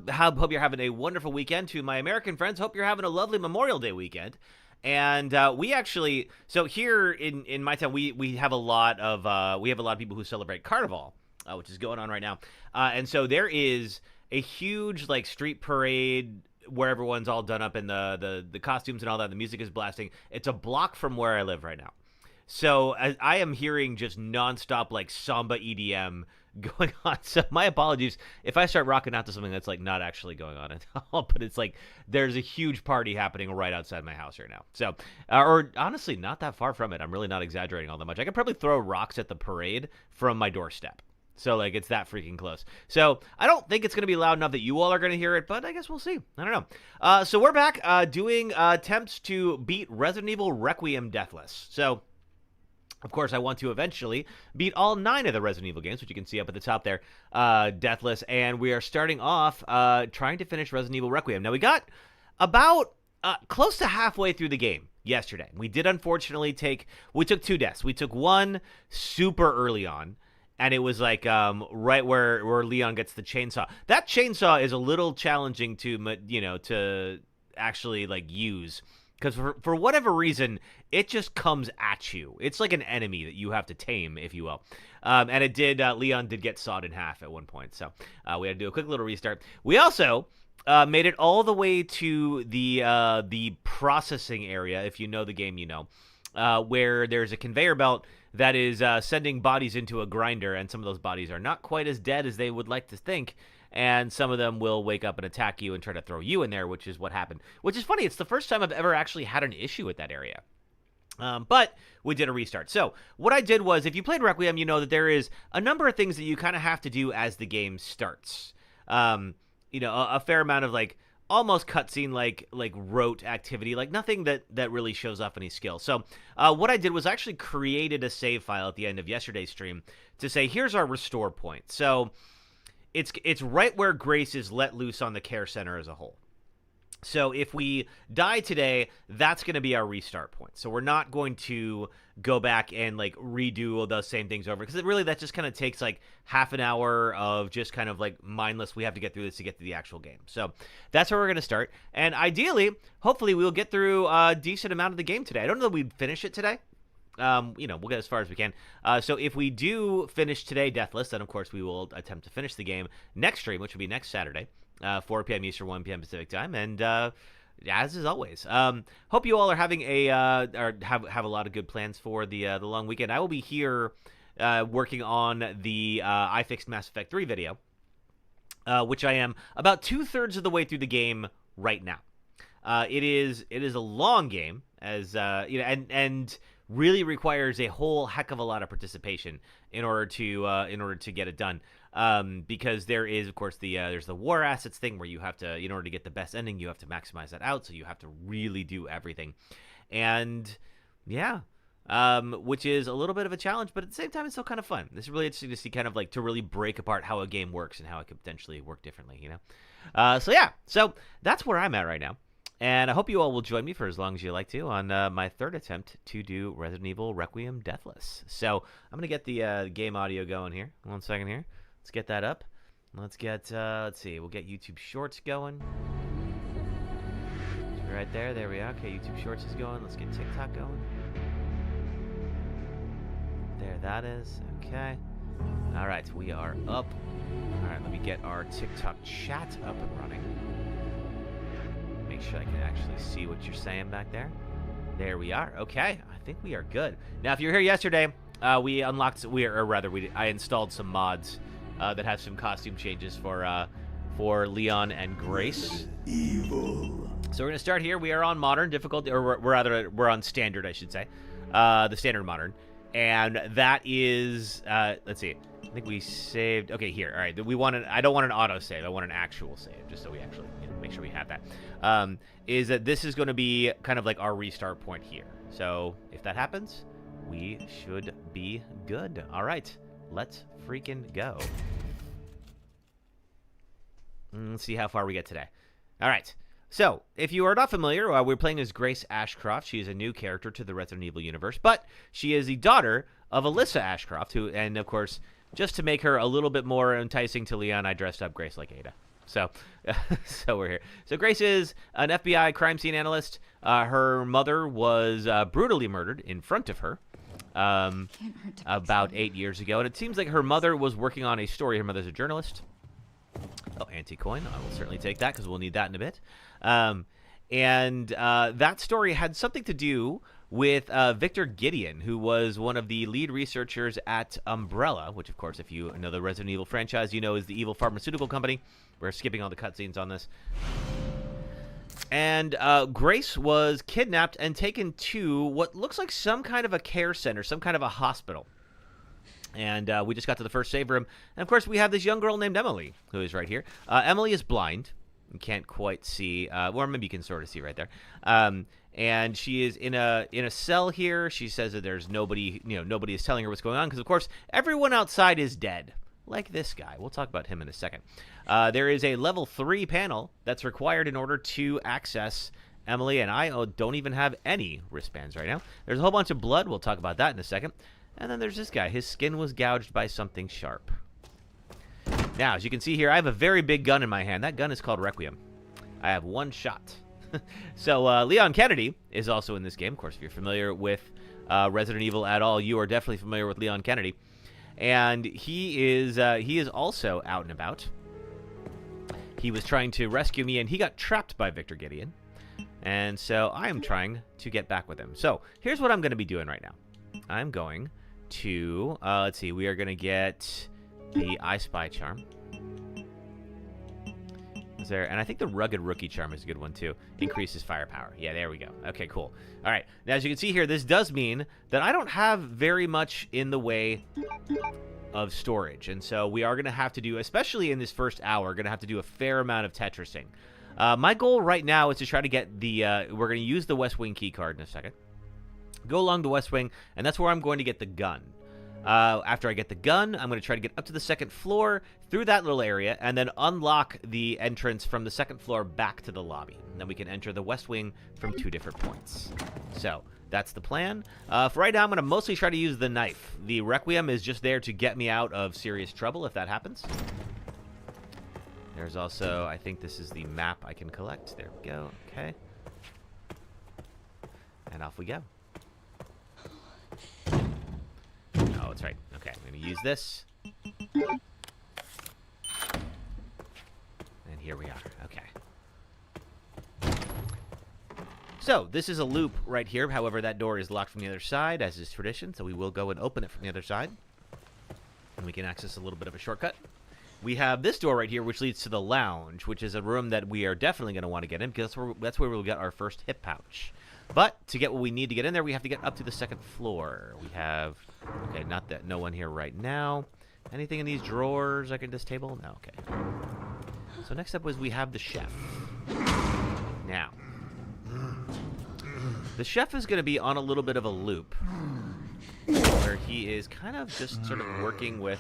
hope you're having a wonderful weekend. To my American friends, hope you're having a lovely Memorial Day weekend. And we actually, so here in my town, we have a lot of people who celebrate Carnival, which is going on right now. And so there is a huge like street parade where everyone's all done up in the costumes and all that. The music is blasting. It's a block from where I live right now. So I am hearing just nonstop like samba EDM going on. So my apologies if I start rocking out to something that's like not actually going on at all, but it's like there's a huge party happening right outside my house right now. So, or honestly, not that far from it. I'm really not exaggerating all that much. I could probably throw rocks at the parade from my doorstep. So, like, it's that freaking close. So, I don't think it's going to be loud enough that you all are going to hear it, but I guess we'll see. I don't know. So, we're back doing attempts to beat Resident Evil Requiem Deathless. So, of course, I want to eventually beat all 9 of the Resident Evil games, which you can see up at the top there, Deathless. And we are starting off trying to finish Resident Evil Requiem. Now, we got about close to halfway through the game yesterday. We did, unfortunately, we took 2 deaths. We took one super early on. And it was like right where Leon gets the chainsaw. That chainsaw is a little challenging to actually like use, because for whatever reason it just comes at you. It's like an enemy that you have to tame, if you will. And it did. Leon did get sawed in half at one point, so we had to do a quick little restart. We also made it all the way to the processing area, if you know the game, you know, where there's a conveyor belt that is sending bodies into a grinder, and some of those bodies are not quite as dead as they would like to think, and some of them will wake up and attack you and try to throw you in there, which is what happened. Which is funny, it's the first time I've ever actually had an issue with that area. But we did a restart. So what I did was, if you played Requiem, you know that there is a number of things that you kind of have to do as the game starts. You know, a fair amount of like almost cutscene like rote activity, like nothing that really shows off any skill. So what I did was I actually created a save file at the end of yesterday's stream to say, here's our restore point. So it's right where Grace is let loose on the care center as a whole. So if we die today, that's going to be our restart point. So we're not going to go back and like redo all those same things over, because really that just kind of takes like half an hour of just kind of like mindless. We have to get through this to get to the actual game. So that's where we're going to start. And ideally, hopefully we'll get through a decent amount of the game today. I don't know that we'd finish it today. You know, we'll get as far as we can. So if we do finish today Deathless, then of course we will attempt to finish the game next stream, which will be next Saturday. 4 p.m. Eastern, 1 p.m. Pacific time, and as is always, hope you all are having or have a lot of good plans for the long weekend. I will be here working on the iFixed Mass Effect 3 video, which I am about 2/3 of the way through the game right now. It is a long game, as you know, and really requires a whole heck of a lot of participation in order to get it done. Because there is, of course, there's the war assets thing where you have to, in order to get the best ending, you have to maximize that out. So you have to really do everything. And yeah, which is a little bit of a challenge, but at the same time, it's still kind of fun. This is really interesting to see, kind of like to really break apart how a game works and how it could potentially work differently, you know? So yeah, so that's where I'm at right now. And I hope you all will join me for as long as you like to on my 3rd attempt to do Resident Evil Requiem Deathless. So I'm going to get the game audio going here. 1 second here. Let's get that up. Let's see, we'll get YouTube Shorts going. Right there we are. Okay, YouTube Shorts is going. Let's get TikTok going. There that is. Okay. All right, we are up. All right, let me get our TikTok chat up and running. Make sure I can actually see what you're saying back there. There we are. Okay, I think we are good. Now, if you were here yesterday, I installed some mods that have some costume changes for Leon and Grace. Evil. So we're gonna start here. We are on modern difficulty, or we're on standard, I should say, the standard modern, and that is let's see. I think we saved. Okay, here. All right. I don't want an auto save. I want an actual save, just so we actually make sure we have that. Is that this is going to be kind of like our restart point here. So if that happens, we should be good. All right. Let's freaking go. Let's see how far we get today. All right. So, if you are not familiar, we're playing as Grace Ashcroft. She is a new character to the Resident Evil universe, but she is the daughter of Alyssa Ashcroft, and of course, just to make her a little bit more enticing to Leon, I dressed up Grace like Ada. So, so we're here. So Grace is an FBI crime scene analyst. Her mother was brutally murdered in front of her about 8 years ago. And it seems like her mother was working on a story. Her mother's a journalist. Oh, anti-coin. I will certainly take that because we'll need that in a bit. And that story had something to do with Victor Gideon, who was one of the lead researchers at Umbrella, which, of course, if you know the Resident Evil franchise, you know is the evil pharmaceutical company. We're skipping all the cutscenes on this. And Grace was kidnapped and taken to what looks like some kind of a care center, some kind of a hospital. And we just got to the first save room. And, of course, we have this young girl named Emily, who is right here. Emily is blind. You can't quite see. Or maybe you can sort of see right there. And she is in a cell here. She says that there's nobody, nobody is telling her what's going on. Because, of course, everyone outside is dead. Like this guy. We'll talk about him in a second. There is a level 3 panel that's required in order to access Emily. And I don't even have any wristbands right now. There's a whole bunch of blood. We'll talk about that in a second. And then there's this guy. His skin was gouged by something sharp. Now, as you can see here, I have a very big gun in my hand. That gun is called Requiem. I have one shot. So, Leon Kennedy is also in this game. Of course, if you're familiar with Resident Evil at all, you are definitely familiar with Leon Kennedy. And he is also out and about. He was trying to rescue me, and he got trapped by Victor Gideon. And so I am trying to get back with him. So, here's what I'm going to be doing right now. I'm going to, let's see, we are going to get the I Spy charm. Is there, and I think the Rugged Rookie charm is a good one too. Increases firepower. Yeah, there we go. Okay, cool. All right. Now, as you can see here, this does mean that I don't have very much in the way of storage. And so we are going to have to do, especially in this first hour, going to have to do a fair amount of Tetrising. My goal right now is to try to get the, we're going to use the West Wing key card in a second. Go along the West Wing, and that's where I'm going to get the gun. After I get the gun, I'm going to try to get up to the second floor through that little area and then unlock the entrance from the second floor back to the lobby. And then we can enter the West Wing from 2 different points. So that's the plan. For right now, I'm going to mostly try to use the knife. The Requiem is just there to get me out of serious trouble if that happens. There's also, I think this is the map I can collect. There we go. Okay. And off we go. Oh, that's right. Okay, I'm going to use this. And here we are. Okay. So, this is a loop right here. However, that door is locked from the other side, as is tradition. So we will go and open it from the other side. And we can access a little bit of a shortcut. We have this door right here, which leads to the lounge, which is a room that we are definitely going to want to get in, because that's where we'll get our first hip pouch. But to get what we need to get in there, we have to get up to the second floor. We have, okay, not that, no one here right now. Anything in these drawers like in this table? No, okay. So next up was we have the chef. Now, the chef is going to be on a little bit of a loop where he is kind of just sort of working with,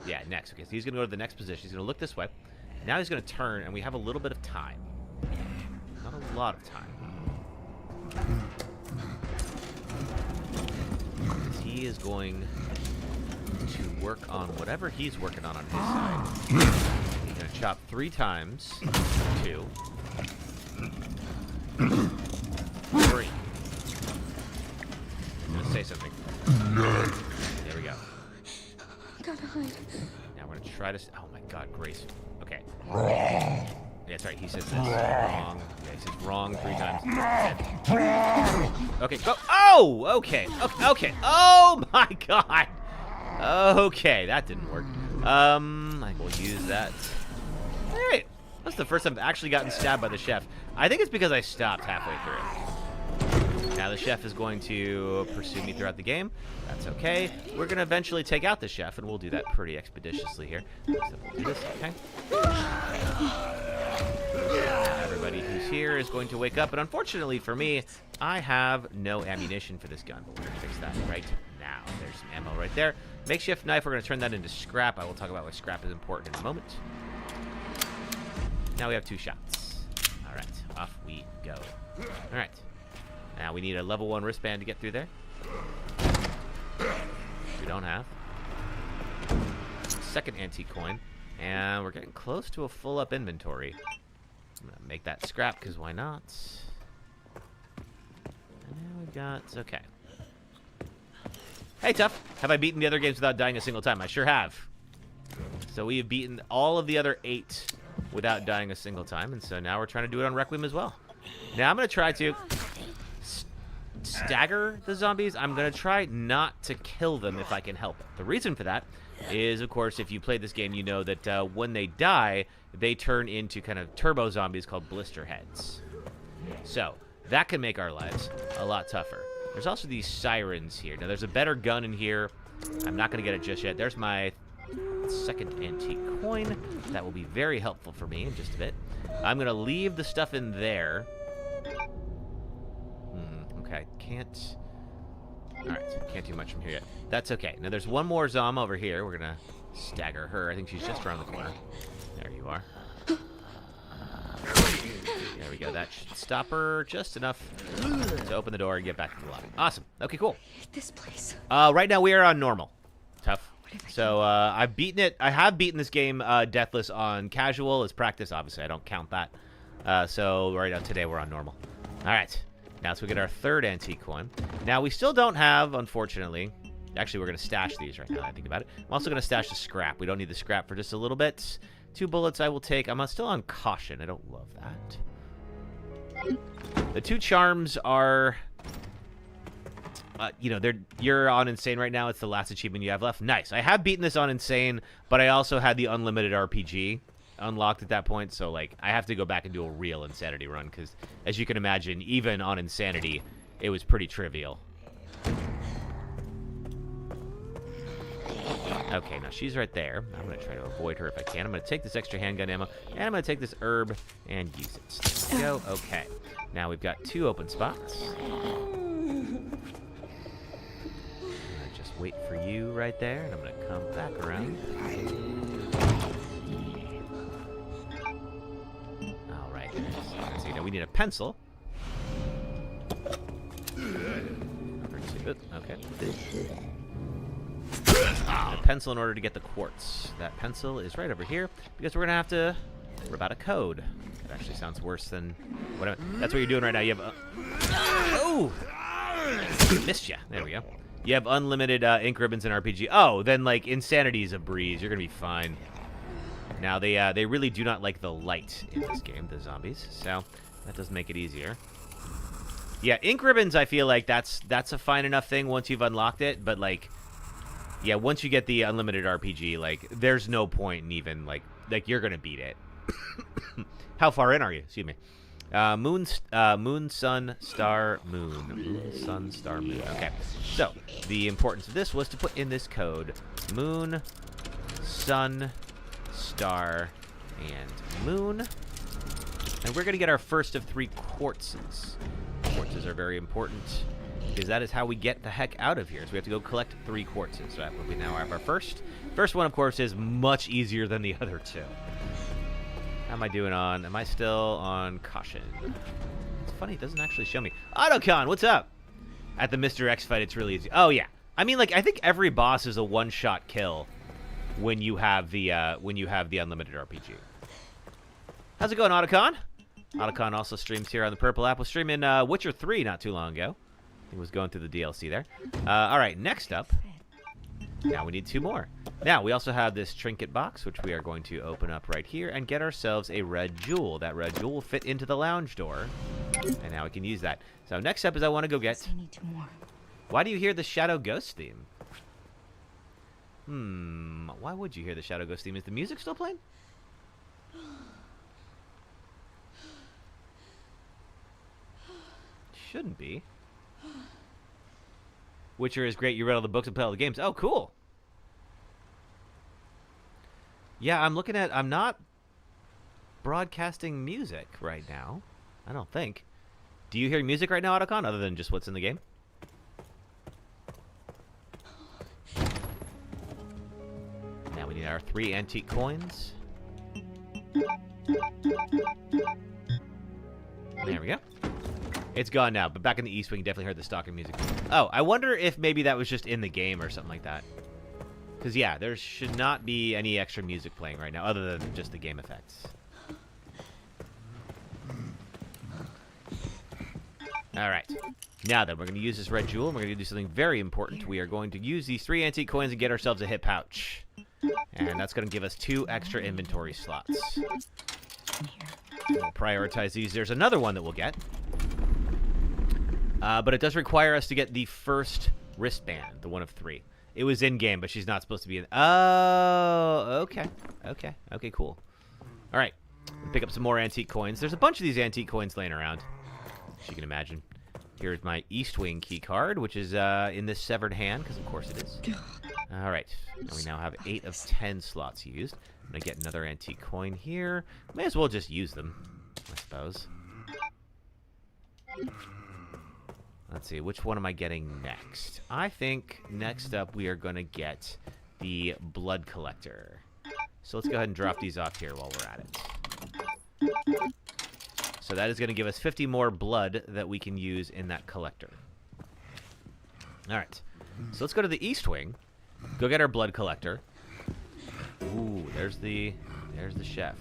yeah, next. Okay, so he's going to go to the next position. He's going to look this way. Now he's going to turn, and we have a little bit of time. Not a lot of time. He is going to work on whatever he's working on his side. He's going to chop 3 times. 2. 3. I'm going to say something. There we go. Gotta hide. Now we're going to try to... Oh my god, Grace. Okay. Yeah, that's right. He says this. Wrong. Yeah, he says wrong 3 times. Okay, go. Oh! Okay. Okay. Okay. Oh my god! Okay, that didn't work. I will use that. Alright. That's the first time I've actually gotten stabbed by the chef. I think it's because I stopped halfway through. Now the chef is going to pursue me throughout the game. That's okay. We're going to eventually take out the chef, and we'll do that pretty expeditiously here. So we'll do this, okay? Everybody who's here is going to wake up, but unfortunately for me, I have no ammunition for this gun, but we're going to fix that right now. There's some ammo right there. Makeshift knife, we're going to turn that into scrap. I will talk about why scrap is important in a moment. Now we have 2 shots. All right, off we go. All right. Now we need a level 1 wristband to get through there. We don't have. Second antique coin. And we're getting close to a full up inventory. I'm going to make that scrap, because why not? And now we've got... Okay. Hey, Tough. Have I beaten the other games without dying a single time? I sure have. So we have beaten all of the other 8 without dying a single time. And so now we're trying to do it on Requiem as well. Now I'm going to try to stagger the zombies. I'm going to try not to kill them if I can help it. The reason for that is, of course, if you play this game, you know that when they die, they turn into kind of turbo zombies called blister heads. So that can make our lives a lot tougher. There's also these sirens here. Now, there's a better gun in here. I'm not going to get it just yet. There's my second antique coin. That will be very helpful for me in just a bit. I'm going to leave the stuff in there. Okay, can't... Alright, can't do much from here yet. That's okay. Now, there's one more zom over here. We're going to stagger her. I think she's just around the corner. There you are. There we go. That should stop her just enough to open the door and get back to the lobby. Awesome. Okay, cool. This place. Right now we are on normal. Tough. So I've beaten it. I have beaten this game Deathless on casual as practice. Obviously, I don't count that. So right now today we're on normal. All right. Now let's go get our third antique coin. Now we still don't have, unfortunately. Actually, we're going to stash these right now that I think about it. I'm also going to stash the scrap. We don't need the scrap for just a little bit. 2 bullets I will take. I'm still on caution. I don't love that. The 2 charms are, you know, you're on Insane right now. It's the last achievement you have left. Nice. I have beaten this on Insane, but I also had the unlimited RPG unlocked at that point. So, like, I have to go back and do a real Insanity run because, as you can imagine, even on Insanity, it was pretty trivial. Okay, now she's right there. I'm going to try to avoid her if I can. I'm going to take this extra handgun ammo, and I'm going to take this herb and use it. There we go. Okay. Now we've got 2 open spots. I'm going to just wait for you right there, and I'm going to come back around. All right. Let's see. Now we need a pencil. Okay. A pencil in order to get the quartz. That pencil is right over here because we're going to have to rip out a code. That actually sounds worse than what that's what you're doing right now. You have... oh! Missed ya. There we go. You have unlimited ink ribbons in RPG. Oh, then, like, Insanity is a breeze. You're going to be fine. Now, they really do not like the light in this game, the zombies. So, that does make it easier. Yeah, ink ribbons, I feel like that's a fine enough thing once you've unlocked it. But, like... yeah, once you get the unlimited RPG, like, there's no point in even, like you're going to beat it. How far in are you? Excuse me. Moon, sun, star, moon. Moon, sun, star, moon. Okay. So, the importance of this was to put in this code. Moon, sun, star, and moon. And we're going to get our first of 3 quartzes. Quartzes are very important, because that is how we get the heck out of here. So we have to go collect 3 quartzes. So we now have our first. First one, of course, is much easier than the other 2. How am I doing on? Am I still on caution? It's funny, it doesn't actually show me. Autocon, what's up? At the Mr. X fight, it's really easy. Oh, yeah. I mean, like, I think every boss is a one-shot kill when you have the unlimited RPG. How's it going, Autocon? Autocon also streams here on the Purple app. Was streaming Witcher 3 not too long ago. He was going through the DLC there. All right, next up. Now we need 2 more. Now, we also have this trinket box, which we are going to open up right here and get ourselves a red jewel. That red jewel will fit into the lounge door, and now we can use that. So next up is I want to go get... I need 2 more. Why do you hear the Shadow Ghost theme? Why would you hear the Shadow Ghost theme? Is the music still playing? Shouldn't be. Witcher is great. You read all the books and played all the games. Oh, cool. Yeah, I'm not broadcasting music right now. I don't think. Do you hear music right now, Otacon, other than just what's in the game? Now we need our 3 antique coins. There we go. It's gone now, but back in the East Wing, definitely heard the stalker music. Oh, I wonder if maybe that was just in the game or something like that. Because, yeah, there should not be any extra music playing right now other than just the game effects. All right. Now then, we're going to use this red jewel, and we're going to do something very important. We are going to use these 3 antique coins and get ourselves a hip pouch. And that's going to give us 2 extra inventory slots. We'll prioritize these. There's another one that we'll get. But it does require us to get the first wristband, the one of 3. It was in-game, but she's not supposed to be in... Oh, okay. Okay, cool. All right. We'll pick up some more antique coins. There's a bunch of these antique coins laying around, as you can imagine. Here's my East Wing key card, which is in this severed hand, because of course it is. All right. And we now have 8 of 10 slots used. I'm going to get another antique coin here. May as well just use them, I suppose. Let's see, which one am I getting next? I think next up we are going to get the blood collector. So let's go ahead and drop these off here while we're at it. So that is going to give us 50 more blood that we can use in that collector. All right. So let's go to the East Wing. Go get our blood collector. Ooh, there's the chef.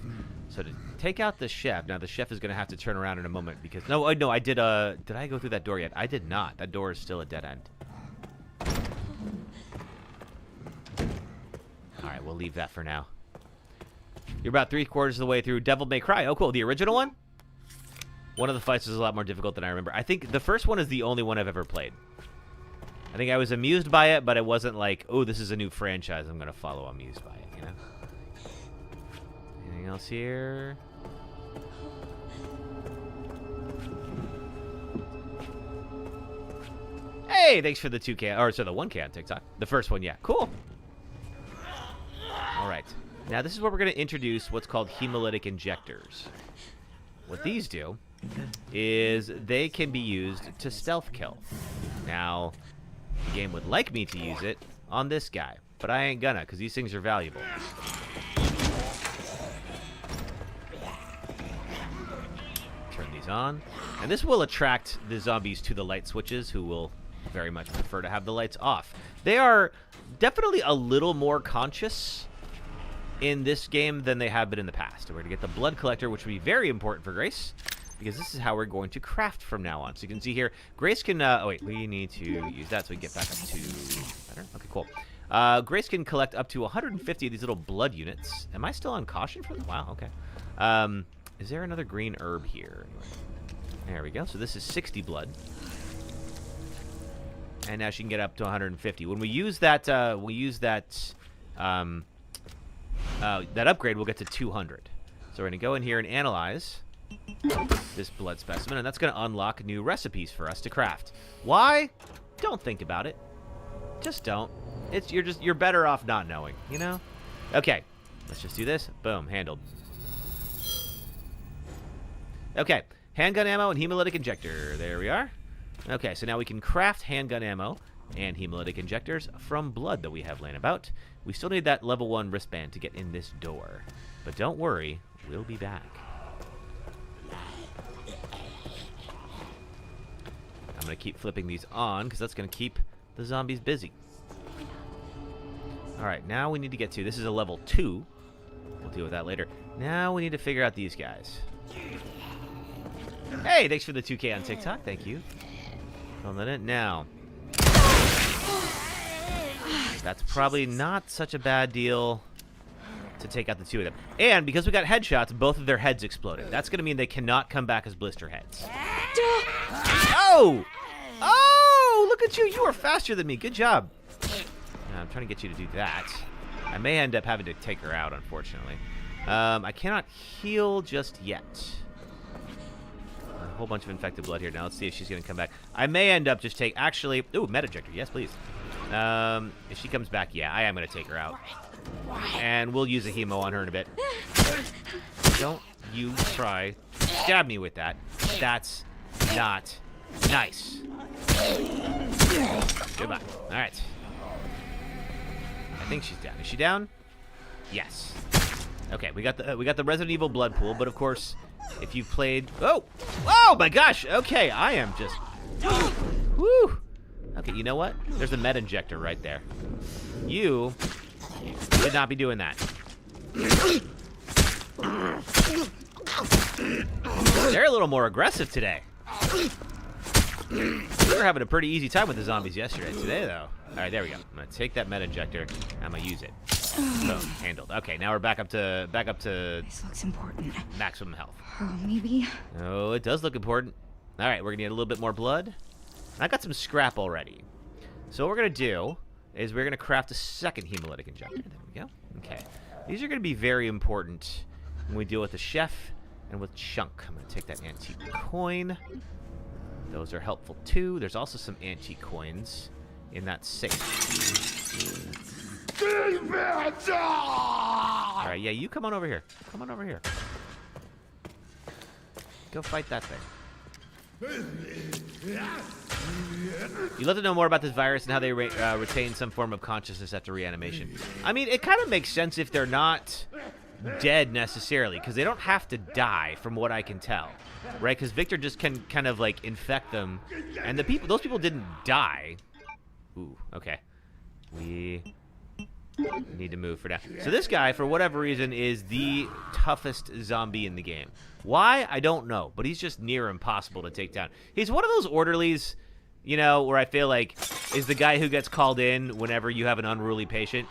So to take out the chef, now the chef is going to have to turn around in a moment because... No, I did I go through that door yet? I did not. That door is still a dead end. All right, we'll leave that for now. You're about 3/4 of the way through Devil May Cry. Oh, cool. The original one? One of the fights was a lot more difficult than I remember. I think the first one is the only one I've ever played. I think I was amused by it, but it wasn't like, oh, this is a new franchise I'm going to follow amused by it, you know? Anything else here? Hey, thanks for the 2K, or so the 1K on TikTok. The first one, yeah. Cool. All right. Now, this is where we're going to introduce what's called hemolytic injectors. What these do is they can be used to stealth kill. Now, the game would like me to use it on this guy, but I ain't gonna, because these things are valuable. Turn these on. And this will attract the zombies to the light switches, who will very much prefer to have the lights off. They are definitely a little more conscious in this game than they have been in the past. We're going to get the blood collector, which will be very important for Grace, because this is how we're going to craft from now on. So you can see here, Grace can... oh, wait, we need to use that so we can get back up to... better? Okay, cool. Grace can collect up to 150 of these little blood units. Am I still on caution for them? Wow, okay. Is there another green herb here? There we go. So this is 60 blood. And now she can get up to 150. When we use that, that upgrade, we'll get to 200. So we're going to go in here and analyze this blood specimen, and that's going to unlock new recipes for us to craft. Why? Don't think about it. Just don't. You're better off not knowing, you know? Okay, let's just do this. Boom, handled. Okay, handgun ammo and hemolytic injector. There we are. Okay, so now we can craft handgun ammo and hemolytic injectors from blood that we have laying about. We still need that level 1 wristband to get in this door. But don't worry, we'll be back. I'm going to keep flipping these on, because that's going to keep the zombies busy. Alright, now we need to get to... This is a level 2. We'll deal with that later. Now we need to figure out these guys. Hey, thanks for the 2K on TikTok. Thank you. Filling that in. Now... That's probably not such a bad deal to take out the 2 of them. And because we got headshots, both of their heads exploded. That's going to mean they cannot come back as blister heads. Oh! Oh! Look at you. You are faster than me. Good job. I'm trying to get you to do that. I may end up having to take her out, unfortunately. I cannot heal just yet. A whole bunch of infected blood here. Now let's see if she's going to come back. I may end up just take... Actually... Ooh, meta-ejector. Yes, please. If she comes back, yeah, I am going to take her out. And we'll use a hemo on her in a bit. Don't you try to stab me with that. That's not nice. Goodbye. All right. I think she's down. Is she down? Yes. Okay, we got the Resident Evil blood pool, but of course, if you've played... Oh! Oh my gosh! Okay, I am just... Woo! Okay, you know what? There's a med injector right there. You Should not be doing that. They're a little more aggressive today. We were having a pretty easy time with the zombies yesterday. Today, though. All right, there we go. I'm gonna take that meta injector. I'm gonna use it. Boom, handled. Okay, now we're back up to This looks important. maximum health. Oh, maybe. Oh, it does look important. All right, we're gonna need a little bit more blood. I got some scrap already. So what we're gonna do is we're gonna craft a second hemolytic injector. There we go. Okay, these are gonna be very important when we deal with the chef and with Chunk. I'm gonna take that antique coin. Those are helpful too. There's also some antique coins in that safe. All right, yeah, you come on over here. Come on over here. Go fight that thing. You'd love to know more about this virus and how they retain some form of consciousness after reanimation. I mean, it kind of makes sense if they're not dead necessarily, because they don't have to die, from what I can tell, right? Because Victor just can kind of like infect them, and those people didn't die. Ooh, okay. We need to move for now. So this guy, for whatever reason, is the toughest zombie in the game. Why? I don't know, but he's just near impossible to take down. He's one of those orderlies, you know, where I feel like is the guy who gets called in whenever you have an unruly patient.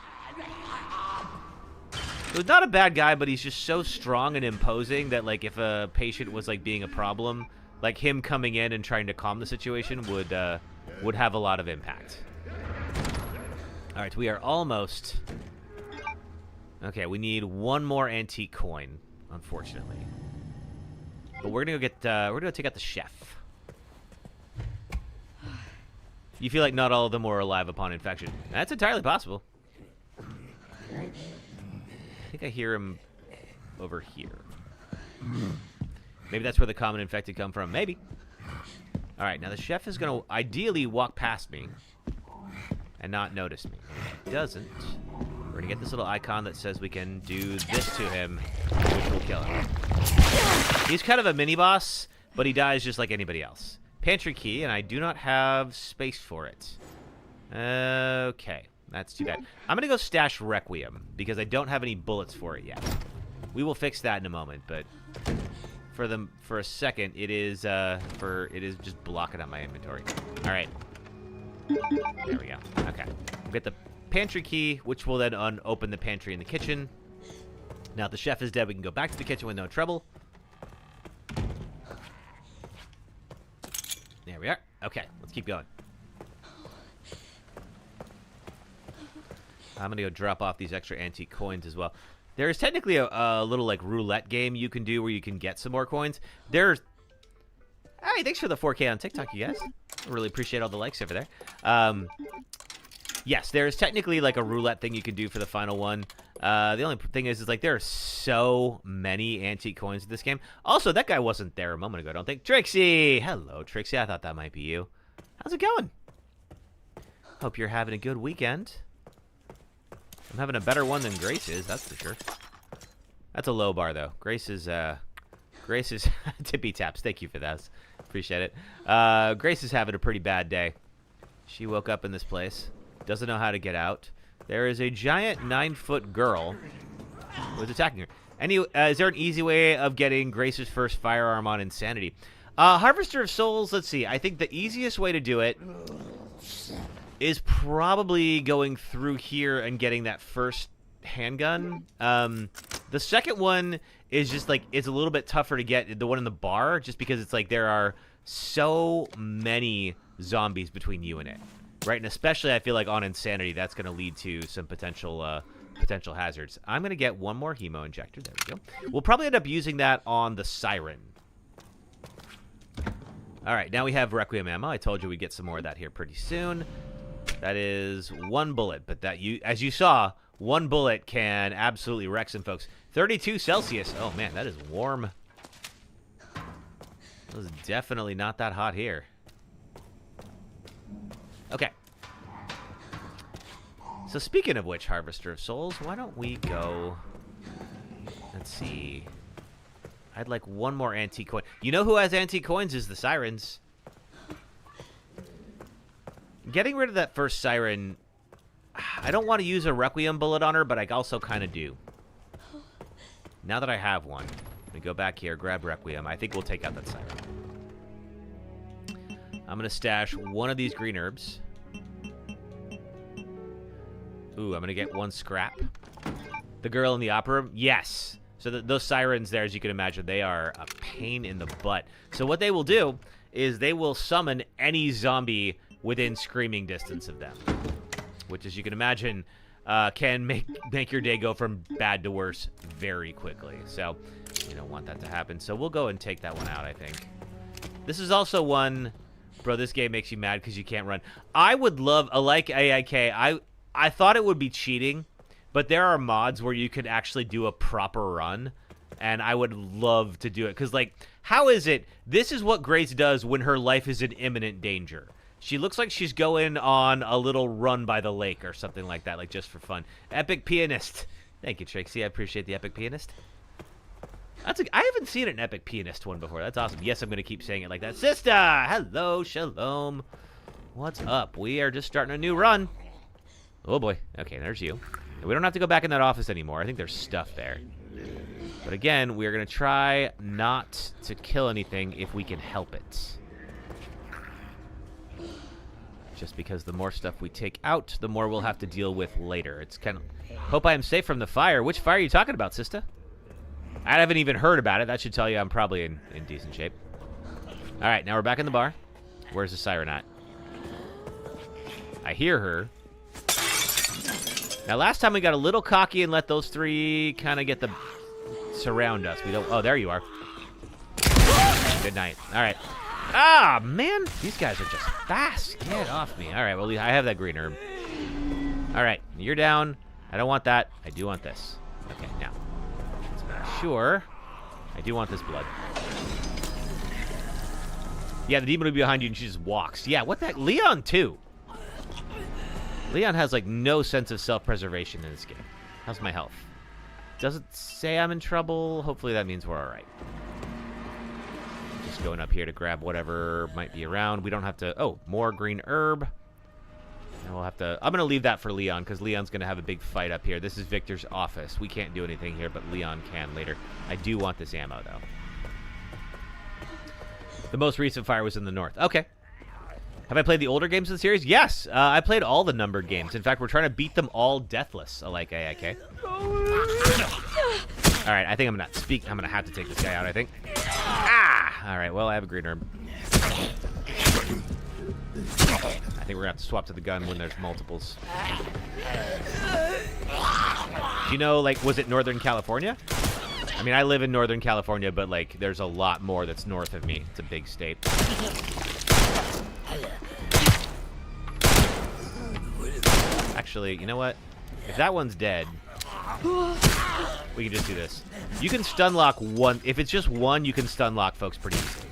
He's not a bad guy, but he's just so strong and imposing that, like, if a patient was, like, being a problem, like, him coming in and trying to calm the situation would have a lot of impact. All right, we are almost... Okay, we need one more antique coin, unfortunately. But we're gonna go get, we're gonna go take out the chef. You feel like not all of them were alive upon infection. That's entirely possible. I think I hear him over here. Maybe that's where the common infected come from. Maybe. All right, now the chef is going to ideally walk past me and not notice me. If he doesn't, we're going to get this little icon that says we can do this to him, which will kill him. He's kind of a mini-boss, but he dies just like anybody else. Pantry key, and I do not have space for it. Okay. That's too bad. I'm going to go stash Requiem, because I don't have any bullets for it yet. We will fix that in a moment, but for a second, it is just blocking out my inventory. All right. There we go. Okay. We'll get the pantry key, which will then open the pantry in the kitchen. Now, if the chef is dead, we can go back to the kitchen with no trouble. There we are. Okay, let's keep going. I'm going to go drop off these extra antique coins as well. There is technically a little, like, roulette game you can do where you can get some more coins. Hey, thanks for the 4K on TikTok, you guys. I really appreciate all the likes over there. Yes, there is technically, like, a roulette thing you can do for the final one. The only thing is like, there are so many antique coins in this game. Also, that guy wasn't there a moment ago, I don't think. Trixie! Hello, Trixie. I thought that might be you. How's it going? Hope you're having a good weekend. I'm having a better one than Grace is, that's for sure. That's a low bar, though. Grace is tippy taps. Thank you for that. Appreciate it. Grace is having a pretty bad day. She woke up in this place. Doesn't know how to get out. There is a giant 9-foot girl who is attacking her. Is there an easy way of getting Grace's first firearm on Insanity? Harvester of Souls, let's see. I think the easiest way to do it is probably going through here and getting that first handgun. The second one is just like, it's a little bit tougher to get, the one in the bar, just because it's like there are so many zombies between you and it, right? And especially I feel like on Insanity, that's going to lead to some potential hazards. I'm going to get one more hemo injector. There we go. We'll probably end up using that on the Siren. All right, now we have Requiem ammo. I told you we'd get some more of that here pretty soon. That is one bullet, but as you saw, one bullet can absolutely wreck some folks. 32 Celsius. Oh, man, that is warm. It was definitely not that hot here. Okay. So speaking of which, Harvester of Souls, why don't we go... Let's see. I'd like one more antique coin. You know who has antique coins is the Sirens. Getting rid of that first Siren... I don't want to use a Requiem bullet on her, but I also kind of do. Now that I have one, let me go back here, grab Requiem. I think we'll take out that siren. I'm going to stash one of these green herbs. Ooh, I'm going to get one scrap. The girl in the opera room? Yes. So those sirens there, as you can imagine, they are a pain in the butt. So what they will do is they will summon any zombie within screaming distance of them. Which, as you can imagine, can make your day go from bad to worse very quickly. So you don't want that to happen. So we'll go and take that one out, I think. This is also one... Bro, this game makes you mad because you can't run. I would love, like AIK, I thought it would be cheating, but there are mods where you could actually do a proper run, and I would love to do it. Because, like, how is it? This is what Grace does when her life is in imminent danger. She looks like she's going on a little run by the lake or something like that, like just for fun. Epic Pianist. Thank you, Trixie. I appreciate the Epic Pianist. I haven't seen an Epic Pianist one before. That's awesome. Yes, I'm going to keep saying it like that. Sister! Hello, shalom. What's up? We are just starting a new run. Oh, boy. Okay, there's you. We don't have to go back in that office anymore. I think there's stuff there. But again, we're going to try not to kill anything if we can help it. Just because the more stuff we take out, the more we'll have to deal with later. It's kind of... Hope I am safe from the fire. Which fire are you talking about, sister? I haven't even heard about it. That should tell you I'm probably in decent shape. All right, now we're back in the bar. Where's the siren at? I hear her. Now, last time we got a little cocky and let those three kind of get the... surround us. We don't... Oh, there you are. Good night. All right. Ah, man. These guys are just fast. Get off me. All right, well, I have that green herb. All right, you're down. I don't want that. I do want this. Okay, now. Let's make sure. I do want this blood. Yeah, the demon will be behind you and she just walks. Yeah, what the heck? Leon, too. Leon has, like, no sense of self-preservation in this game. How's my health? Doesn't say I'm in trouble. Hopefully that means we're all right. Just going up here to grab whatever might be around. We don't have to... Oh, more green herb. And we'll have to... I'm going to leave that for Leon, because Leon's going to have a big fight up here. This is Victor's office. We can't do anything here, but Leon can later. I do want this ammo, though. The most recent fire was in the north. Okay. Have I played the older games of the series? Yes. I played all the numbered games. In fact, we're trying to beat them all deathless, like AIK. All right, I think I'm going to speak. I'm going to have to take this guy out, I think. Ah! All right, well, I have a green herb. I think we're going to have to swap to the gun when there's multiples. Do you know, like, was it Northern California? I mean, I live in Northern California, but, like, there's a lot more that's north of me. It's a big state. Actually, you know what? If that one's dead, we can just do this. You can stun lock one. If it's just one, you can stun lock folks pretty easily.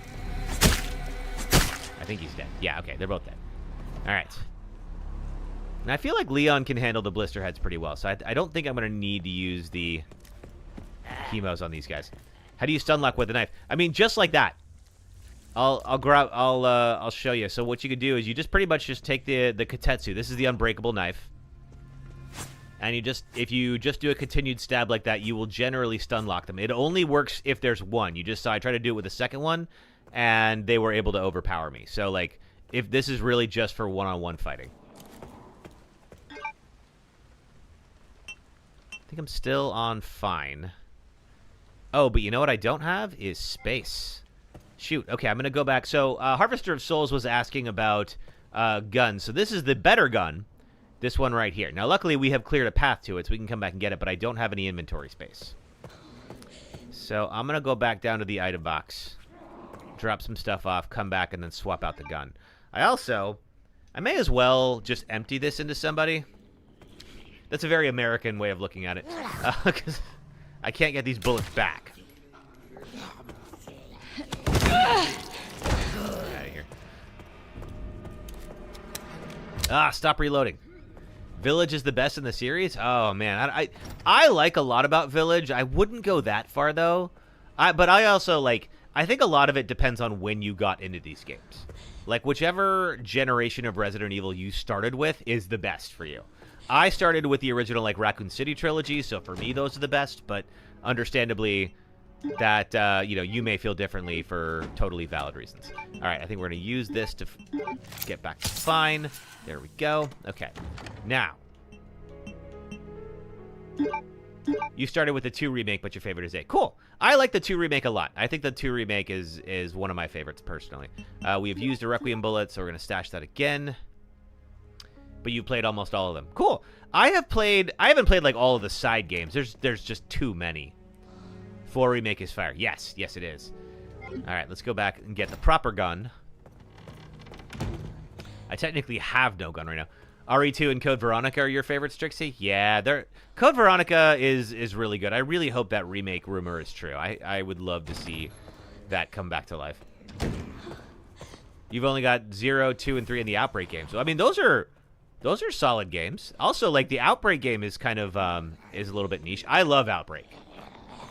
I think he's dead. Yeah, okay, they're both dead. All right. And I feel like Leon can handle the blister heads pretty well, so I don't think I'm going to need to use the chemos on these guys. How do you stun lock with a knife? I mean, just like that. I'll show you. So what you could do is you just pretty much just take the Katetsu. This is the unbreakable knife. And you just, if you just do a continued stab like that, you will generally stun lock them. It only works if there's one. You just saw I tried to do it with the second one, and they were able to overpower me. So, like, if this is really just for one-on-one fighting. I think I'm still on fine. Oh, but you know what I don't have is space. Shoot. Okay, I'm going to go back. So, Harvester of Souls was asking about guns. So this is the better gun. This one right here. Now, luckily, we have cleared a path to it, so we can come back and get it, but I don't have any inventory space. So I'm going to go back down to the item box, drop some stuff off, come back, and then swap out the gun. I may as well just empty this into somebody. That's a very American way of looking at it, because I can't get these bullets back. Get out of here. Ah, stop reloading. Village is the best in the series? Oh, man. I like a lot about Village. I wouldn't go that far, though. But I also, like, I think a lot of it depends on when you got into these games. Like, whichever generation of Resident Evil you started with is the best for you. I started with the original, like, Raccoon City trilogy, so for me, those are the best, but understandably, that, you know, you may feel differently for totally valid reasons. All right, I think we're going to use this to get back to fine. There we go. Okay. Now, you started with the 2 remake, but your favorite is 8. Cool. I like the 2 remake a lot. I think the 2 remake is one of my favorites, personally. We have used a Requiem bullet, so we're going to stash that again. But you've played almost all of them. Cool. I haven't played, like, all of the side games. There's just too many. 4 remake is fire. Yes, it is. All right, let's go back and get the proper gun. I technically have no gun right now. RE2 and Code Veronica are your favorites, Trixie? Yeah, Code Veronica is really good. I really hope that remake rumor is true. I would love to see that come back to life. You've only got 0, 2, and 3 in the Outbreak game. So, I mean, those are solid games. Also, like, the Outbreak game is kind of, is a little bit niche. I love Outbreak.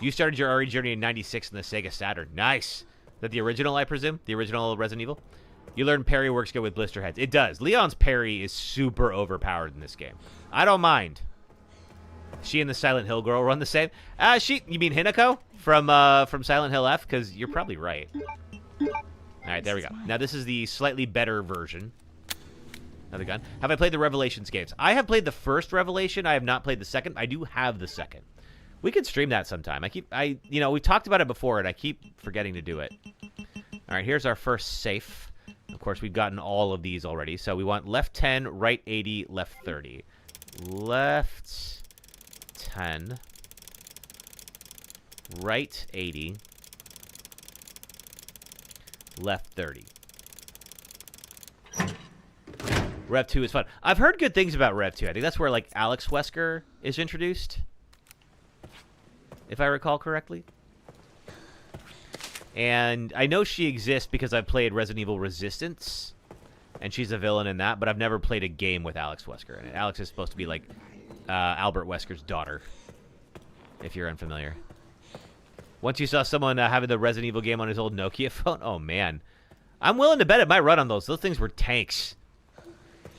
You started your RE journey in 96 in the Sega Saturn. Nice. Is that the original, I presume? The original Resident Evil? You learned parry works good with blister heads. It does. Leon's parry is super overpowered in this game. I don't mind. She and the Silent Hill girl run the same. You mean Hinako from Silent Hill F? Because you're probably right. All right, there we go. Now this is the slightly better version. Another gun. Have I played the Revelations games? I have played the first Revelation. I have not played the second. I do have the second. We could stream that sometime. You know, we've talked about it before, and I keep forgetting to do it. All right, here's our first safe. Of course, we've gotten all of these already. So we want left 10, right 80, left 30. Left 10, right 80, left 30. Rev 2 is fun. I've heard good things about Rev 2. I think that's where, like, Alex Wesker is introduced, if I recall correctly. And I know she exists because I've played Resident Evil Resistance, and she's a villain in that, but I've never played a game with Alex Wesker in it. Alex is supposed to be, like, Albert Wesker's daughter, if you're unfamiliar. Once you saw someone having the Resident Evil game on his old Nokia phone, oh, man. I'm willing to bet it might run on those. Those things were tanks.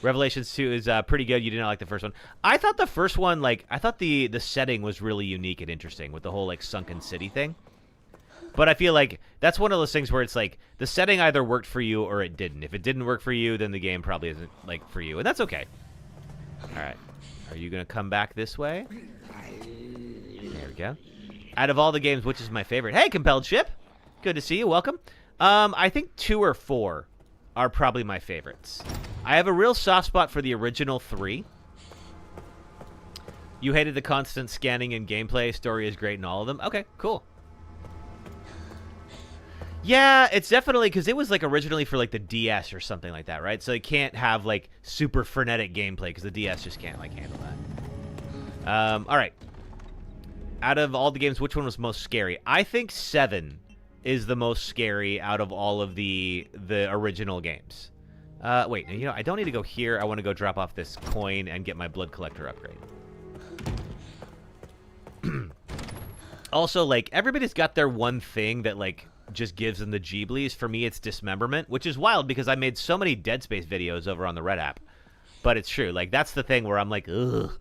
Revelations 2 is pretty good. You did not like the first one. I thought the first one, like, I thought the setting was really unique and interesting with the whole, like, sunken city thing. But I feel like that's one of those things where it's like the setting either worked for you or it didn't. If it didn't work for you, then the game probably isn't, like, for you. And that's okay. All right. Are you going to come back this way? There we go. Out of all the games, which is my favorite? Hey, Compelled Ship. Good to see you. Welcome. I think 2 or 4 are probably my favorites. I have a real soft spot for the original 3. You hated the constant scanning and gameplay. Story is great in all of them. Okay, cool. Yeah, it's definitely because it was, like, originally for, like, the DS or something like that, right? So you can't have, like, super frenetic gameplay because the DS just can't, like, handle that. All right. Out of all the games, which one was most scary? I think 7 is the most scary out of all of the original games. Wait, you know, I don't need to go here. I want to go drop off this coin and get my blood collector upgrade. Also, like, everybody's got their one thing that, like, just gives them the Ghiblies. For me, it's dismemberment, which is wild because I made so many Dead Space videos over on the Red app. But it's true. Like, that's the thing where I'm like, ugh.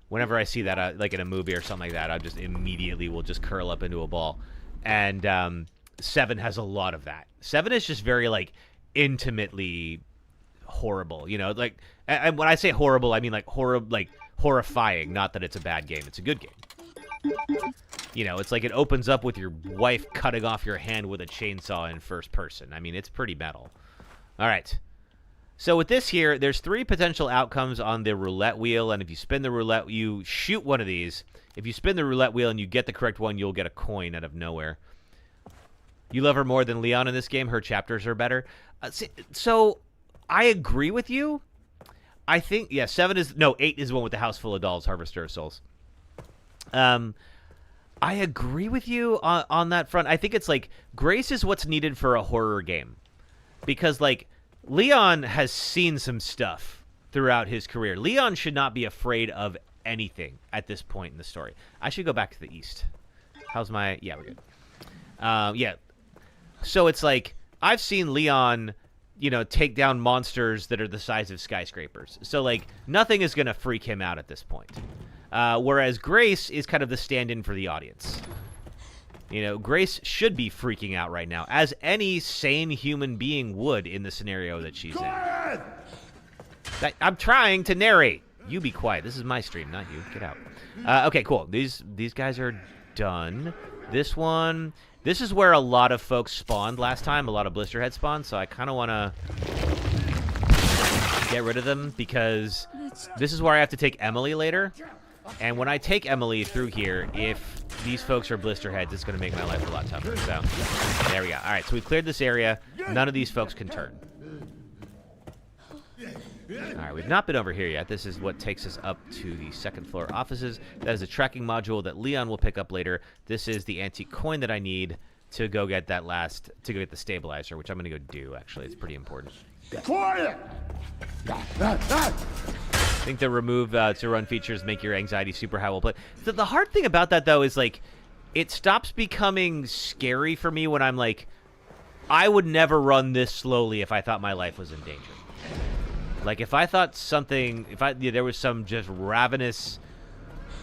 Whenever I see that, like, in a movie or something like that, I just immediately will just curl up into a ball. And 7 has a lot of that. 7 is just very, like, intimately horrible. You know, like, and when I say horrible, I mean, like, horrifying. Not that it's a bad game. It's a good game. You know, it's like it opens up with your wife cutting off your hand with a chainsaw in first person. I mean, it's pretty metal. All right. So with this here, there's 3 potential outcomes on the roulette wheel, and if you spin the roulette, you shoot one of these. If you spin the roulette wheel and you get the correct one, you'll get a coin out of nowhere. You love her more than Leon in this game. Her chapters are better. So I agree with you. I think, yeah, 8 is the one with the house full of dolls, Harvester of Souls. I agree with you on that front. I think it's like grace is what's needed for a horror game. Because, like, Leon has seen some stuff throughout his career. Leon should not be afraid of anything at this point in the story. I should go back to the east. How's my... Yeah, we're good. Yeah. So it's like, I've seen Leon you know, take down monsters that are the size of skyscrapers. So, like, nothing is going to freak him out at this point. Whereas Grace is kind of the stand-in for the audience. You know, Grace should be freaking out right now, as any sane human being would in the scenario that she's in. I'm trying to narrate. You be quiet. This is my stream, not you. Get out. Okay, cool. These guys are done. This one... This is where a lot of folks spawned last time. A lot of Blisterhead spawned, so I kind of want to get rid of them because this is where I have to take Emily later. And when I take Emily through here, if these folks are Blisterheads, it's going to make my life a lot tougher. So there we go. All right, so we cleared this area. None of these folks can turn. All right, we've not been over here yet. This is what takes us up to the second floor offices. That is a tracking module that Leon will pick up later. This is the antique coin that I need to go get that to go get the stabilizer, which I'm going to go do, actually. It's pretty important. Quiet! I think the remove to run features make your anxiety super high while playing. The hard thing about that, though, is, like, it stops becoming scary for me when I'm like, I would never run this slowly if I thought my life was in danger. Like, if I thought there was some just ravenous,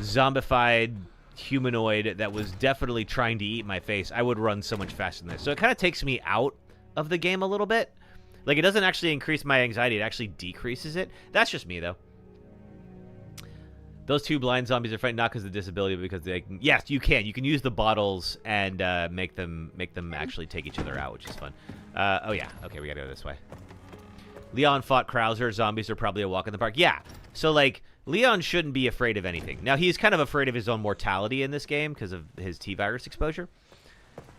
zombified humanoid that was definitely trying to eat my face, I would run so much faster than this. So it kind of takes me out of the game a little bit. Like, it doesn't actually increase my anxiety. It actually decreases it. That's just me, though. Those two blind zombies are fighting not because of the disability, but because they can... Yes, you can. You can use the bottles and make them actually take each other out, which is fun. Oh, yeah. Okay, we gotta go this way. Leon fought Krauser. Zombies are probably a walk in the park. Yeah. So, like, Leon shouldn't be afraid of anything. Now, he's kind of afraid of his own mortality in this game because of his T-virus exposure.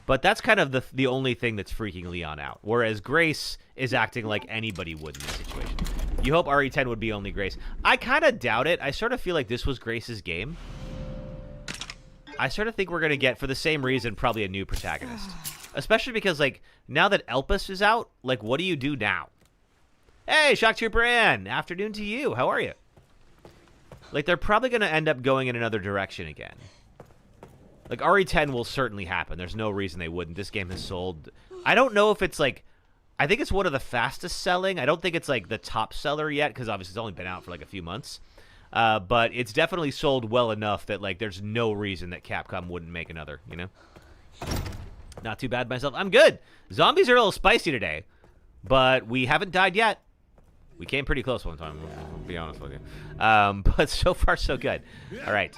But that's kind of the only thing that's freaking Leon out. Whereas Grace is acting like anybody would in this situation. You hope RE10 would be only Grace. I kind of doubt it. I sort of feel like this was Grace's game. I sort of think we're going to get, for the same reason, probably a new protagonist. Especially because, like, now that Elpis is out, like, what do you do now? Hey, Shock Trooper Ann! Afternoon to you. How are you? Like, they're probably going to end up going in another direction again. Like, RE10 will certainly happen. There's no reason they wouldn't. This game has sold... I don't know if it's, like... I think it's one of the fastest selling. I don't think it's, like, the top seller yet, because obviously it's only been out for, like, a few months. But it's definitely sold well enough that, like, there's no reason that Capcom wouldn't make another, you know? Not too bad myself. I'm good. Zombies are a little spicy today. But we haven't died yet. We came pretty close one time, I'll be honest with you. But so far, so good. All right.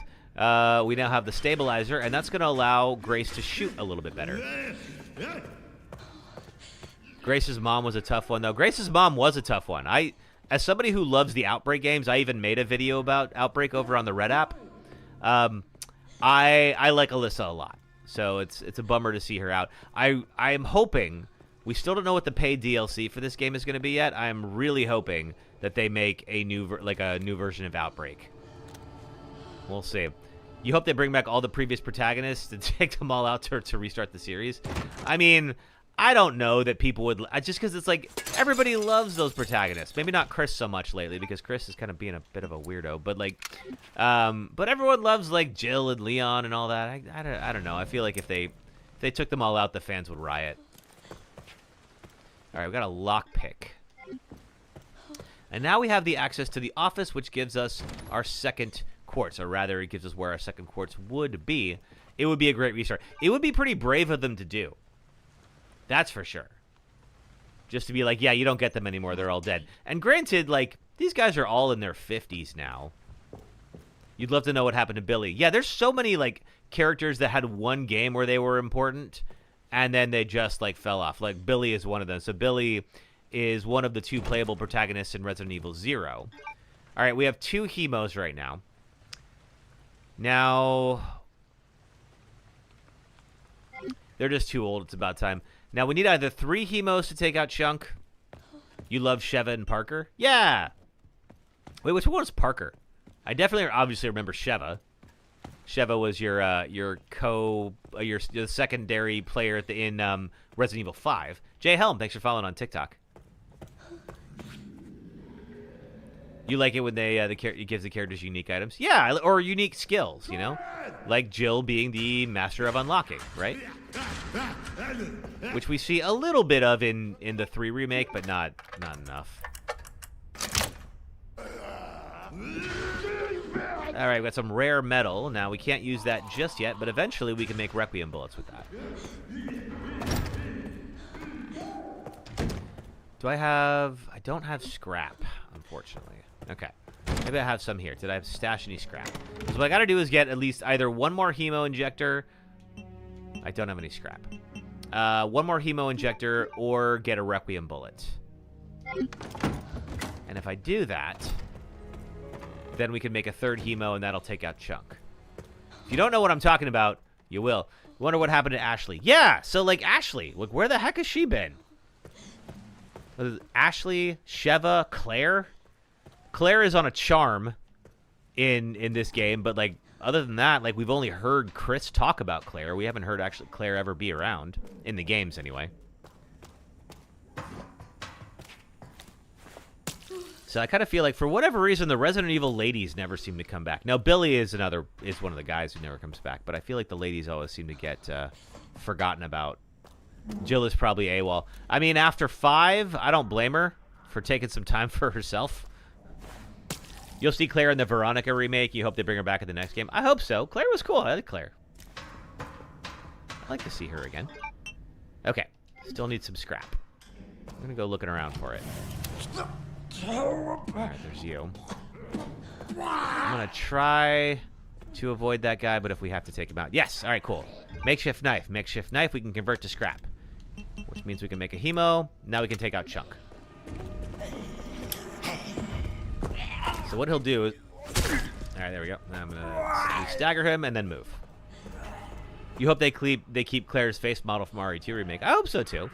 We now have the stabilizer, and that's going to allow Grace to shoot a little bit better. Grace's mom was a tough one, though. Grace's mom was a tough one. As somebody who loves the Outbreak games, I even made a video about Outbreak over on the Red app. I like Alyssa a lot, so it's a bummer to see her out. I'm hoping... We still don't know what the paid DLC for this game is going to be yet. I'm really hoping that they make a new version of Outbreak. We'll see. You hope they bring back all the previous protagonists and take them all out to restart the series. I mean, I don't know that people would... Just because it's like, everybody loves those protagonists. Maybe not Chris so much lately, because Chris is kind of being a bit of a weirdo. But, like... but everyone loves, like, Jill and Leon and all that. I don't know. I feel like if they took them all out, the fans would riot. All right, we got a lockpick. And now we have the access to the office, which gives us our second quartz. Or rather, it gives us where our second quartz would be. It would be a great restart. It would be pretty brave of them to do. That's for sure. Just to be like, yeah, you don't get them anymore. They're all dead. And granted, like, these guys are all in their 50s now. You'd love to know what happened to Billy. Yeah, there's so many, like, characters that had one game where they were important. And then they just, like, fell off. Like, Billy is one of them. So Billy is one of the two playable protagonists in Resident Evil 0. All right, we have 2 hemos right now. Now, they're just too old. It's about time. Now, we need either 3 hemos to take out Chunk. You love Sheva and Parker? Yeah! Wait, which one was Parker? I definitely obviously remember Sheva. Sheva was your secondary player in Resident Evil 5. Jay Helm, thanks for following on TikTok. You like it when they it gives the characters unique items? Yeah, or unique skills, you know? Like Jill being the master of unlocking, right? Which we see a little bit of in the 3 remake, but not enough. All right, we got some rare metal. Now, we can't use that just yet, but eventually we can make Requiem bullets with that. Do I have... I don't have scrap, unfortunately. Okay. Maybe I have some here. Did I have stash any scrap? So what I got to do is get at least either one more hemo injector. I don't have any scrap. One more hemo injector or get a Requiem bullet. And if I do that, then we can make a 3rd hemo, and that'll take out Chunk. If you don't know what I'm talking about, you will. You wonder what happened to Ashley. Yeah, so, like, Ashley. Look, where the heck has she been? Ashley, Sheva, Claire? Claire is on a charm in this game, but, like, other than that, like, we've only heard Chris talk about Claire. We haven't heard, actually, Claire ever be around. In the games, anyway. So I kind of feel like, for whatever reason, the Resident Evil ladies never seem to come back. Now, Billy is one of the guys who never comes back, but I feel like the ladies always seem to get forgotten about. Jill is probably AWOL. I mean, after 5, I don't blame her for taking some time for herself. You'll see Claire in the Veronica remake. You hope they bring her back in the next game. I hope so. Claire was cool. I like Claire. I'd like to see her again. Okay. Still need some scrap. I'm going to go looking around for it. Alright, there's you. I'm going to try to avoid that guy, but if we have to take him out. Yes! Alright, cool. Makeshift knife. Makeshift knife we can convert to scrap. Which means we can make a hemo. Now we can take out Chunk. So what he'll do is... Alright, there we go. Now I'm going to stagger him and then move. You hope they keep Claire's face model from RE2 remake. I hope so, too.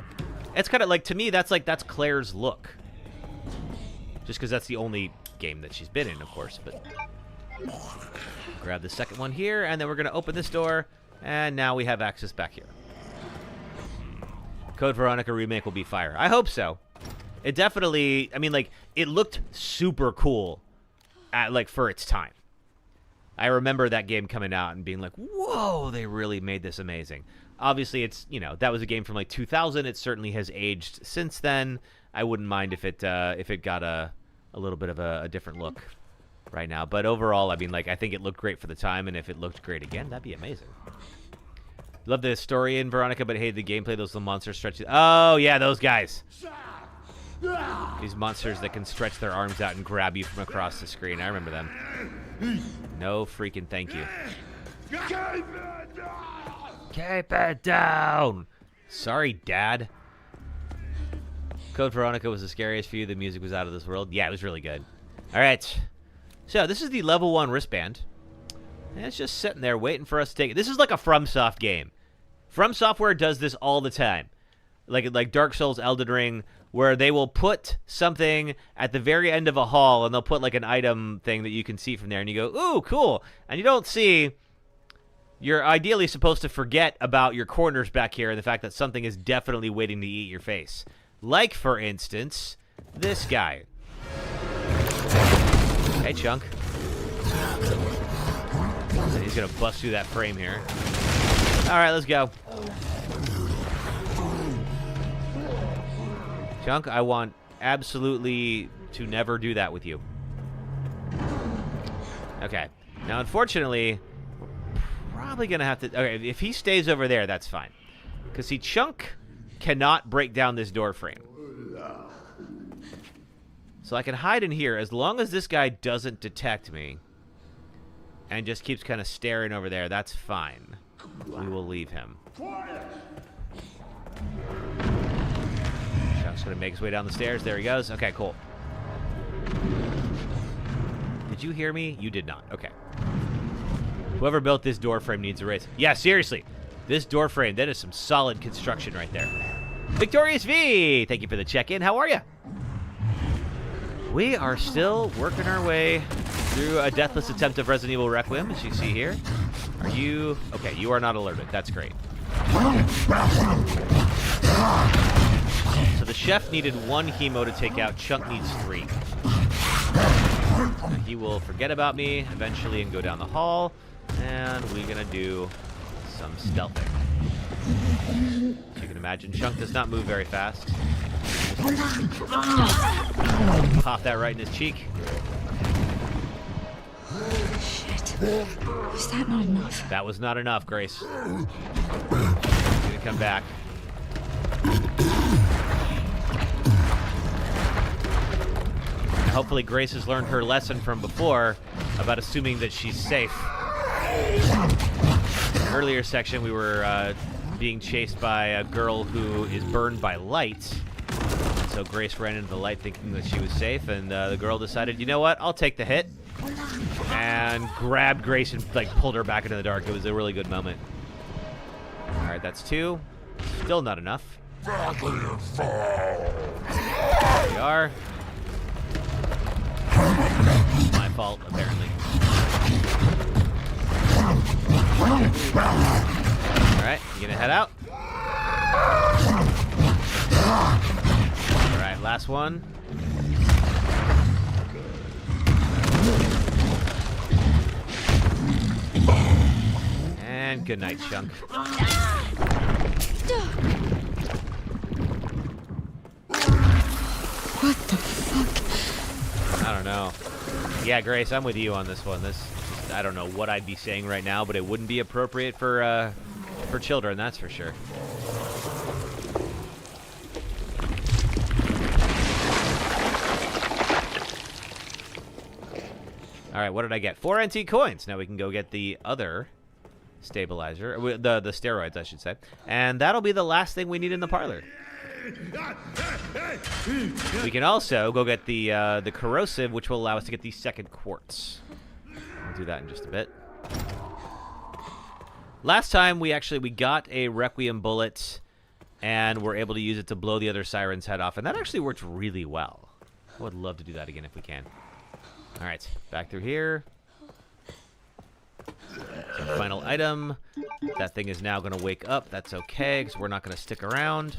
It's kind of like, to me, that's Claire's look. Just because that's the only game that she's been in, of course. But grab the second one here, and then we're going to open this door, and now we have access back here. Code Veronica remake will be fire. I hope so. It definitely, I mean, like, it looked super cool for its time. I remember that game coming out and being like, whoa, they really made this amazing. Obviously, it's, you know, that was a game from like 2000. It certainly has aged since then. I wouldn't mind if it got a little bit of a different look right now. But overall, I mean, like, I think it looked great for the time, and if it looked great again, that'd be amazing. Love the story in Veronica, but hated the gameplay. Those little monsters stretch. Oh, yeah, those guys. These monsters that can stretch their arms out and grab you from across the screen. I remember them. No freaking thank you. Keep it down. Sorry, Dad. Code Veronica was the scariest for you. The music was out of this world. Yeah, it was really good. All right. So this is the level 1 wristband. And it's just sitting there waiting for us to take it. This is like a FromSoft game. From Software does this all the time. Like Dark Souls, Elden Ring, where they will put something at the very end of a hall, and they'll put like an item thing that you can see from there, and you go, ooh, cool. And you don't see... You're ideally supposed to forget about your corners back here and the fact that something is definitely waiting to eat your face. Like, for instance, this guy. Hey, Chunk. And he's going to bust through that frame here. All right, let's go. Chunk, I want absolutely to never do that with you. Okay. Now, unfortunately... Probably gonna have to. Okay, if he stays over there, that's fine. Because see, Chunk cannot break down this door frame. So I can hide in here as long as this guy doesn't detect me and just keeps kind of staring over there. That's fine. We will leave him. Chunk's gonna make his way down the stairs. There he goes. Okay, cool. Did you hear me? You did not. Okay. Whoever built this door frame needs a raise. Yeah, seriously. This door frame, that is some solid construction right there. Victorious V! Thank you for the check-in. How are you? We are still working our way through a deathless attempt of Resident Evil Requiem, as you see here. Are you... Okay, you are not alerted. That's great. So the chef needed 1 hemo to take out. Chunk needs 3. He will forget about me eventually and go down the hall. And we're going to do some stealthing. As you can imagine, Chunk does not move very fast. Pop that right in his cheek. Shit. Was that not enough? That was not enough, Grace. He's gonna come back. Hopefully Grace has learned her lesson from before about assuming that she's safe. Earlier section, we were being chased by a girl who is burned by light. So Grace ran into the light thinking that she was safe, and the girl decided, you know what, I'll take the hit. And grabbed Grace and like pulled her back into the dark. It was a really good moment. All right, that's 2. Still not enough. There we are. My fault, apparently. All right, you gonna head out? All right, last one. And good night, Chunk. What the fuck? I don't know. Yeah, Grace, I'm with you on this one. I don't know what I'd be saying right now, but it wouldn't be appropriate for children, that's for sure. All right, what did I get? 4 antique coins. Now we can go get the other stabilizer, the steroids, I should say, and that'll be the last thing we need in the parlor. We can also go get the corrosive, which will allow us to get the second quartz. I'll do that in just a bit. Last time we got a Requiem bullet, and we're able to use it to blow the other siren's head off, and that actually worked really well. I would love to do that again if we can. All right, back through here. So final item. That thing is now going to wake up. That's okay, because we're not going to stick around.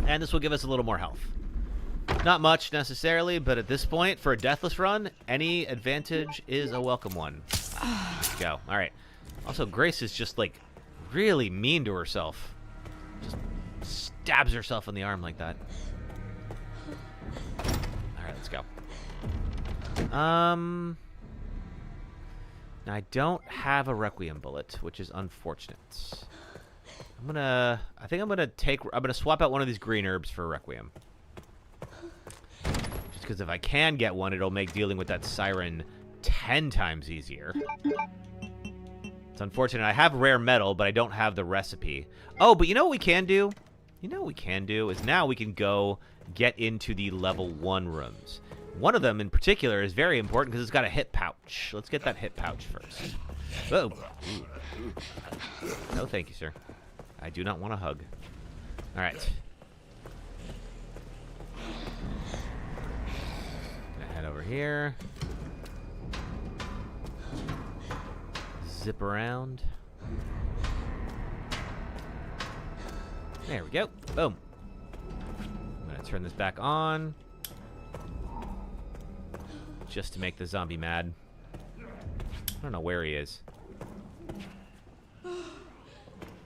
And this will give us a little more health. Not much, necessarily, but at this point, for a Deathless run, any advantage is a welcome one. Let's go. All right. Also, Grace is just, like, really mean to herself. Just stabs herself in the arm like that. All right, let's go. Now I don't have a Requiem bullet, which is unfortunate. I think I'm gonna swap out one of these green herbs for Requiem. Just because if I can get one, it'll make dealing with that siren 10 times easier. It's unfortunate. I have rare metal, but I don't have the recipe. Oh, but you know what we can do? You know what we can do is now we can go get into the level 1 rooms. One of them in particular is very important because it's got a hip pouch. Let's get that hip pouch first. Whoa. No, thank you, sir. I do not want a hug. All right. Gonna head over here. Zip around. There we go. Boom. I'm gonna turn this back on. Just to make the zombie mad. I don't know where he is.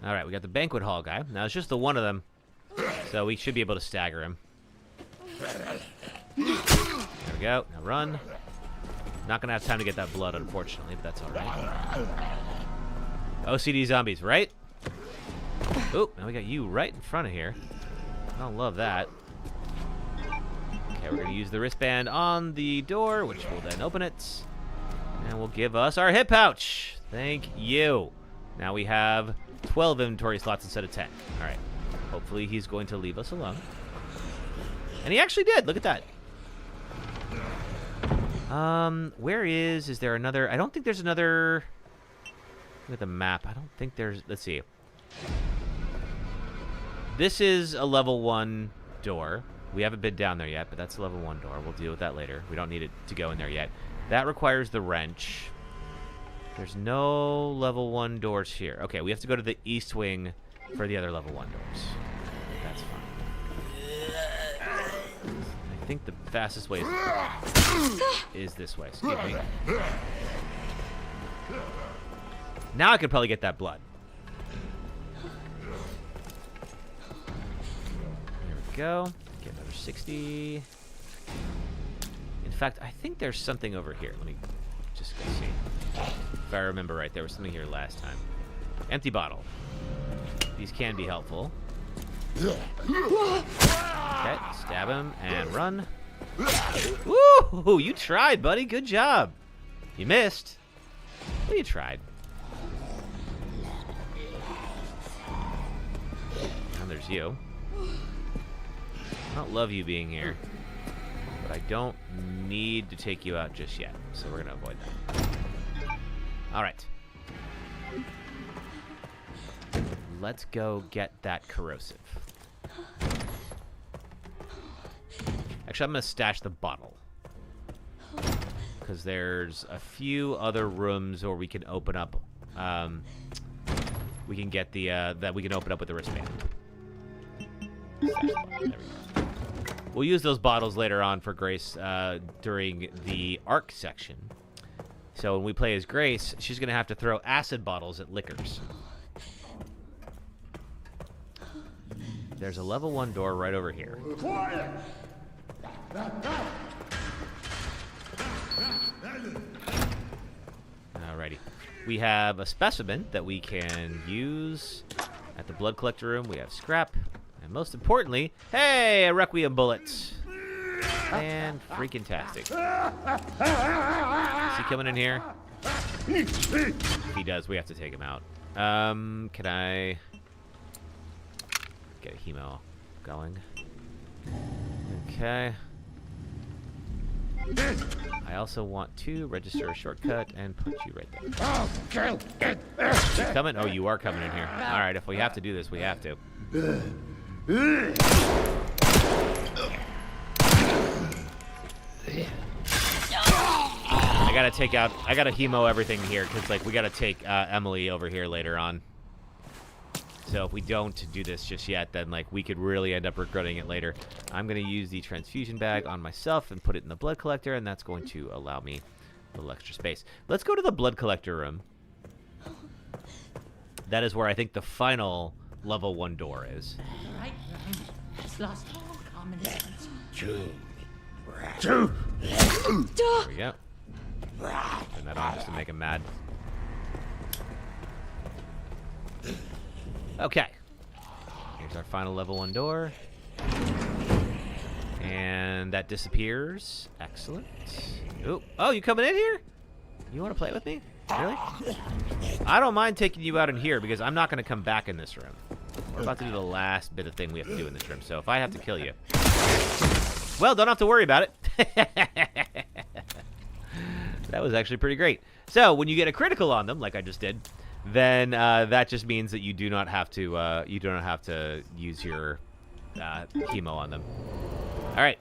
Alright, we got the banquet hall guy. Now, it's just the one of them. So we should be able to stagger him. There we go. Now run. Not going to have time to get that blood, unfortunately, but that's alright. OCD zombies, right? Oop, now we got you right in front of here. I don't love that. Okay, we're going to use the wristband on the door, which will then open it. And will give us our hip pouch. Thank you. Now we have 12 inventory slots instead of 10. All right. Hopefully he's going to leave us alone. And he actually did. Look at that. Where is there another? I don't think there's another. Look at the map. I don't think there's. Let's see. This is a level 1 door. We haven't been down there yet, but that's a level 1 door. We'll deal with that later. We don't need it to go in there yet. That requires the wrench. There's no level 1 doors here. Okay, we have to go to the east wing for the other level 1 doors. That's think the fastest way is this way. Excuse me. Now I could probably get that blood. There we go. Get another 60. In fact, I think there's something over here. Let me just go see. If I remember right, there was something here last time. Empty bottle. These can be helpful. Okay, stab him and run. Woo! You tried, buddy. Good job. You missed. Well, you tried. And there's you. I don't love you being here, but I don't need to take you out just yet, so we're going to avoid that. All right. Let's go get that corrosive. Actually, I'm going to stash the bottle, because there's a few other rooms where we can open up. We can get the that we can open up with the wristband. Stash the bottle. There we go. We'll use those bottles later on for Grace during the ARC section. So when we play as Grace, she's going to have to throw acid bottles at lickers. There's a level 1 door right over here. Alrighty. We have a specimen that we can use at the blood collector room. We have scrap. And most importantly, hey, a Requiem bullet. And freaking tastic. Is he coming in here? If he does, we have to take him out. Can I get a hemo going? Okay. I also want to register a shortcut and put you right there. You coming? Oh, you are coming in here. All right, if we have to do this, we have to. I gotta hemo everything here, because like we gotta take Emily over here later on. So if we don't do this just yet, then like we could really end up regretting it later. I'm gonna use the transfusion bag on myself and put it in the blood collector, and that's going to allow me a little extra space. Let's go to the blood collector room. That is where I think the final level 1 door is. Right has lost all common sense. There we go. Turn that on just to make him mad. Okay. Here's our final level 1 door. And that disappears. Excellent. Ooh. Oh, you coming in here? You want to play with me? Really? I don't mind taking you out in here, because I'm not going to come back in this room. We're about to do the last bit of thing we have to do in this room, so if I have to kill you... Well, don't have to worry about it. That was actually pretty great. So, when you get a critical on them, like I just did, then that just means that you do not have to use your chemo on them. All right,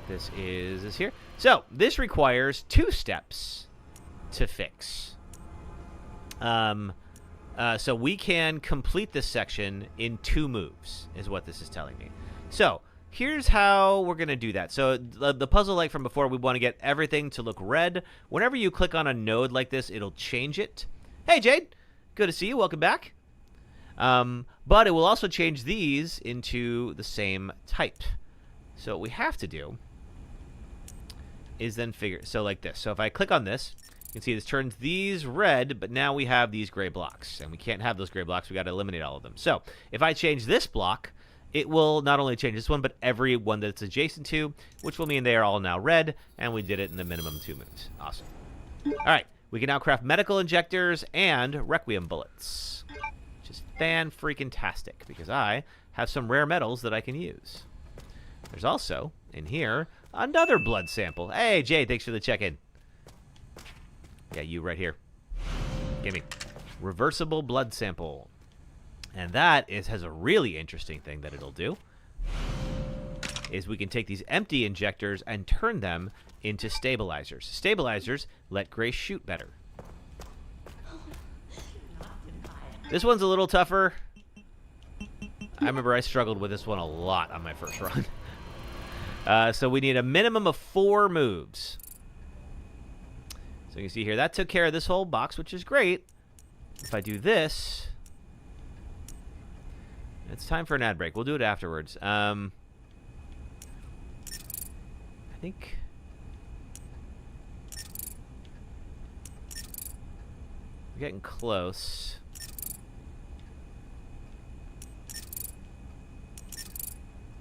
this is here. So this requires 2 steps to fix. So we can complete this section in 2 moves, is what this is telling me. So here's how we're going to do that. So the puzzle like from before, we want to get everything to look red. Whenever you click on a node like this, it'll change it. Hey, Jade. Good to see you. Welcome back. But it will also change these into the same type. So what we have to do is then figure... So like this. So if I click on this, you can see this turns these red, but now we have these gray blocks. And we can't have those gray blocks. We got to eliminate all of them. So if I change this block, it will not only change this one, but every one that it's adjacent to, which will mean they are all now red, and we did it in the minimum 2 moves. Awesome. All right. We can now craft medical injectors and Requiem bullets, which is fan-freaking-tastic, because I have some rare metals that I can use. There's also, in here, another blood sample. Hey, Jay, thanks for the check-in. Yeah, you right here. Gimme. Reversible blood sample. And that has a really interesting thing that it'll do. Is we can take these empty injectors and turn them into stabilizers. Stabilizers let Grace shoot better. This one's a little tougher. I remember I struggled with this one a lot on my first run. So we need a minimum of 4 moves. So you can see here, that took care of this whole box, which is great. If I do this, it's time for an ad break. We'll do it afterwards. I think... we're getting close.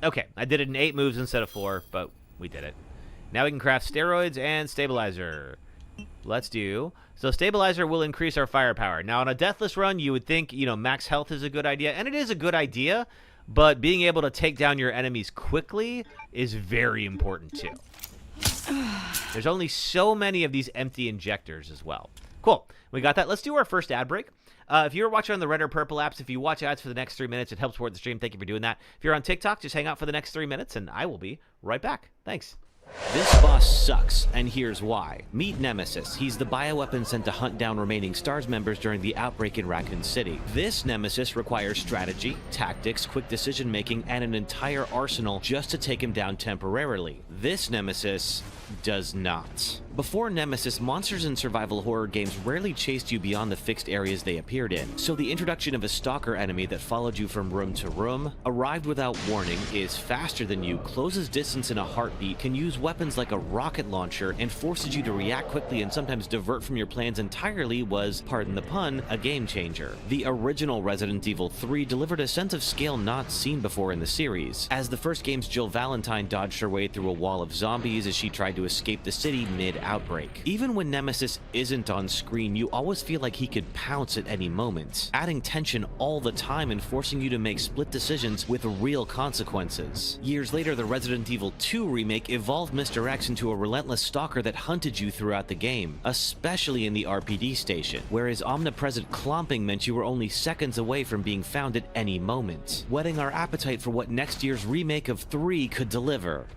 Okay, I did it in 8 moves instead of 4, but we did it. Now we can craft steroids and stabilizer. Let's do... So stabilizer will increase our firepower. Now on a Deathless run, you would think, you know, max health is a good idea, and it is a good idea, but being able to take down your enemies quickly is very important too. There's only so many of these empty injectors as well. Cool, we got that. Let's do our first ad break. If you're watching on the Red or Purple apps, if you watch ads for the next 3 minutes, it helps support the stream. Thank you for doing that. If you're on TikTok, just hang out for the next 3 minutes, and I will be right back. Thanks. This boss sucks, and here's why. Meet Nemesis. He's the bioweapon sent to hunt down remaining STARS members during the outbreak in Raccoon City. This Nemesis requires strategy, tactics, quick decision-making, and an entire arsenal just to take him down temporarily. This Nemesis does not. Before Nemesis, monsters in survival horror games rarely chased you beyond the fixed areas they appeared in, so the introduction of a stalker enemy that followed you from room to room, arrived without warning, is faster than you, closes distance in a heartbeat, can use weapons like a rocket launcher, and forces you to react quickly and sometimes divert from your plans entirely was, pardon the pun, a game changer. The original Resident Evil 3 delivered a sense of scale not seen before in the series, as the first game's Jill Valentine dodged her way through a wall of zombies as she tried to escape the city mid-outbreak. Even when Nemesis isn't on screen, you always feel like he could pounce at any moment, adding tension all the time and forcing you to make split decisions with real consequences. Years later, the Resident Evil 2 remake evolved Mr. X into a relentless stalker that hunted you throughout the game, especially in the RPD station, where his omnipresent clomping meant you were only seconds away from being found at any moment, whetting our appetite for what next year's remake of 3 could deliver.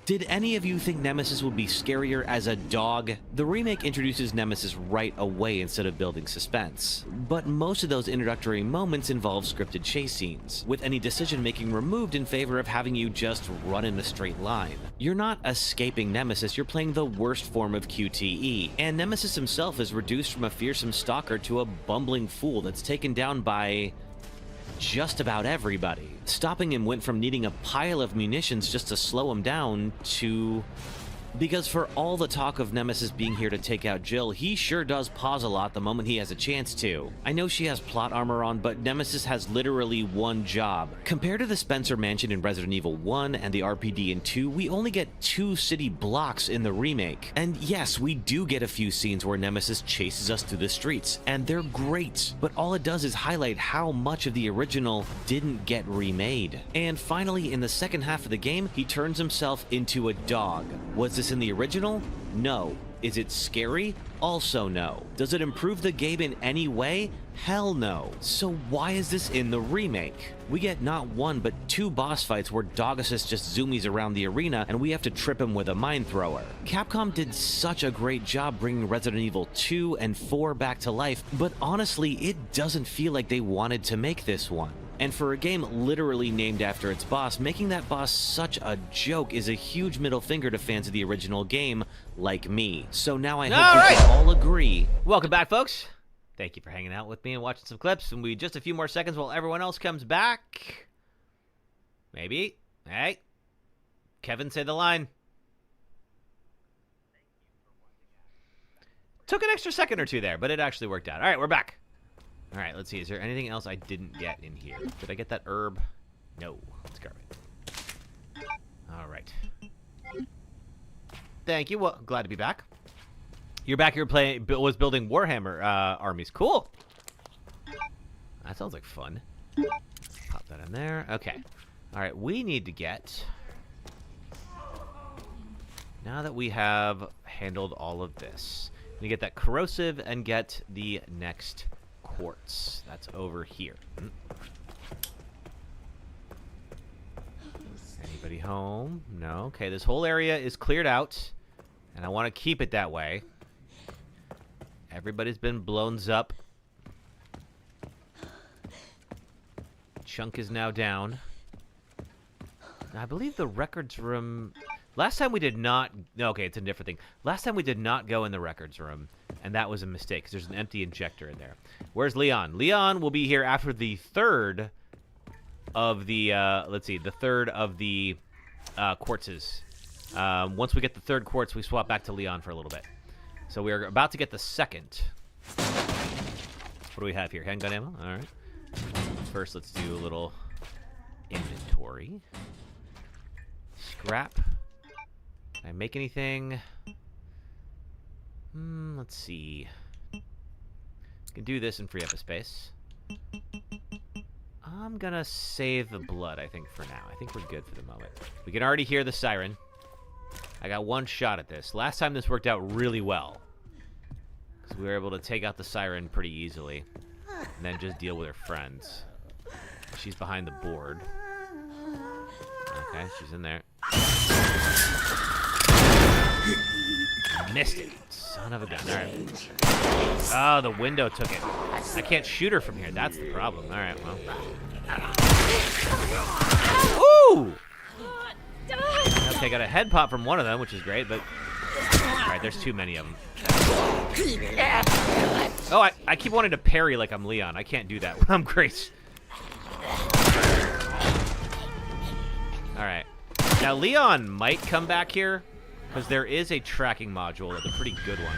Did any of you think Nemesis would be scarier as a dog? The remake introduces Nemesis right away instead of building suspense, but most of those introductory moments involve scripted chase scenes, with any decision-making removed in favor of having you just run in a straight line. You're not escaping Nemesis, you're playing the worst form of QTE, and Nemesis himself is reduced from a fearsome stalker to a bumbling fool that's taken down by just about everybody. Stopping him went from needing a pile of munitions just to slow him down to... because for all the talk of Nemesis being here to take out Jill, he sure does pause a lot the moment he has a chance to. I know she has plot armor on, but Nemesis has literally one job. Compared to the Spencer Mansion in Resident Evil 1 and the RPD in 2, we only get 2 city blocks in the remake. And yes, we do get a few scenes where Nemesis chases us through the streets, and they're great, but all it does is highlight how much of the original didn't get remade. And finally, in the second half of the game, he turns himself into a dog. Was this in the original? No. Is it scary? Also no. Does it improve the game in any way? Hell no. So why is this in the remake? We get not 1 but 2 boss fights where Doggus just zoomies around the arena and we have to trip him with a mine thrower. Capcom did such a great job bringing Resident Evil 2 and 4 back to life, but honestly, it doesn't feel like they wanted to make this one. And for a game literally named after its boss, making that boss such a joke is a huge middle finger to fans of the original game like me. So now I hope we can all agree. Welcome back, folks. Thank you for hanging out with me and watching some clips. And we just a few more seconds while everyone else comes back. Maybe. Hey. Kevin, say the line. Took an extra second or two there, but it actually worked out. All right, we're back. All right, let's see. Is there anything else I didn't get in here? Did I get that herb? No. Let's grab it. All right. Thank you. Well, glad to be back. You're back here was building Warhammer armies. Cool. That sounds like fun. Pop that in there. Okay. All right, we need to get... now that we have handled all of this, we get that corrosive and get the next... quartz. That's over here. Anybody home? No. Okay, this whole area is cleared out, and I want to keep it that way. Everybody's been blown up. Chunk is now down. I believe the records room... Last time we did not... No, okay, it's a different thing. Last time we did not go in the records room, and that was a mistake, because there's an empty injector in there. Where's Leon? Leon will be here after the third of the... let's see, the third of the quartzes. Once we get the third quartz, we swap back to Leon for a little bit. So we are about to get the second. What do we have here? Handgun ammo? All right. First, let's do a little inventory. Scrap. Can I make anything? Let's see. Can do this and free up a space. I'm gonna save the blood, I think, for now. I think we're good for the moment. We can already hear the siren. I got one shot at this. Last time this worked out really well, because we were able to take out the siren pretty easily and then just deal with her friends. She's behind the board. Okay, she's in there. Missed it. Son of a gun. All right. Oh, the window took it. I can't shoot her from here. That's the problem. All right, well. Ooh! Okay, got a head pop from one of them, which is great, but... All right, there's too many of them. Oh, I keep wanting to parry like I'm Leon. I can't do that when I'm Grace. All right. Now, Leon might come back here, because there is a tracking module that's a pretty good one.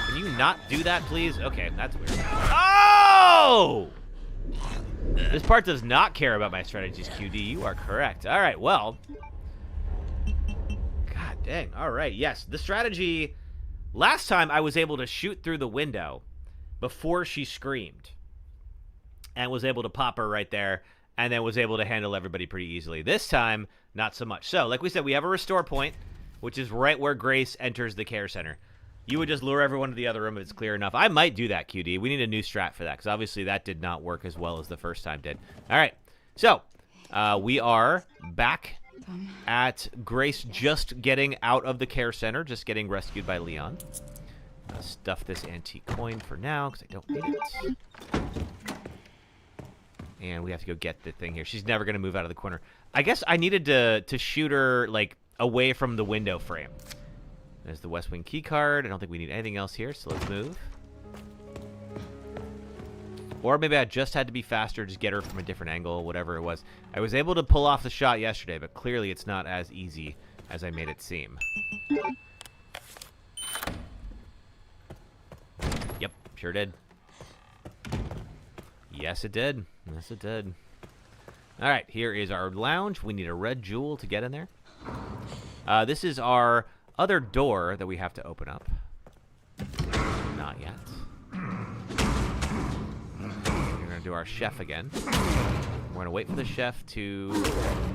Can you not do that, please? Okay, that's weird. Oh! This part does not care about my strategies, QD. You are correct. All right, well. God dang. All right, yes. The strategy... Last time, I was able to shoot through the window before she screamed. And was able to pop her right there. And then was able to handle everybody pretty easily. This time, not so much. So, like we said, we have a restore point, which is right where Grace enters the care center. You would just lure everyone to the other room if it's clear enough. I might do that, QD. We need a new strat for that, because obviously that did not work as well as the first time did. All right. So, we are back at Grace just getting out of the care center, just getting rescued by Leon. Stuff this antique coin for now, because I don't need it. And we have to go get the thing here. She's never going to move out of the corner. I guess I needed to shoot her, like, away from the window frame. There's the West Wing key card. I don't think we need anything else here, so let's move. Or maybe I just had to be faster, just get her from a different angle, whatever it was. I was able to pull off the shot yesterday, but clearly it's not as easy as I made it seem. Yep, sure did. Yes, it did. Yes, it did. All right, here is our lounge. We need a red jewel to get in there. This is our other door that we have to open up. Not yet. We're going to do our chef again. We're going to wait for the chef to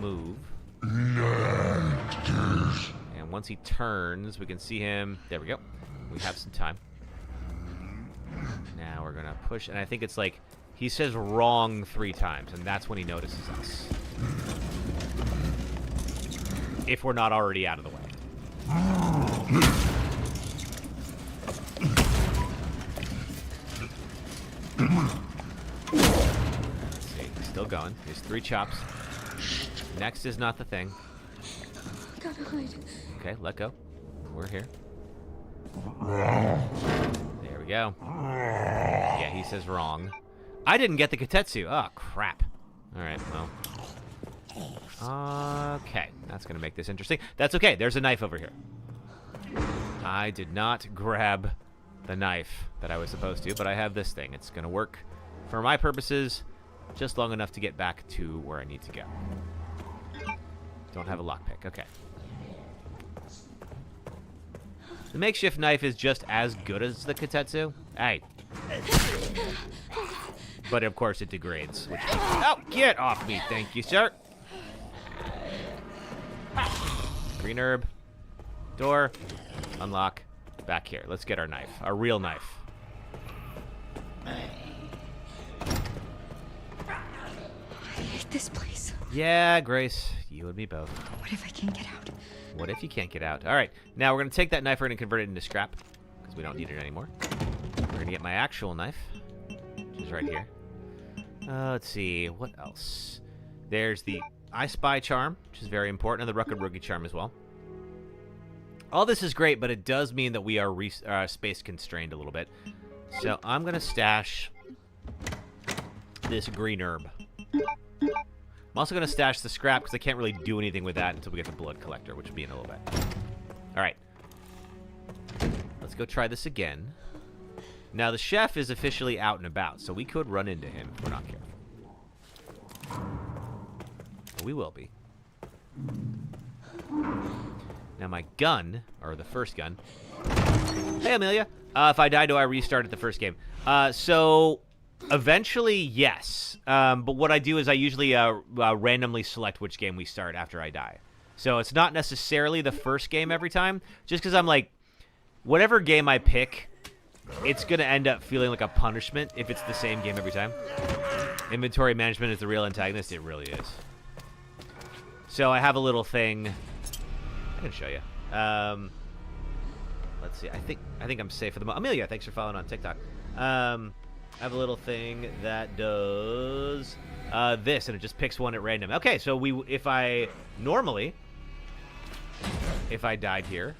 move. And once he turns, we can see him. There we go. We have some time. Now we're going to push. And I think it's like... He says wrong 3 times, and that's when he notices us. If we're not already out of the way. Let's see. Still going. There's 3 chops. Next is not the thing. Gotta hide. Okay, let go. We're here. There we go. Yeah, he says wrong. I didn't get the Katetsu. Oh, crap. All right, well. Okay, that's going to make this interesting. That's okay. There's a knife over here. I did not grab the knife that I was supposed to, but I have this thing. It's going to work for my purposes just long enough to get back to where I need to go. Don't have a lockpick. Okay. The makeshift knife is just as good as the Katetsu. Hey. But, of course, it degrades. Which oh, get off me. Thank you, sir. Green herb. Door. Unlock. Back here. Let's get our knife. Our real knife. I hate this place. Yeah, Grace. You and me both. What if I can't get out? What if you can't get out? All right. Now, we're going to take that knife. We're going to convert it into scrap. Because we don't need it anymore. We're going to get my actual knife. Which is right here. Let's see. What else? There's the... I Spy charm, which is very important, and the Rugged Rookie charm as well. All this is great, but it does mean that we are space constrained a little bit. So I'm going to stash this green herb. I'm also going to stash the scrap because I can't really do anything with that until we get the blood collector, which will be in a little bit. All right. Let's go try this again. Now, the chef is officially out and about, so we could run into him if we're not careful. But we will be. Now, my gun, or the first gun. Hey, Amelia. If I die, do I restart at the first game? So, eventually, yes. But what I do is I usually randomly select which game we start after I die. So, it's not necessarily the first game every time. Just because I'm like, whatever game I pick, it's going to end up feeling like a punishment if it's the same game every time. Inventory management is the real antagonist. It really is. So, I have a little thing. I can show you. Let's see. I think I'm safe for the moment. Amelia, thanks for following on TikTok. I have a little thing that does this, and it just picks one at random. Okay, so if I died here,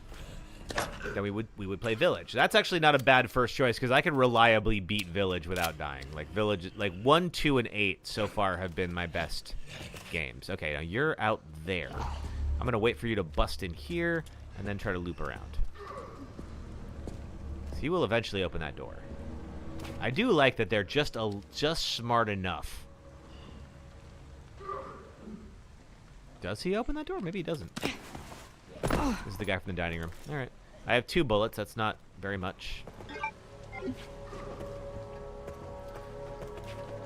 then we would play Village. That's actually not a bad first choice because I can reliably beat Village without dying. Like Village, like 1, 2, and 8 so far have been my best games. Okay, now you're out there. I'm gonna wait for you to bust in here and then try to loop around. So he will eventually open that door. I do like that they're just smart enough. Does he open that door? Maybe he doesn't. This is the guy from the dining room. All right. I have 2 bullets. That's not very much.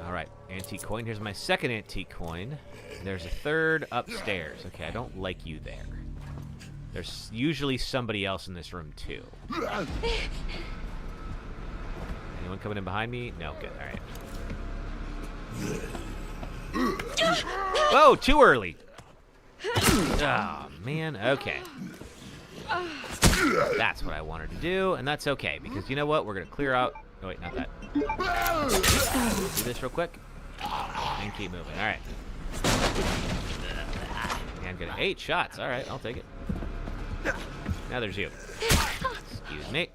All right. Antique coin. Here's my second antique coin. There's a third upstairs. Okay, I don't like you there. There's usually somebody else in this room, too. Anyone coming in behind me? No, good. All right. Whoa, too early. Oh, man. Okay. That's what I wanted to do, and that's okay, because you know what? We're going to clear out... Oh, wait, not that. Do this real quick. And keep moving. All right. And good. 8 shots. All right, I'll take it. Now there's you. Excuse me.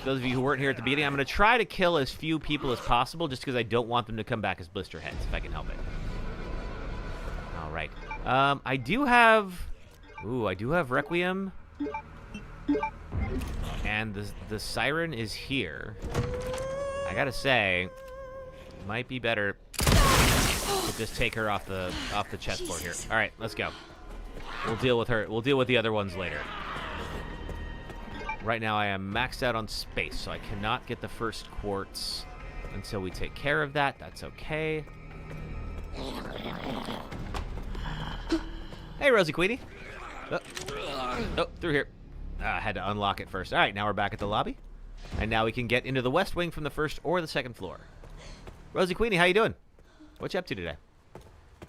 Those of you who weren't here at the beginning, I'm going to try to kill as few people as possible just because I don't want them to come back as blister heads, if I can help it. All right. I do have Requiem. And the siren is here. I got to say, it might be better to just take her off the chessboard here. All right, let's go. We'll deal with her. We'll deal with the other ones later. Right now, I am maxed out on space, so I cannot get the first quartz until we take care of that. That's okay. Hey, Rosie Queenie. Oh, through here. I had to unlock it first. All right, now we're back at the lobby. And now we can get into the west wing from the first or the second floor. Rosie Queenie, how you doing? What you up to today?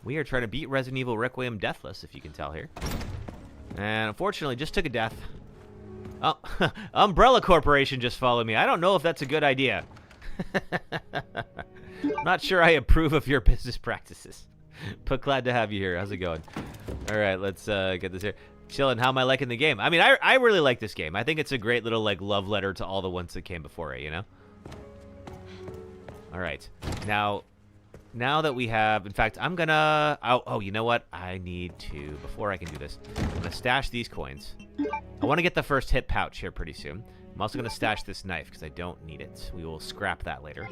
We are trying to beat Resident Evil Requiem Deathless, if you can tell here. And unfortunately, just took a death. Oh, Umbrella Corporation just followed me. I don't know if that's a good idea. Not sure I approve of your business practices. But glad to have you here. How's it going? All right, let's get this here. Chillin', how am I liking the game? I mean, I really like this game. I think it's a great little, like, love letter to all the ones that came before it, you know? All right. Now that we have... In fact, I'm gonna... Oh, you know what? I need to... Before I can do this, I'm gonna stash these coins. I want to get the first hip pouch here pretty soon. I'm also gonna stash this knife because I don't need it. We will scrap that later.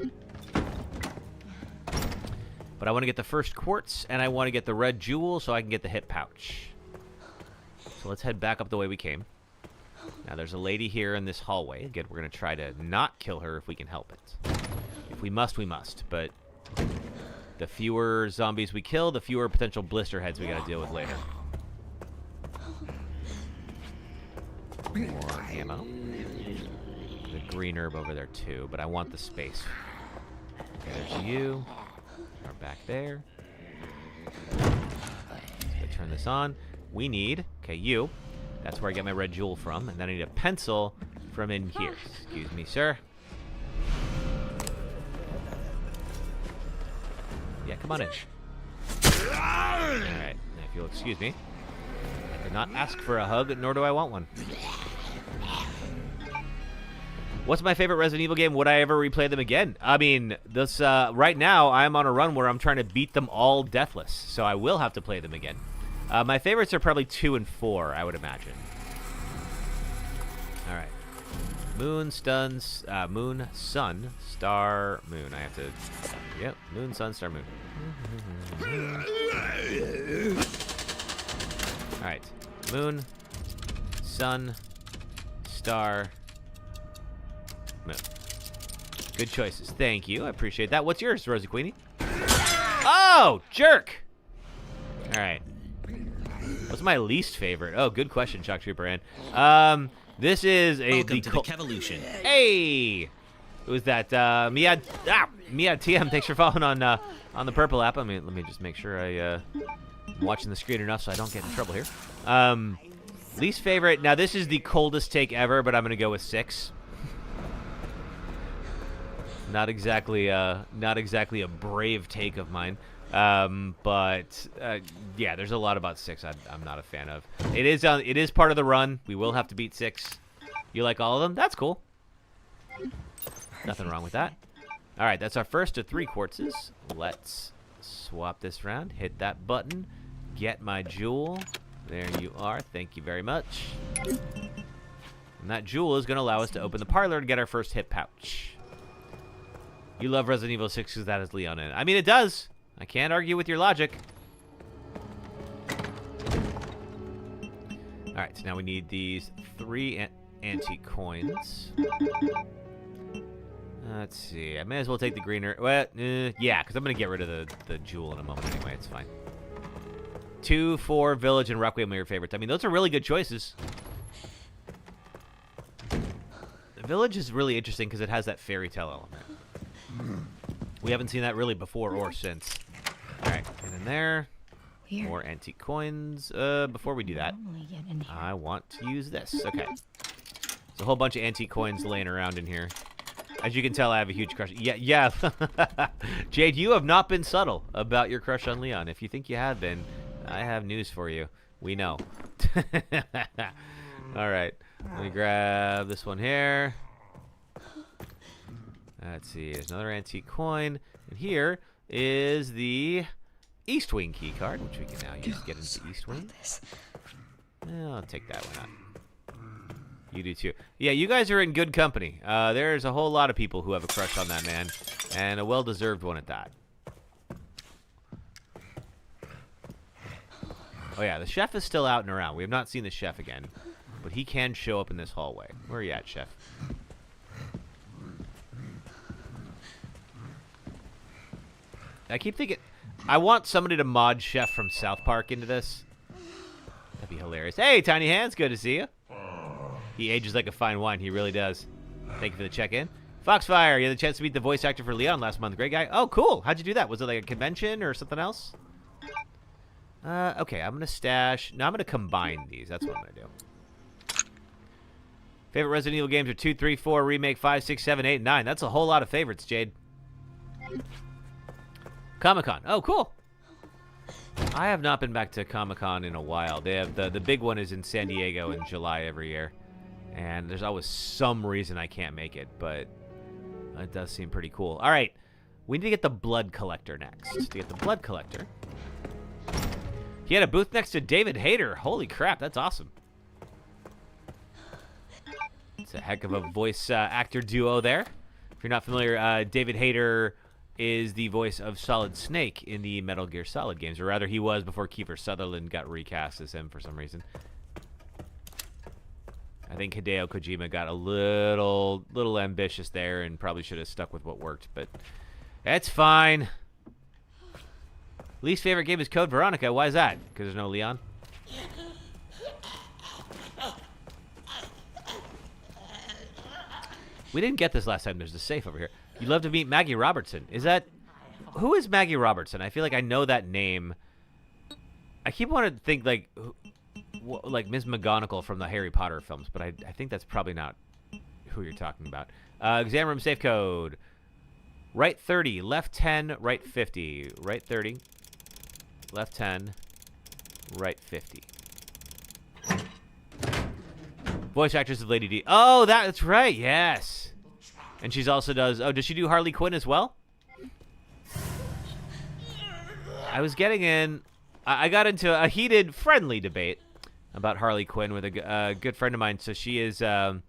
But I want to get the first quartz, and I want to get the red jewel so I can get the hip pouch. So let's head back up the way we came. Now, there's a lady here in this hallway. Again, we're going to try to not kill her if we can help it. If we must, we must. But the fewer zombies we kill, the fewer potential blister heads we got to deal with later. More ammo. The green herb over there, too. But I want the space. Okay, there's you. We're back there. Let's turn this on. We need, okay, you. That's where I get my red jewel from. And then I need a pencil from in here. Excuse me, sir. Yeah, come on in. All right. if you'll excuse me. I did not ask for a hug, nor do I want one. What's my favorite Resident Evil game? Would I ever replay them again? I mean, this right now, I'm on a run where I'm trying to beat them all deathless, so I will have to play them again. My favorites are probably 2 and 4, I would imagine. All right. Moon, Sun, Star, Moon. I have to... Yep, Moon, Sun, Star, Moon. All right. Moon, Sun, Star, Moon. Good choices. Thank you. I appreciate that. What's yours, Rosie Queenie? Oh, jerk! All right. What's my least favorite? Oh, good question, Shock Trooper Ann. This is a... Welcome to the Kevolution. Hey! It was that, Miad TM, thanks for following on the purple app. Let me just make sure I'm watching the screen enough so I don't get in trouble here. Least favorite, now this is the coldest take ever, but I'm gonna go with 6. Not exactly a brave take of mine. But yeah, there's a lot about 6 I'm not a fan of. It is part of the run. We will have to beat 6. You like all of them? That's cool. Nothing wrong with that. All right, that's our first of 3 quartzes. Let's swap this around. Hit that button. Get my jewel. There you are. Thank you very much. And that jewel is going to allow us to open the parlor and get our first hit pouch. You love Resident Evil 6 because that has Leon in it. I mean, it does. I can't argue with your logic. All right, so now we need these 3 antique coins. Let's see. I may as well take the greener. Well, yeah, because I'm going to get rid of the jewel in a moment anyway. It's fine. 2, 4, Village, and Requiem are your favorites. I mean, those are really good choices. The Village is really interesting because it has that fairy tale element. We haven't seen that really before or since. All right, and in there, Weird. more antique coins. Before we do that, Normally get in here. I want to use this. Okay. There's a whole bunch of antique coins laying around in here. As you can tell, I have a huge crush. Yeah. Jade, you have not been subtle about your crush on Leon. If you think you have been, I have news for you. We know. All right. Let me grab this one here. Let's see. There's another antique coin. And here is the East Wing key card, which we can now use to get into East Wing. I'll take that one out. You do too. Yeah, you guys are in good company. There's a whole lot of people who have a crush on that man, and a well-deserved one at that. Oh yeah, the chef is still out and around. We have not seen the chef again, but he can show up in this hallway. Where are you at, chef? I keep thinking, I want somebody to mod Chef from South Park into this. That'd be hilarious. Hey, Tiny Hands, good to see you. He ages like a fine wine. He really does. Thank you for the check-in. Foxfire, you had the chance to meet the voice actor for Leon last month. Great guy. Oh, cool. How'd you do that? Was it like a convention or something else? Okay, I'm going to stash. No, I'm going to combine these. That's what I'm going to do. Favorite Resident Evil games are 2, 3, 4, Remake, 5, 6, 7, 8, 9. That's a whole lot of favorites, Jade. Comic-Con. Oh, cool. I have not been back to Comic-Con in a while. They have the big one is in San Diego in July every year. And there's always some reason I can't make it, but it does seem pretty cool. All right. We need to get the Blood Collector next. To get the Blood Collector. He had a booth next to David Hayter. Holy crap, that's awesome. It's a heck of a voice actor duo there. If you're not familiar, David Hayter is the voice of Solid Snake in the Metal Gear Solid games. Or rather, he was before Kiefer Sutherland got recast as him for some reason. I think Hideo Kojima got a little ambitious there and probably should have stuck with what worked, but that's fine. Least favorite game is Code Veronica. Why is that? Because there's no Leon? We didn't get this last time. There's a safe over here. You'd love to meet Maggie Robertson. Is that... Who is Maggie Robertson? I feel like I know that name. I keep wanting to think like Ms. McGonagall from the Harry Potter films, but I think that's probably not who you're talking about. Exam room safe code. Right 30, left 10, right 50. Right 30, left 10, Right 50. Voice actress of Lady D. Oh, that's right. Yes. And she's also does... Oh, does she do Harley Quinn as well? I was getting in... I got into a heated, friendly debate about Harley Quinn with a good friend of mine. So she is this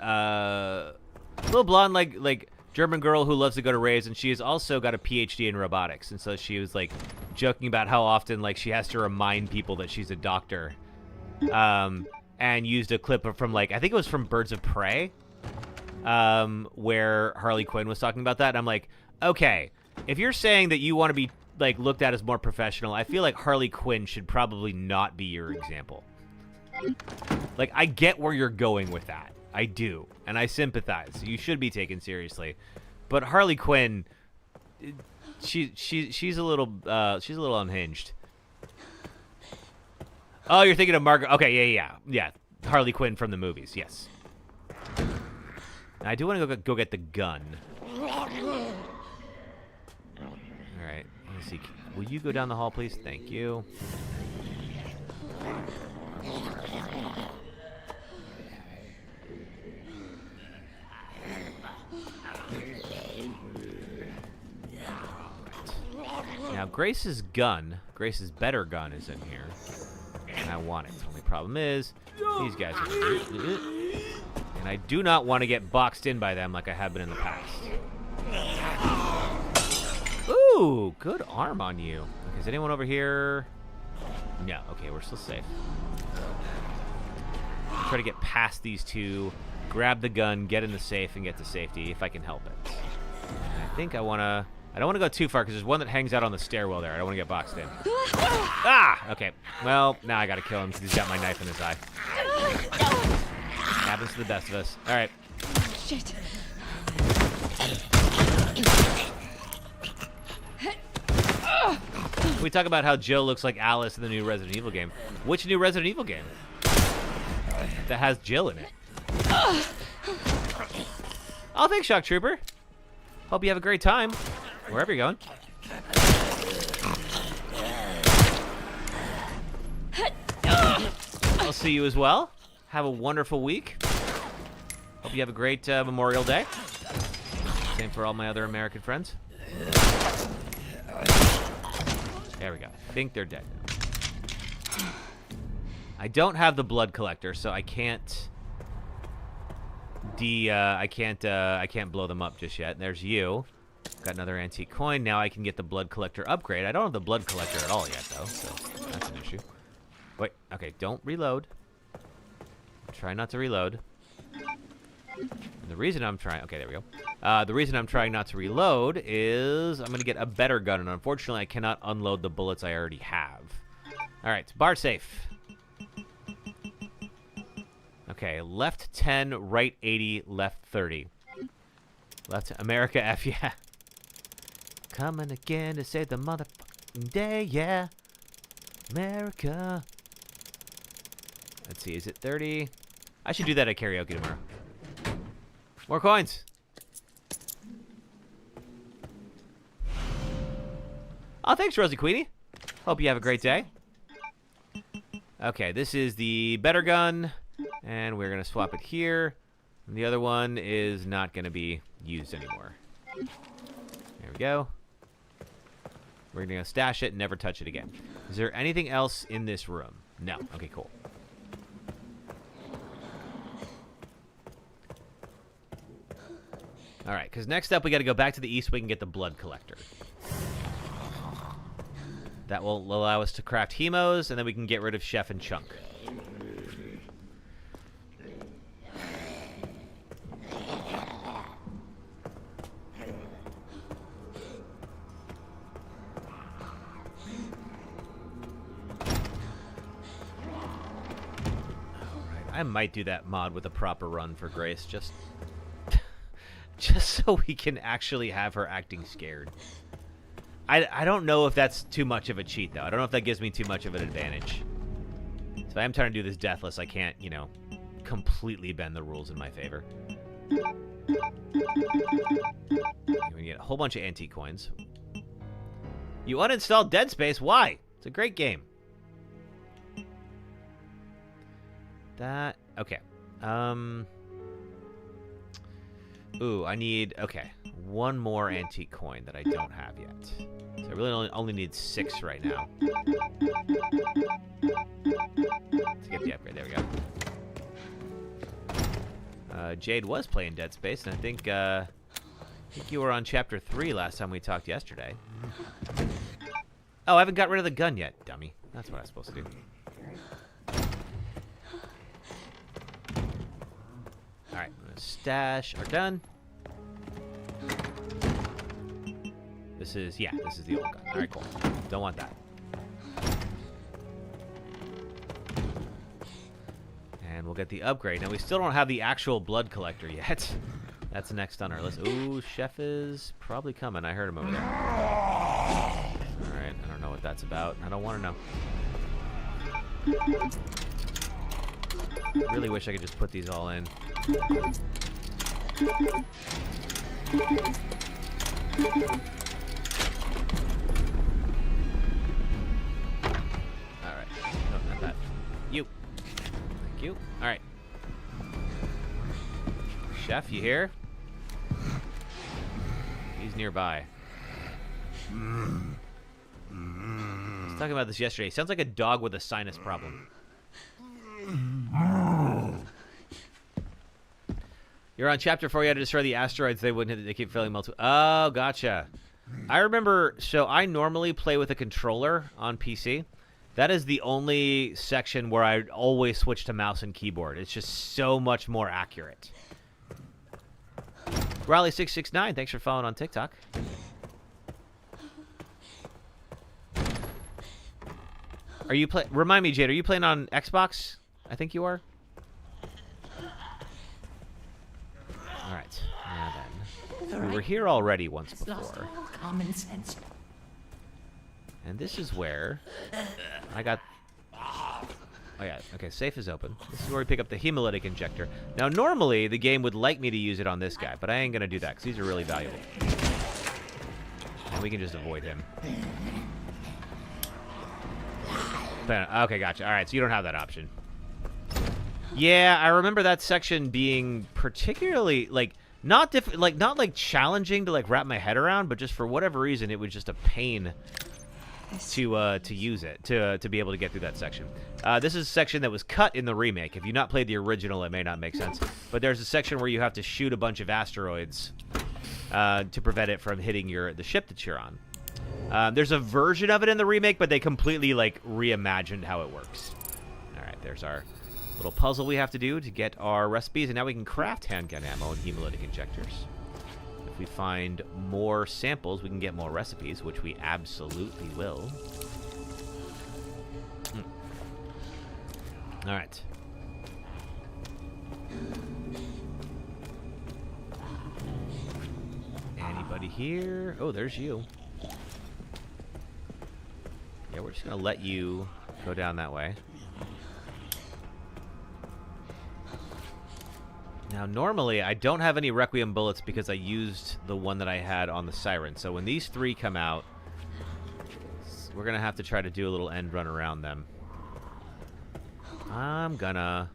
little blonde, like German girl who loves to go to raves, and she has also got a PhD in robotics. And so she was like joking about how often like she has to remind people that she's a doctor. And used a clip from like I think it was from Birds of Prey, where Harley Quinn was talking about that. And I'm like, okay, if you're saying that you want to be like looked at as more professional, I feel like Harley Quinn should probably not be your example. Like, I get where you're going with that. I do, and I sympathize. You should be taken seriously, but Harley Quinn, she's a little unhinged. Oh, you're thinking of Margaret? Okay, yeah. Harley Quinn from the movies, yes. I do want to go get the gun. All right, let's see. Will you go down the hall, please? Thank you. Now, Grace's better gun is in here. And I want it. The only problem is, these guys are... And I do not want to get boxed in by them like I have been in the past. Ooh, good arm on you. Okay, is anyone over here? No, okay, we're still safe. I'll try to get past these two, grab the gun, get in the safe, and get to safety if I can help it. And I think I want to... I don't want to go too far because there's one that hangs out on the stairwell there. I don't want to get boxed in. Ah! Okay. Well, now I got to kill him because he's got my knife in his eye. Happens to the best of us. All right. Shit. We talk about how Jill looks like Alice in the new Resident Evil game. Which new Resident Evil game? That has Jill in it. Oh, thanks, Shock Trooper. Hope you have a great time. Wherever you're going. I'll see you as well. Have a wonderful week. Hope you have a great Memorial Day. Same for all my other American friends. There we go. I think they're dead now. I don't have the blood collector, so I can't I can't blow them up just yet. And there's you. Got another antique coin. Now I can get the blood collector upgrade. I don't have the blood collector at all yet, though, so that's an issue. Wait, okay, don't reload. Try not to reload. And the reason I'm trying... Okay, there we go. The reason I'm trying not to reload is I'm going to get a better gun, and unfortunately I cannot unload the bullets I already have. All right, bar safe. Okay, left 10, right 80, left 30. Left America F, yeah. Coming again to save the motherfucking day, yeah. America. Let's see, is it 30? I should do that at karaoke tomorrow. More coins. Oh, thanks, Rosie Queenie. Hope you have a great day. Okay, this is the better gun, and we're going to swap it here. And the other one is not going to be used anymore. There we go. We're going to stash it and never touch it again. Is there anything else in this room? No. Okay, cool. All right, because next up we got to go back to the east so we can get the blood collector. That will allow us to craft hemos, and then we can get rid of Chef and Chunk. I might do that mod with a proper run for Grace, just so we can actually have her acting scared. I don't know if that's too much of a cheat, though. I don't know if that gives me too much of an advantage. So I am trying to do this deathless. I can't, you know, completely bend the rules in my favor. We get a whole bunch of antique coins. You uninstalled Dead Space? Why? It's a great game. Okay. Ooh, I need, okay, one more antique coin that I don't have yet. So I really only need 6 right now. To get the upgrade, there we go. Jade was playing Dead Space, and I think you were on Chapter 3 last time we talked yesterday. Oh, I haven't got rid of the gun yet, dummy. That's what I was supposed to do. Alright, I'm gonna stash our gun. This is the old gun. Alright, cool. Don't want that. And we'll get the upgrade. Now, we still don't have the actual blood collector yet. That's next on our list. Ooh, Chef is probably coming. I heard him over there. Alright, I don't know what that's about. I don't want to know. Really wish I could just put these all in. Alright. No, not that. You. Thank you. Alright. Chef, you here? He's nearby. I was talking about this yesterday. He sounds like a dog with a sinus problem. You're on chapter 4. You had to destroy the asteroids. They wouldn't hit. They keep failing multiple. Oh, gotcha. I remember. So I normally play with a controller on PC. That is the only section where I always switch to mouse and keyboard. It's just so much more accurate. Raleigh669, thanks for following on TikTok. Are you play? Remind me, Jade. Are you playing on Xbox? I think you are. All right. Now then, we were here already once before. Common sense. And this is where I got. Oh yeah. Okay. Safe is open. This is where we pick up the hemolytic injector. Now, normally the game would like me to use it on this guy, but I ain't gonna do that because these are really valuable. And we can just avoid him. Okay, gotcha. All right, so you don't have that option. Yeah, I remember that section being particularly not challenging to wrap my head around, but just for whatever reason it was just a pain to use it to be able to get through that section. This is a section that was cut in the remake. If you've not played the original, it may not make sense. But there's a section where you have to shoot a bunch of asteroids to prevent it from hitting the ship that you're on. There's a version of it in the remake, but they completely reimagined how it works. All right, there's our little puzzle we have to do to get our recipes, and now we can craft handgun ammo and hemolytic injectors. If we find more samples, we can get more recipes, which we absolutely will. All right. Anybody here? Oh, there's you. Yeah, we're just going to let you go down that way. Now, normally, I don't have any Requiem bullets because I used the one that I had on the Siren. So when these 3 come out, we're going to have to try to do a little end run around them. I'm gonna...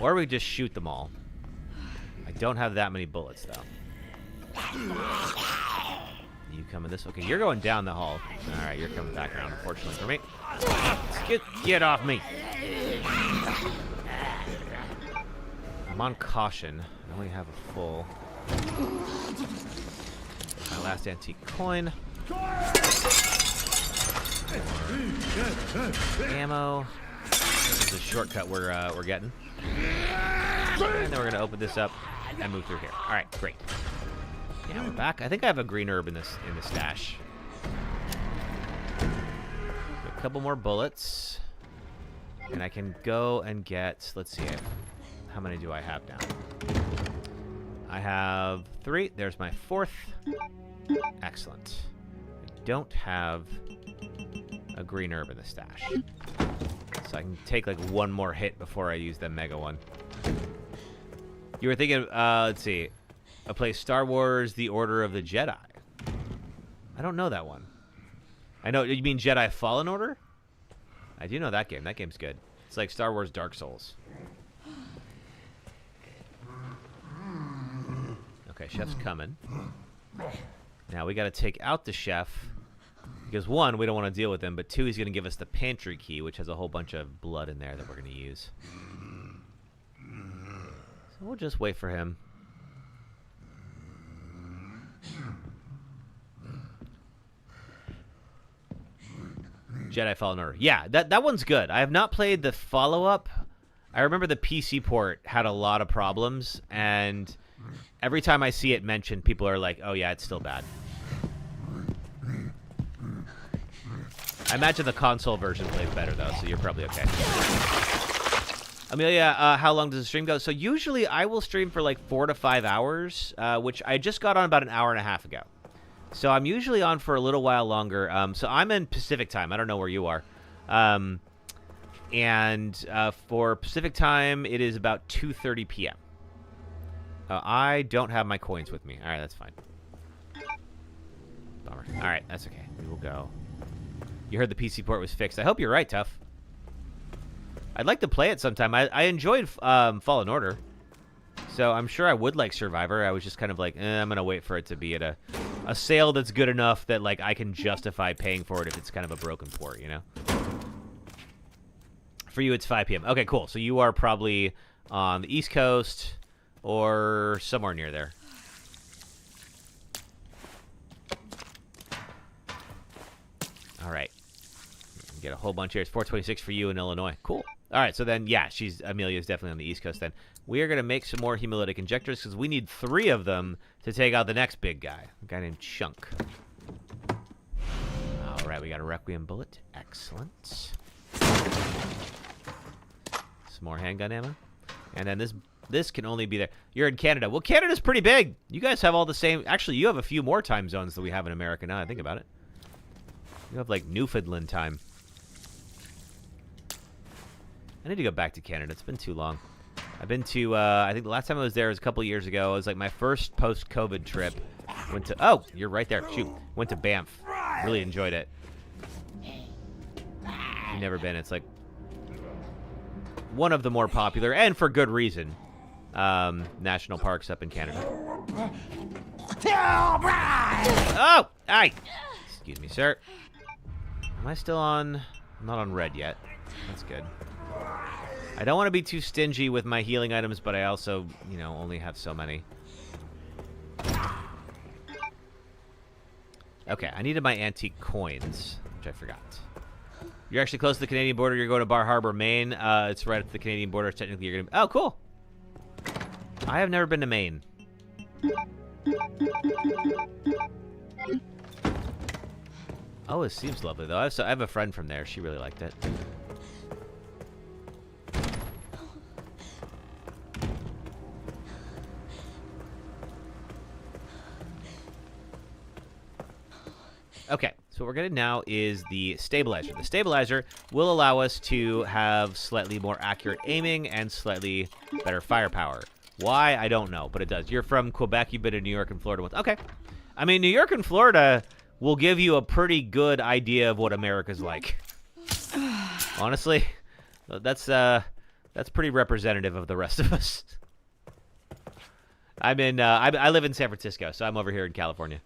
Or we just shoot them all. I don't have that many bullets, though. You coming this way? Okay, you're going down the hall. Alright, you're coming back around, unfortunately for me. Get off me! I'm on caution. I only have a full... My last antique coin. Ammo. This is a shortcut we're getting. And then we're going to open this up and move through here. Alright, great. Yeah, we're back. I think I have a green herb in the stash. A couple more bullets. And I can go and get, let's see, how many do I have now? I have 3. There's my 4th. Excellent. I don't have a green herb in the stash. So I can take one more hit before I use the mega one. You were thinking, let's see. I play Star Wars: The Order of the Jedi. I don't know that one. I know you mean Jedi Fallen Order. I do know that game. That game's good. It's like Star Wars Dark Souls. Okay, chef's coming. Now we got to take out the chef because 1, we don't want to deal with him, but 2, he's going to give us the pantry key, which has a whole bunch of blood in there that we're going to use. So we'll just wait for him. Jedi Fallen Order. Yeah, that one's good. I have not played the follow-up. I remember the PC port had a lot of problems, and every time I see it mentioned, people are like, oh yeah, it's still bad. I imagine the console version plays better, though, so you're probably okay. Amelia, how long does the stream go? So usually I will stream for like 4 to 5 hours, which I just got on about an hour and a half ago. So I'm usually on for a little while longer. So I'm in Pacific time. I don't know where you are. For Pacific time, it is about 2:30 p.m. I don't have my coins with me. All right, that's fine. Bummer. All right, that's okay. We will go. You heard the PC port was fixed. I hope you're right, Tough. I'd like to play it sometime. I enjoyed Fallen Order. So I'm sure I would like Survivor. I was just kind of like, I'm going to wait for it to be at a sale that's good enough that like I can justify paying for it if it's kind of a broken port, you know? For you, it's 5 p.m. Okay, cool. So you are probably on the East Coast or somewhere near there. All right. Get a whole bunch here. It's 4:26 for you in Illinois. Cool. All right, so then, yeah, Amelia's definitely on the East Coast then. We are going to make some more hemolytic injectors because we need 3 of them to take out the next big guy, a guy named Chunk. All right, we got a Requiem bullet. Excellent. Some more handgun ammo. And then this can only be there. You're in Canada. Well, Canada's pretty big. You guys have all the same. Actually, you have a few more time zones than we have in America now. I think about it. You have, like, Newfoundland time. I need to go back to Canada. It's been too long. I've been to, I think the last time I was there was a couple years ago. It was like my first post-COVID trip. Went to, oh, you're right there. Shoot. Went to Banff. Really enjoyed it. You've never been. It's like one of the more popular, and for good reason, national parks up in Canada. Oh! Aye! Excuse me, sir. Am I still on? I'm not on red yet. That's good. I don't want to be too stingy with my healing items, but I also, you know, only have so many. Okay, I needed my antique coins, which I forgot. You're actually close to the Canadian border. You're going to Bar Harbor, Maine. It's right at the Canadian border. Technically, you're going to... Oh, cool. I have never been to Maine. Oh, it seems lovely, though. I have a friend from there. She really liked it. Okay, so what we're going to now is the stabilizer. The stabilizer will allow us to have slightly more accurate aiming and slightly better firepower. Why? I don't know, but it does. You're from Quebec. You've been to New York and Florida once. Okay. I mean, New York and Florida will give you a pretty good idea of what America's like. Honestly, that's pretty representative of the rest of us. I live in San Francisco, so I'm over here in California.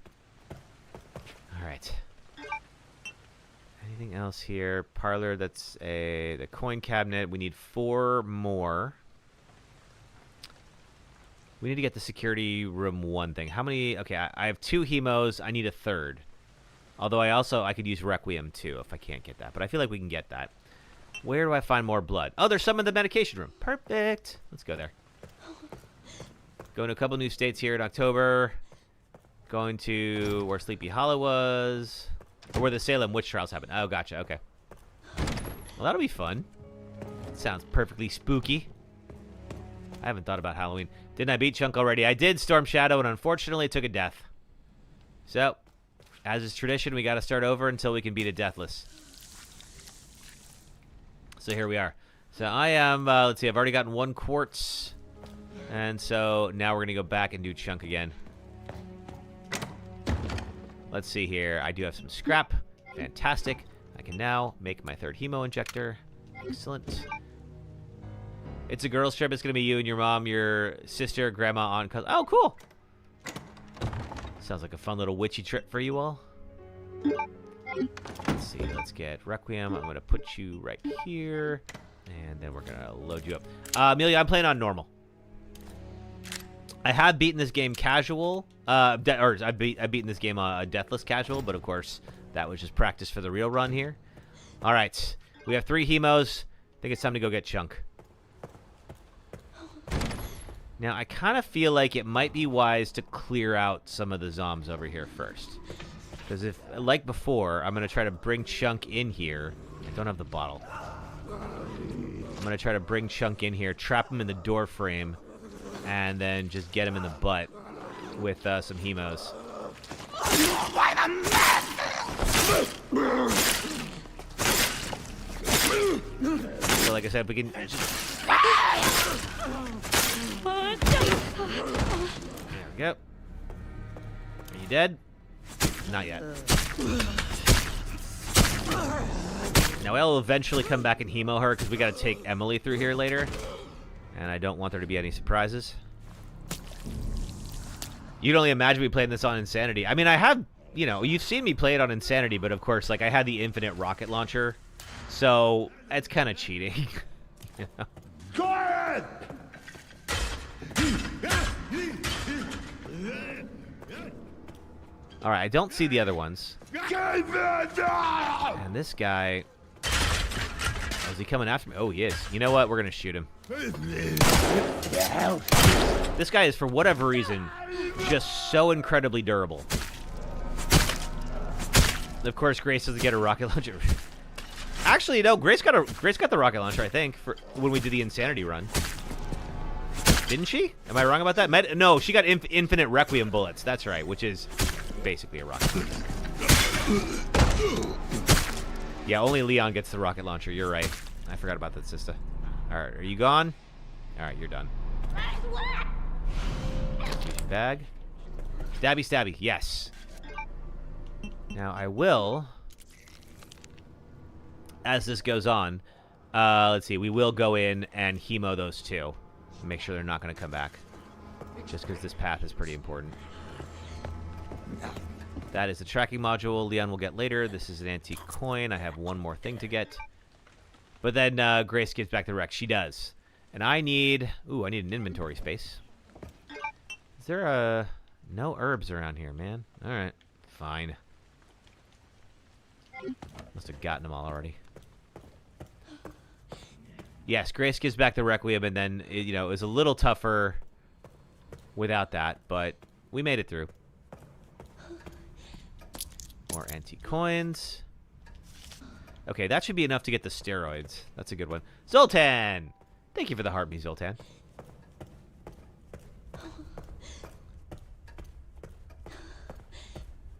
All right. Anything else here? Parlor, that's the coin cabinet. We need 4 more. We need to get the security room 1 thing. How many? Okay, I have 2 hemos. I need a 3rd. Although I could use Requiem too if I can't get that. But I feel like we can get that. Where do I find more blood? Oh, there's some in the medication room. Perfect. Let's go there. Going to a couple new states here in October. Going to where Sleepy Hollow was. Or where the Salem witch trials happened. Oh, gotcha. Okay. Well, that'll be fun. Sounds perfectly spooky. I haven't thought about Halloween. Didn't I beat Chunk already? I did Storm Shadow, and unfortunately took a death. So, as is tradition, we got to start over until we can beat a Deathless. So here we are. So I am, let's see, I've already gotten 1 quartz. And so now we're going to go back and do chunk again. Let's see here. I do have some scrap. Fantastic. I can now make my third hemo injector. Excellent. It's a girls' trip. It's going to be you and your mom, your sister, grandma, aunt, cousin. Oh, cool. Sounds like a fun little witchy trip for you all. Let's see. Let's get Requiem. I'm going to put you right here. And then we're going to load you up. Amelia, I'm playing on normal. I have beaten this game casual. I've beaten this game Deathless casual, but of course, that was just practice for the real run here. All right. We have 3 hemos. I think it's time to go get chunk. Now, I kind of feel like it might be wise to clear out some of the zombs over here first. Because if, like before, I'm going to try to bring chunk in here. I don't have the bottle. I'm going to try to bring chunk in here, trap him in the door frame, and then just get him in the butt with some hemos. So, like I said, we can just... There we go. Are you dead? Not yet. Now, I'll eventually come back and hemo her because we got to take Emily through here later. And I don't want there to be any surprises. You'd only imagine me playing this on Insanity. I mean, I have, you know, you've seen me play it on Insanity, but of course, like, I had the infinite rocket launcher. So, it's kind of cheating. You know? Quiet! Alright, I don't see the other ones. Kevin! And this guy... Oh, is he coming after me? Oh, he is. You know what? We're going to shoot him. This guy is, for whatever reason, just so incredibly durable. Of course, Grace doesn't get a rocket launcher. Actually, no, Grace got the rocket launcher, I think, for when we did the Insanity run. Didn't she? Am I wrong about that? No, she got infinite Requiem bullets. That's right, which is basically a rocket launcher. Yeah, only Leon gets the rocket launcher. You're right. I forgot about that, sister. All right, are you gone? All right, you're done. Bag. Stabby, stabby. Yes. Now, I will... As this goes on, let's see, we will go in and hemo those two. Make sure they're not going to come back. Just because this path is pretty important. That is the tracking module Leon will get later. This is an antique coin. I have one more thing to get. But then Grace gives back the wreck. She does. And I need... Ooh, I need an inventory space. Is there a... No herbs around here, man. Alright, fine. Must have gotten them all already. Yes, Grace gives back the Requiem, and then, you know, it was a little tougher without that, but we made it through. More antique coins. Okay, that should be enough to get the steroids. That's a good one. Zoltan! Thank you for the heart, me, Zoltan.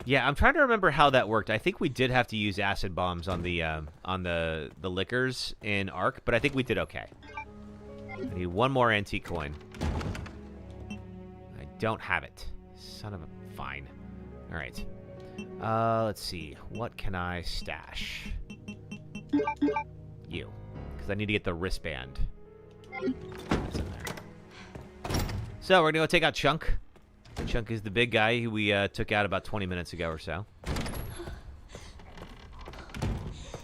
Yeah, I'm trying to remember how that worked. I think we did have to use acid bombs on the liquors in Ark, but I think we did okay. I need one more antique coin. I don't have it. Son of a... Fine. All right. Let's see. What can I stash? You. Because I need to get the wristband. That's in there. So, we're going to go take out Chunk. Chunk is the big guy who we took out about 20 minutes ago or so.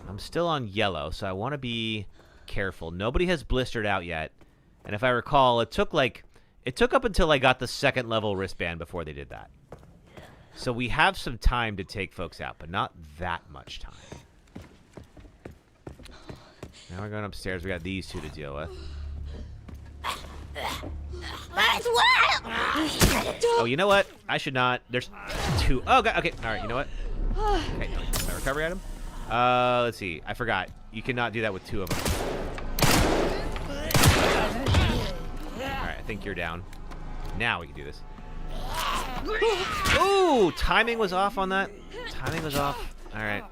I'm still on yellow, so I want to be careful. Nobody has blistered out yet. And if I recall, it took up until I got the second level wristband before they did that. So we have some time to take folks out, but not that much time. Now we're going upstairs. We got these two to deal with. Oh, you know what? I should not. There's two. Oh, God. Okay. All right. You know what? Okay. My recovery item. Let's see. I forgot. You cannot do that with two of them. All right. I think you're down. Now we can do this. Ooh, timing was off on that. Timing was off. All right.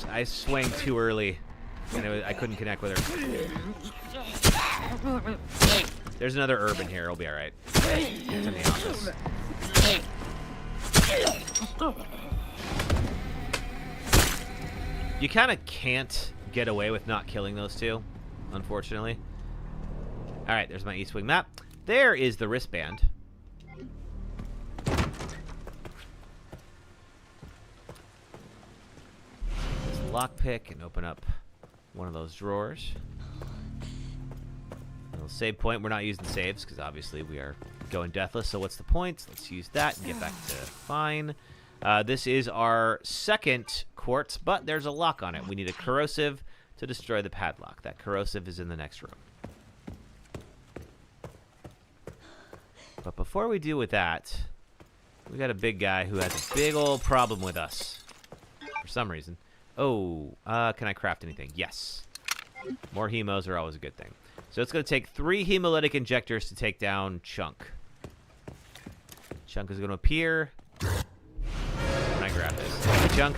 I swang too early, and I couldn't connect with her. There's another herb in here. It'll be all right. It's in the office. You kind of can't get away with not killing those two, unfortunately. All right, there's my East Wing map. There is the wristband. Lockpick and open up one of those drawers. Little save point. We're not using saves because obviously we are going deathless. So what's the point? Let's use that and get back to fine. This is our second quartz, but there's a lock on it. We need a corrosive to destroy the padlock. That corrosive is in the next room. But before we deal with that, we got a big guy who has a big old problem with us for some reason. Oh, can I craft anything? Yes. More hemos are always a good thing. So it's going to take 3 hemolytic injectors to take down Chunk. Chunk is going to appear. Can I grab this? Hey, Chunk.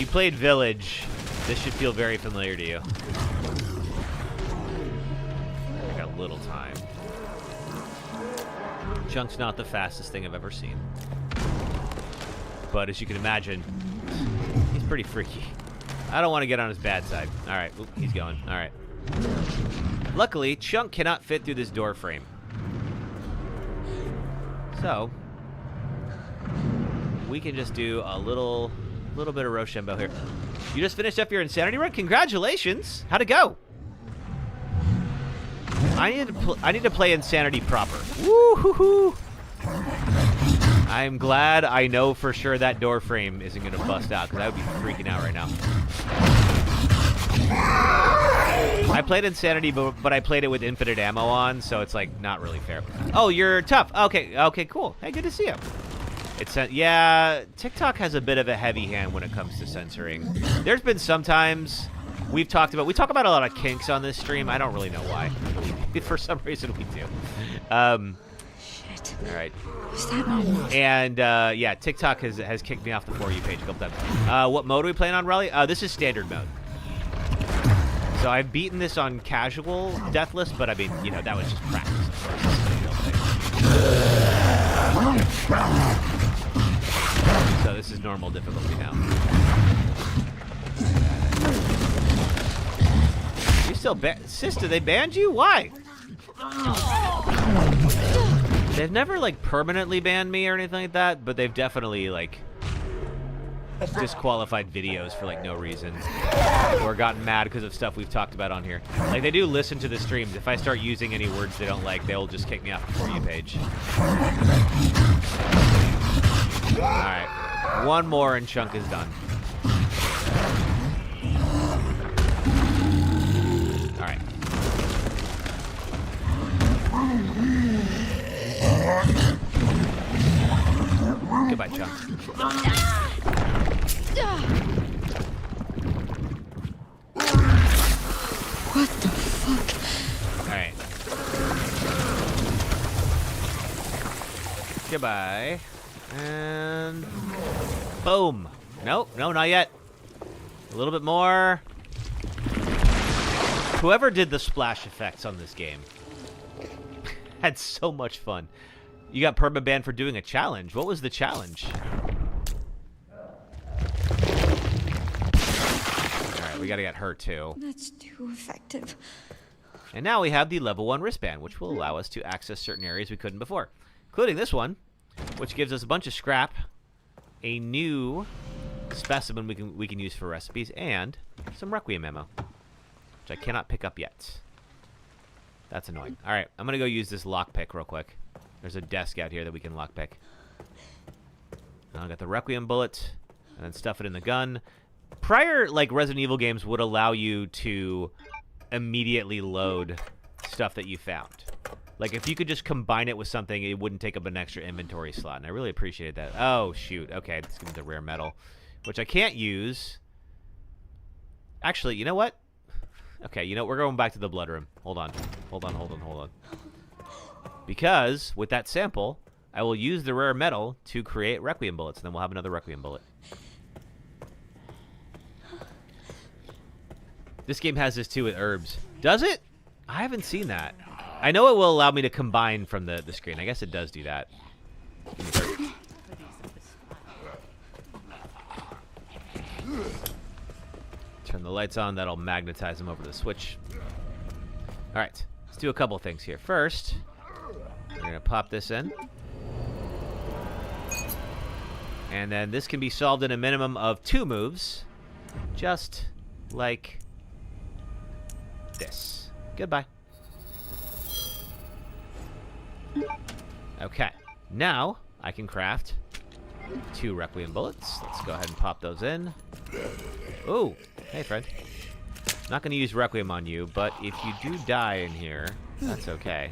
You played Village. This should feel very familiar to you. I got a little time. Chunk's not the fastest thing I've ever seen. But as you can imagine, he's pretty freaky. I don't want to get on his bad side. All right, oop, he's going. All right. Luckily, Chunk cannot fit through this door frame. So, we can just do a little bit of Rochambeau here. You just finished up your Insanity run? Congratulations! How'd it go? I need to play Insanity proper. Woo-hoo-hoo! I'm glad I know for sure that door frame isn't going to bust out, because I would be freaking out right now. I played Insanity, but I played it with infinite ammo on, so it's, like, not really fair. Oh, you're tough. Okay, cool. Hey, good to see you. Yeah, TikTok has a bit of a heavy hand when it comes to censoring. There's been some times we talk about a lot of kinks on this stream. I don't really know why. For some reason, we do. Shit. All right. Was that not enough? And, yeah, TikTok has kicked me off the For You page a couple times. What mode are we playing on, Raleigh? This is standard mode. So I've beaten this on casual Deathless, but I mean, you know, that was just practice, of course. So this is normal difficulty now. You still Sister, they banned you? Why? They've never, like, permanently banned me or anything like that, but they've definitely, like, disqualified videos for, like, no reason. Or gotten mad because of stuff we've talked about on here. Like, they do listen to the streams. If I start using any words they don't like, they'll just kick me off the For You page. Alright. One more and Chunk is done. Alright. Goodbye, Chunk. What the fuck? Alright. Goodbye. And boom. Nope, no, not yet. A little bit more. Whoever did the splash effects on this game had so much fun. You got perma-banned for doing a challenge. What was the challenge? Alright, we gotta get her too. That's too effective. And now we have the level 1 wristband, which will allow us to access certain areas we couldn't before. Including this one, which gives us a bunch of scrap, a new specimen we can use for recipes, and some Requiem ammo, which I cannot pick up yet. That's annoying. Alright, I'm gonna go use this lockpick real quick. There's a desk out here that we can lockpick. I got the Requiem bullet, and then stuff it in the gun. Prior, like, Resident Evil games would allow you to immediately load stuff that you found. Like, if you could just combine it with something, it wouldn't take up an extra inventory slot, and I really appreciated that. Oh, shoot. Okay, this is the rare metal, which I can't use. Actually, you know what? Okay, you know, we're going back to the blood room. Hold on. Because, with that sample, I will use the rare metal to create Requiem bullets, and then we'll have another Requiem bullet. This game has this too with herbs. Does it? I haven't seen that. I know it will allow me to combine from the screen. I guess it does do that. Turn the lights on. That'll magnetize them over to the switch. All right. Let's do a couple things here. First, we're going to pop this in. And then this can be solved in a minimum of 2 moves. Just like this. Goodbye. Okay. Now, I can craft 2 Requiem bullets. Let's go ahead and pop those in. Ooh. Hey, friend. Not going to use Requiem on you, but if you do die in here, that's okay.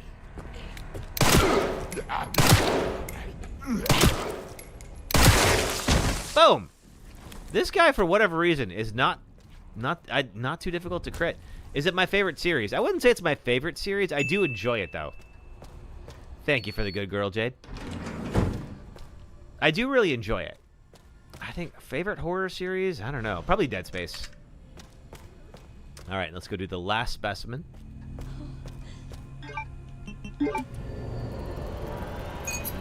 Boom! This guy, for whatever reason, is not too difficult to crit. Is it my favorite series? I wouldn't say it's my favorite series. I do enjoy it, though. Thank you for the good girl, Jade. I do really enjoy it. I think favorite horror series? I don't know. Probably Dead Space. All right, let's go do the last specimen. And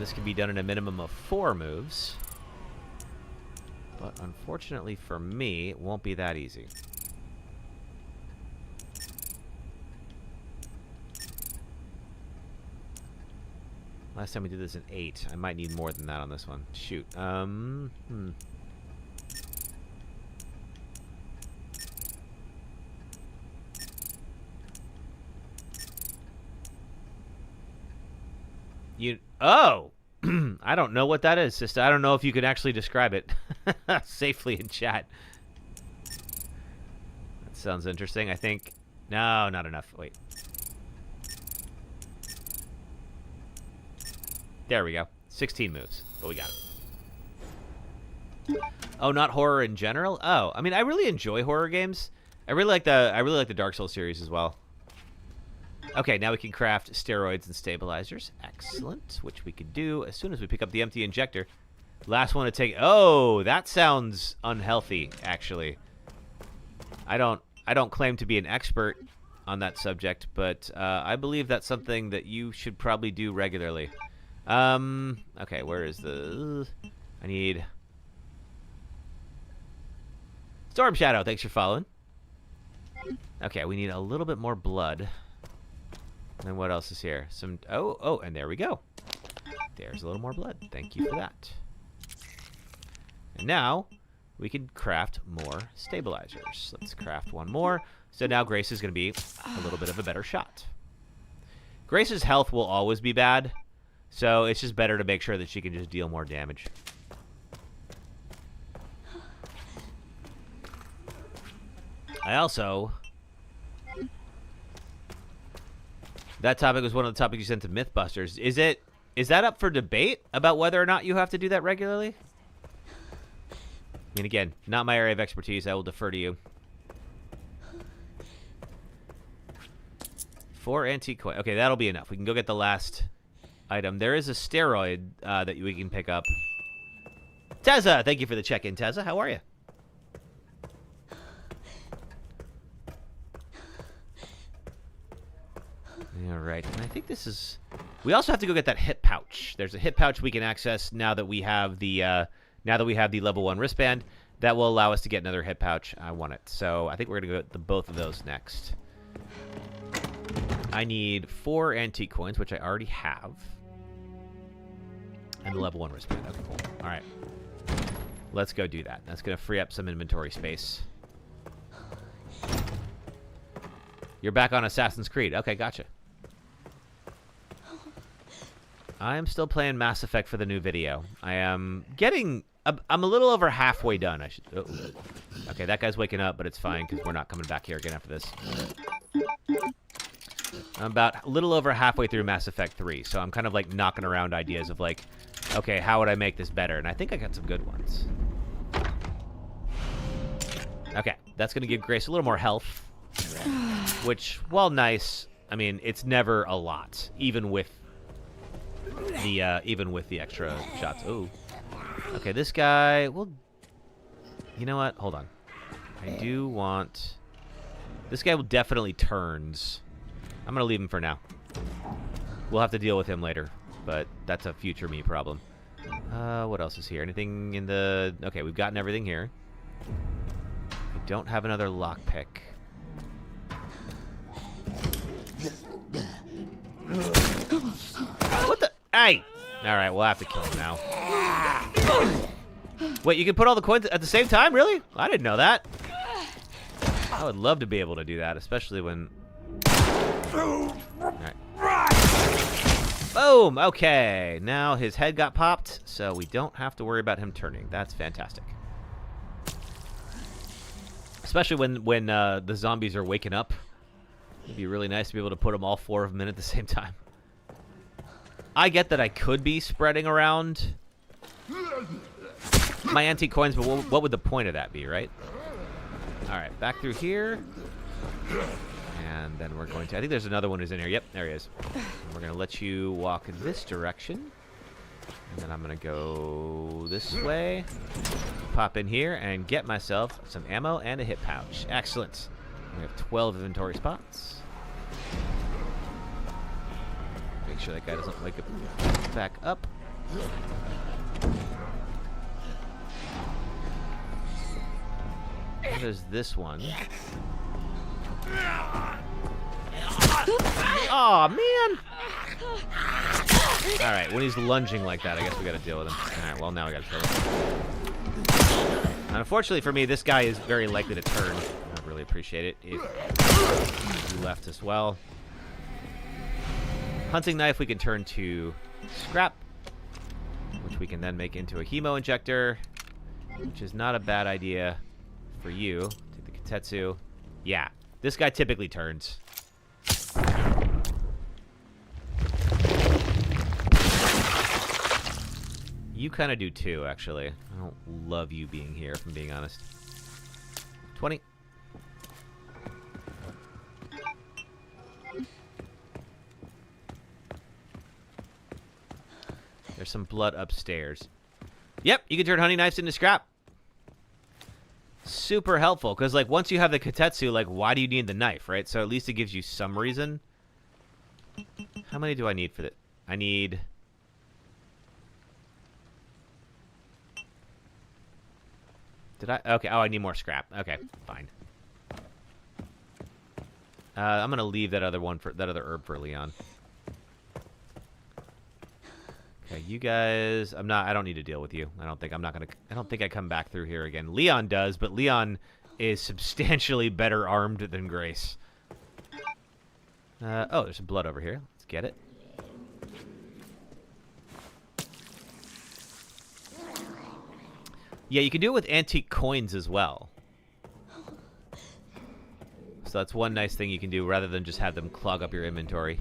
this can be done in a minimum of 4 moves. But unfortunately for me, it won't be that easy. Last time we did this in 8. I might need more than that on this one. Shoot. Oh! I don't know what that is, sister. I don't know if you can actually describe it safely in chat. That sounds interesting. I think... No, not enough. Wait. There we go. 16 moves. But we got it. Oh, not horror in general? Oh, I mean, I really enjoy horror games. I really like the Dark Souls series as well. Okay, now we can craft steroids and stabilizers. Excellent. Which we could do as soon as we pick up the empty injector. Last one to take... Oh, that sounds unhealthy, actually. I don't claim to be an expert on that subject, but I believe that's something that you should probably do regularly. Okay, where is the... I need... Storm Shadow, thanks for following. Okay, we need a little bit more blood. And what else is here? Some... Oh, and there we go. There's a little more blood. Thank you for that. And now, we can craft more stabilizers. Let's craft one more. So now Grace is going to be a little bit of a better shot. Grace's health will always be bad. So it's just better to make sure that she can just deal more damage. I also... That topic was one of the topics you sent to Mythbusters. Is that up for debate about whether or not you have to do that regularly? I mean, again, not my area of expertise. I will defer to you. 4 antique coin. Okay, that'll be enough. We can go get the last item. There is a steroid that we can pick up. Tezza, thank you for the check-in, Tezza. How are you? All right, and I think this is... We also have to go get that hip pouch. There's a hip pouch we can access now that we have the level 1 wristband. That will allow us to get another hip pouch. I want it. So I think we're gonna go get both of those next. I need 4 antique coins, which I already have, and the level 1 wristband. Okay, cool. All right, let's go do that. That's gonna free up some inventory space. You're back on Assassin's Creed. Okay, gotcha. I am still playing Mass Effect for the new video. I am getting... I'm a little over halfway done. Okay, that guy's waking up, but it's fine because we're not coming back here again after this. I'm about a little over halfway through Mass Effect 3, so I'm kind of like knocking around ideas of like, okay, how would I make this better? And I think I got some good ones. Okay, that's going to give Grace a little more health, which, while nice, I mean, it's never a lot, even with the extra shots. Ooh. Okay, this guy, well, you know what? Hold on. I do want This guy will definitely turns. I'm going to leave him for now. We'll have to deal with him later, but that's a future me problem. What else is here? Anything in the... Okay, we've gotten everything here. We don't have another lockpick. What the... Hey! Alright, we'll have to kill him now. Wait, you can put all the coins at the same time? Really? I didn't know that. I would love to be able to do that, especially when... Alright. Boom! Okay, now his head got popped, so we don't have to worry about him turning. That's fantastic. Especially when the zombies are waking up. It'd be really nice to be able to put them all 4 of them in at the same time. I get that I could be spreading around my antique coins, but what would the point of that be, right? Alright, back through here. And then we're going to... I think there's another one who's in here. Yep, there he is. And we're going to let you walk in this direction. And then I'm going to go this way. Pop in here and get myself some ammo and a hit pouch. Excellent. We have 12 inventory spots. Make sure that guy doesn't wake up back up. What is this one? Aw, man! Alright, when he's lunging like that, I guess we gotta deal with him. Alright, well, now we gotta kill him. Unfortunately for me, this guy is very likely to turn. I really appreciate it if you left as well. Hunting knife we can turn to scrap, which we can then make into a hemo injector, which is not a bad idea for you. Take the Katetsu. Yeah, this guy typically turns. You kind of do too, actually. I don't love you being here, if I'm being honest. 20. There's some blood upstairs. Yep, you can turn honey knives into scrap. Super helpful, because like once you have the Katetsu, like why do you need the knife, right? So at least it gives you some reason. How many do I need for that? I need... Did I? Okay, oh, I need more scrap. Okay, fine. I'm gonna leave that other one for that other herb for Leon. Okay, you guys, I don't need to deal with you. I don't think I come back through here again. Leon does, but Leon is substantially better armed than Grace. Oh, there's some blood over here. Let's get it. Yeah, you can do it with antique coins as well. So that's one nice thing you can do rather than just have them clog up your inventory.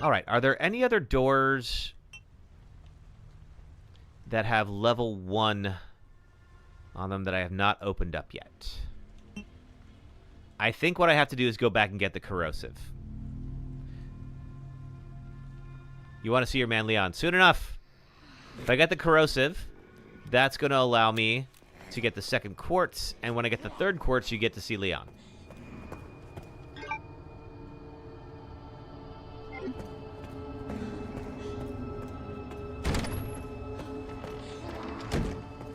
Alright, are there any other doors that have level 1 on them that I have not opened up yet? I think what I have to do is go back and get the corrosive. You want to see your man Leon? Soon enough! If I get the corrosive, that's going to allow me to get the second quartz, and when I get the third quartz, you get to see Leon.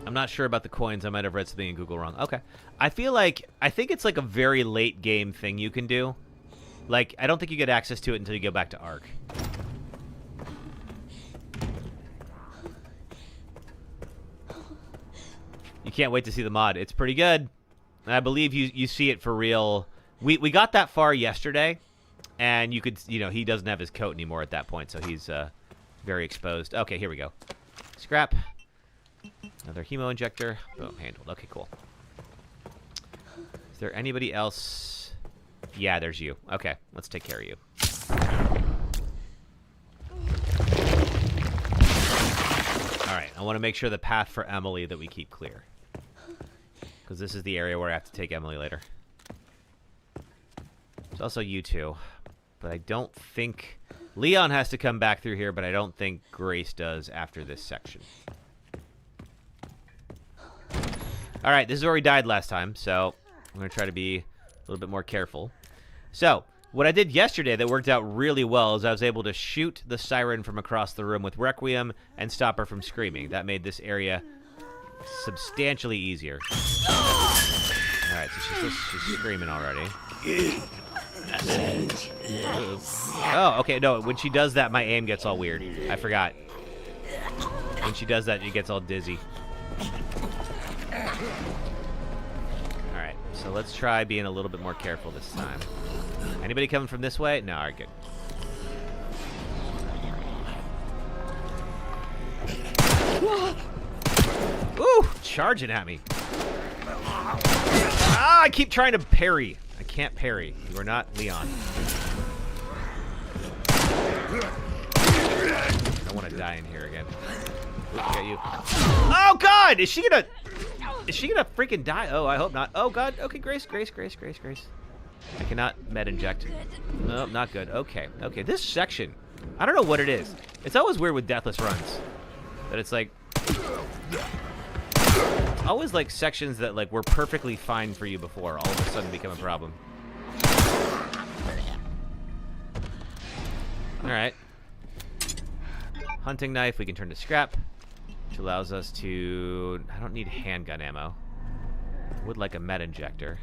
I'm not sure about the coins. I might have read something in Google wrong. Okay. I think it's like a very late game thing you can do. Like, I don't think you get access to it until you go back to Ark. You can't wait to see the mod. It's pretty good. And I believe you see it for real. We got that far yesterday, and you could, he doesn't have his coat anymore at that point, so he's very exposed. Okay, here we go. Scrap. Another hemo injector. Boom, handled. Okay, cool. Is there anybody else? Yeah, there's you. Okay, let's take care of you. All right, I want to make sure the path for Emily that we keep clear. Because this is the area where I have to take Emily later. There's also you two. But I don't think... Leon has to come back through here, but I don't think Grace does after this section. Alright, this is where we died last time, so I'm going to try to be a little bit more careful. So, what I did yesterday that worked out really well is I was able to shoot the siren from across the room with Requiem and stop her from screaming. That made this area substantially easier. Alright, so she's screaming already. Oh, okay, no, when she does that, my aim gets all weird. I forgot. When she does that, she gets all dizzy. Alright, so let's try being a little bit more careful this time. Anybody coming from this way? No, alright, good. Ooh, charging at me. Ah, I keep trying to parry. I can't parry. You are not Leon. I don't want to die in here again. Ooh, I got you. Oh God! Is she gonna freaking die? Oh, I hope not. Oh God. Okay, Grace. I cannot med inject. No, not good. Okay. This section, I don't know what it is. It's always weird with Deathless runs, that it's like. Always like sections that like were perfectly fine for you before all of a sudden become a problem. Alright. Hunting knife we can turn to scrap, which allows us to... I don't need handgun ammo. I would like a med injector.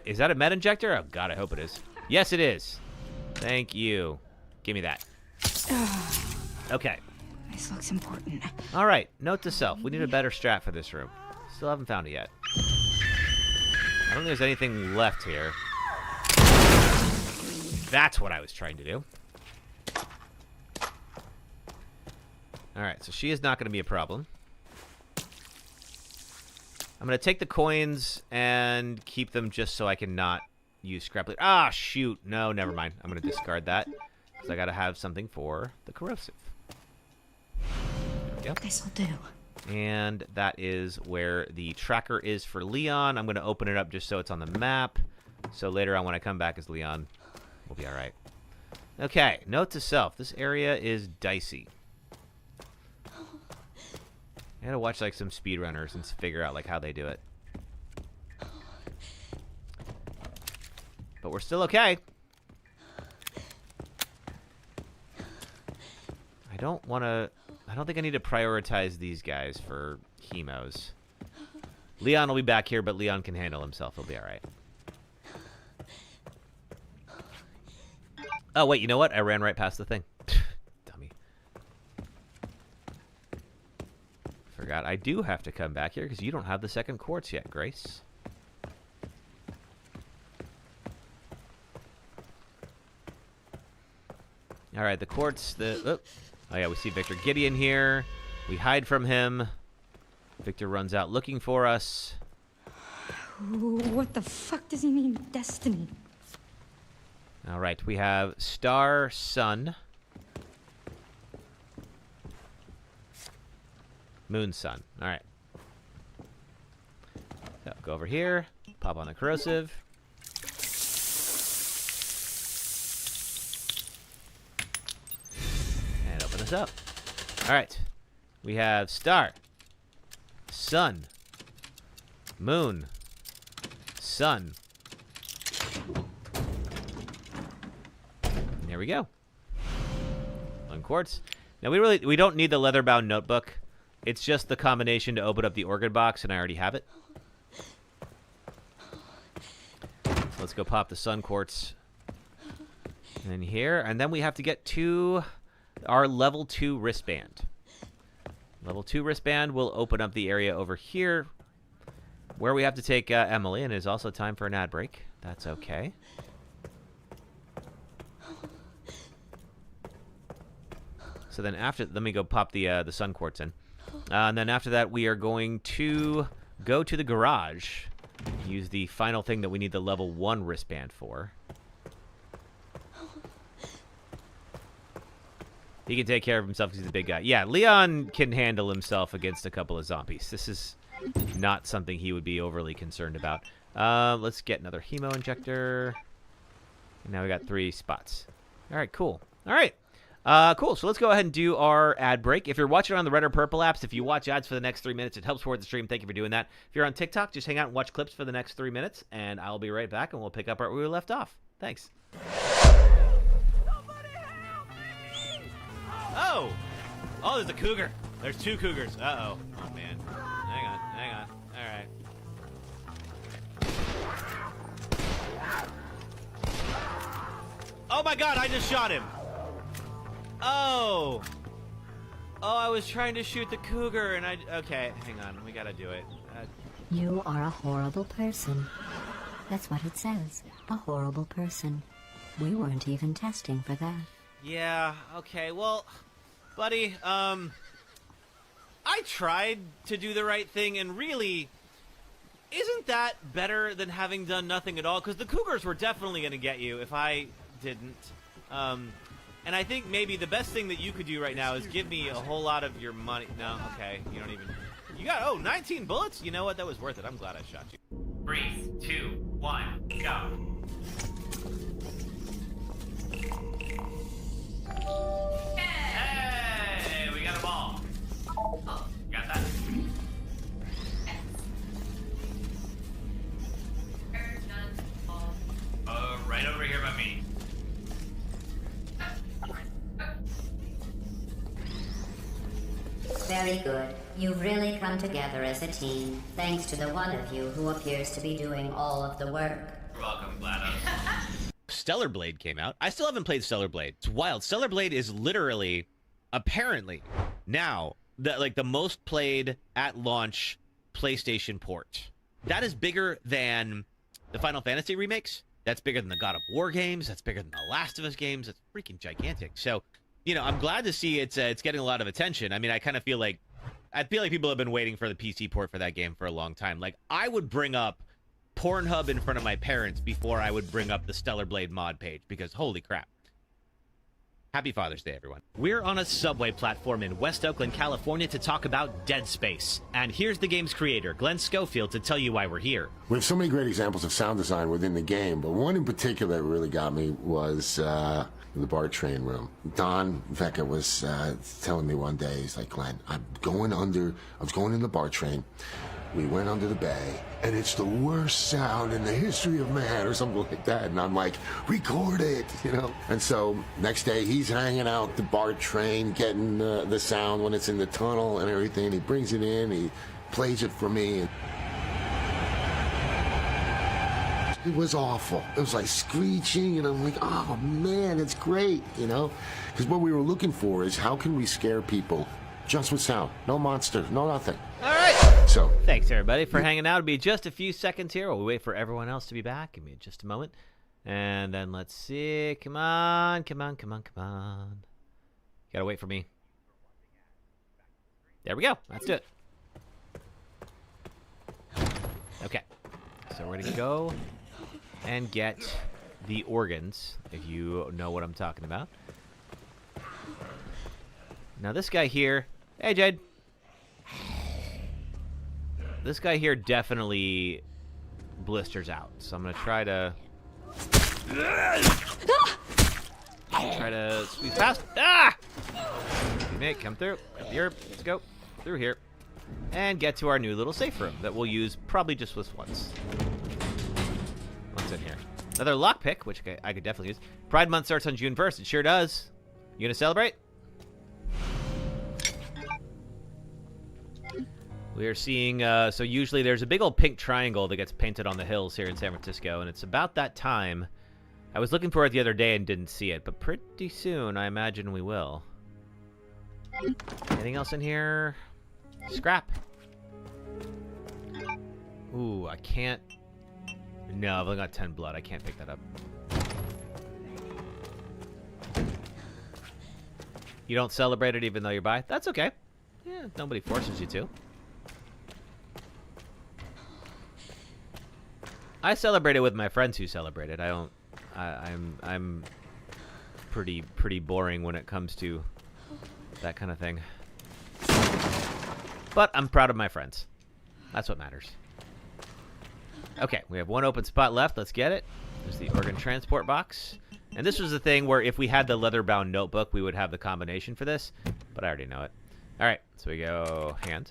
Is that a med injector? Oh God, I hope it is. Yes, it is. Thank you. Give me that. Okay. This looks important. All right, note to self. We need a better strat for this room. Still haven't found it yet. I don't think there's anything left here. That's what I was trying to do. All right, so she is not going to be a problem. I'm going to take the coins and keep them just so I can not use scrap. Ah, shoot. No, never mind. I'm going to discard that because I got to have something for the corrosive. Yep. This'll do. And that is where the tracker is for Leon. I'm going to open it up just so it's on the map. So later on when I come back as Leon, we'll be all right. Okay, note to self. This area is dicey. I gotta watch like some speedrunners and figure out like how they do it. But we're still okay. I don't think I need to prioritize these guys for chemos. Leon will be back here, but Leon can handle himself. He'll be all right. Oh, wait, you know what? I ran right past the thing. Dummy. Forgot. I do have to come back here because you don't have the second quartz yet, Grace. All right, the quartz, oh yeah, we see Victor Gideon here. We hide from him. Victor runs out looking for us. What the fuck does he mean, destiny? All right, we have Star, Sun. Moon, Sun. All right. So, go over here. Pop on the corrosive. And open this up. All right. We have Star, Sun, Moon, Sun. There we go. 1 quartz. Now we don't need the leather-bound notebook. It's just the combination to open up the organ box, and I already have it. Let's go pop the sun quartz in here, and then we have to get to our level 2 wristband. Level 2 wristband will open up the area over here where we have to take Emily, and it is also time for an ad break. That's okay. So then after, let me go pop the sun quartz in. And then after that, we are going to go to the garage. Use the final thing that we need the level 1 wristband for. He can take care of himself because he's a big guy. Yeah, Leon can handle himself against a couple of zombies. This is not something he would be overly concerned about. Let's get another hemo injector. And now we got 3 spots. All right, cool. All right. Cool. So let's go ahead and do our ad break. If you're watching on the Red or Purple apps, if you watch ads for the next 3 minutes, it helps support the stream. Thank you for doing that. If you're on TikTok, just hang out and watch clips for the next 3 minutes, and I'll be right back, and we'll pick up where we left off. Thanks. Oh! Oh, there's a cougar. There's 2 cougars. Uh-oh. Oh, man. Hang on. All right. Oh, my God, I just shot him. Oh, I was trying to shoot the cougar, and okay, hang on, we gotta do it. You are a horrible person. That's what it says, a horrible person. We weren't even testing for that. Yeah, okay, well, buddy, I tried to do the right thing, and really, isn't that better than having done nothing at all? Because the cougars were definitely gonna get you if I didn't. And I think maybe the best thing that you could do right now is give me a whole lot of your money. No, okay, you don't even... You got, 19 bullets? You know what? That was worth it. I'm glad I shot you. 3, 2, 1, go. Hey, we got a ball. Oh, got that. Right over here by me. Very good. You've really come together as a team, thanks to the one of you who appears to be doing all of the work. You're welcome, GLaDOS. Stellar Blade came out. I still haven't played Stellar Blade. It's wild. Stellar Blade is literally, apparently, now, the most played at launch PlayStation port. That is bigger than the Final Fantasy remakes. That's bigger than the God of War games. That's bigger than the Last of Us games. It's freaking gigantic. So, I'm glad to see it's getting a lot of attention. I mean, I feel like people have been waiting for the PC port for that game for a long time. Like, I would bring up Pornhub in front of my parents before I would bring up the Stellar Blade mod page, because holy crap. Happy Father's Day, everyone. We're on a subway platform in West Oakland, California to talk about Dead Space. And here's the game's creator, Glenn Schofield, to tell you why we're here. We have so many great examples of sound design within the game, but one in particular that really got me was the BART train room. Don Vecca was telling me one day, he's like, Glenn, I was going in the BART train. We went under the bay, and it's the worst sound in the history of man, or something like that. And I'm like, record it, And so next day, he's hanging out the BART train, getting the sound when it's in the tunnel and everything. He brings it in, he plays it for me. It was awful. It was like screeching, and I'm like, oh man, it's great, Because what we were looking for is how can we scare people just with sound? No monsters, no nothing. All right. So thanks, everybody, for hanging out. It'll be just a few seconds here while we wait for everyone else to be back. Give me just a moment. And then let's see. Come on. Gotta wait for me. There we go. Let's do it. Okay. So we're going to go and get the organs, if you know what I'm talking about. Now, this guy here... Hey, Jade. This guy here definitely blisters out, so I'm gonna try to squeeze past. Teammate, come through. Up here. Let's go through here and get to our new little safe room that we'll use probably just this once. What's in here? Another lockpick, which I could definitely use. Pride Month starts on June 1st. It sure does. You gonna celebrate? We are seeing, so usually there's a big old pink triangle that gets painted on the hills here in San Francisco, and it's about that time. I was looking for it the other day and didn't see it, but pretty soon I imagine we will. Anything else in here? Scrap. Ooh, I can't. No, I've only got 10 blood. I can't pick that up. You don't celebrate it even though you're by? That's okay. Yeah, nobody forces you to. I celebrate it with my friends who celebrate it. I don't. I'm pretty boring when it comes to that kind of thing. But I'm proud of my friends. That's what matters. Okay, we have one open spot left. Let's get it. There's the organ transport box. And this was the thing where if we had the leather-bound notebook, we would have the combination for this, but I already know it. All right, so we go hand.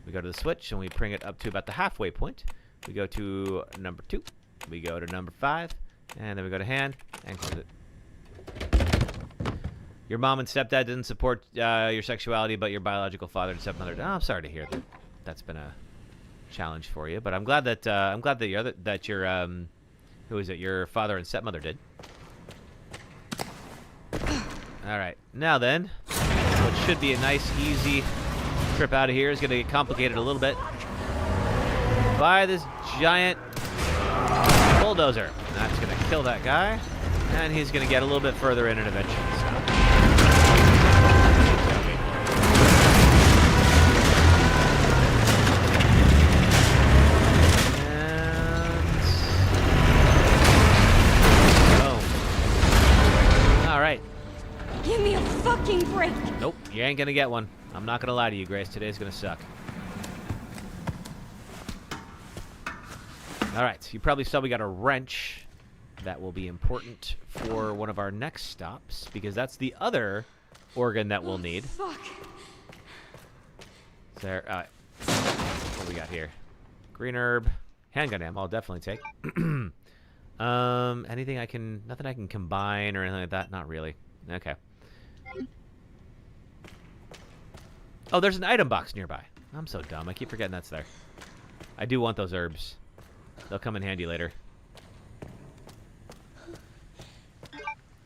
We go to the switch, and we bring it up to about the halfway point. We go to number 2. We go to number 5, and then we go to hand, and close it. Your mom and stepdad didn't support your sexuality, but your biological father and stepmother did. Oh, I'm sorry to hear that. That's been a challenge for you, but I'm glad that your who is it? Your father and stepmother did. All right, now then, what should be a nice, easy trip out of here is going to get complicated a little bit by this giant bulldozer. That's going to kill that guy, and he's going to get a little bit further in and eventually stop. Give me a fucking break! Nope, you ain't gonna get one. I'm not gonna lie to you, Grace. Today's gonna suck. Alright, you probably saw we got a wrench. That will be important for one of our next stops, because that's the other organ that we'll need. Fuck. There, what we got here? Green herb. Handgun ammo, I'll definitely take. Nothing I can combine or anything like that? Not really. Okay. Oh, there's an item box nearby. I'm so dumb. I keep forgetting that's there. I do want those herbs. They'll come in handy later.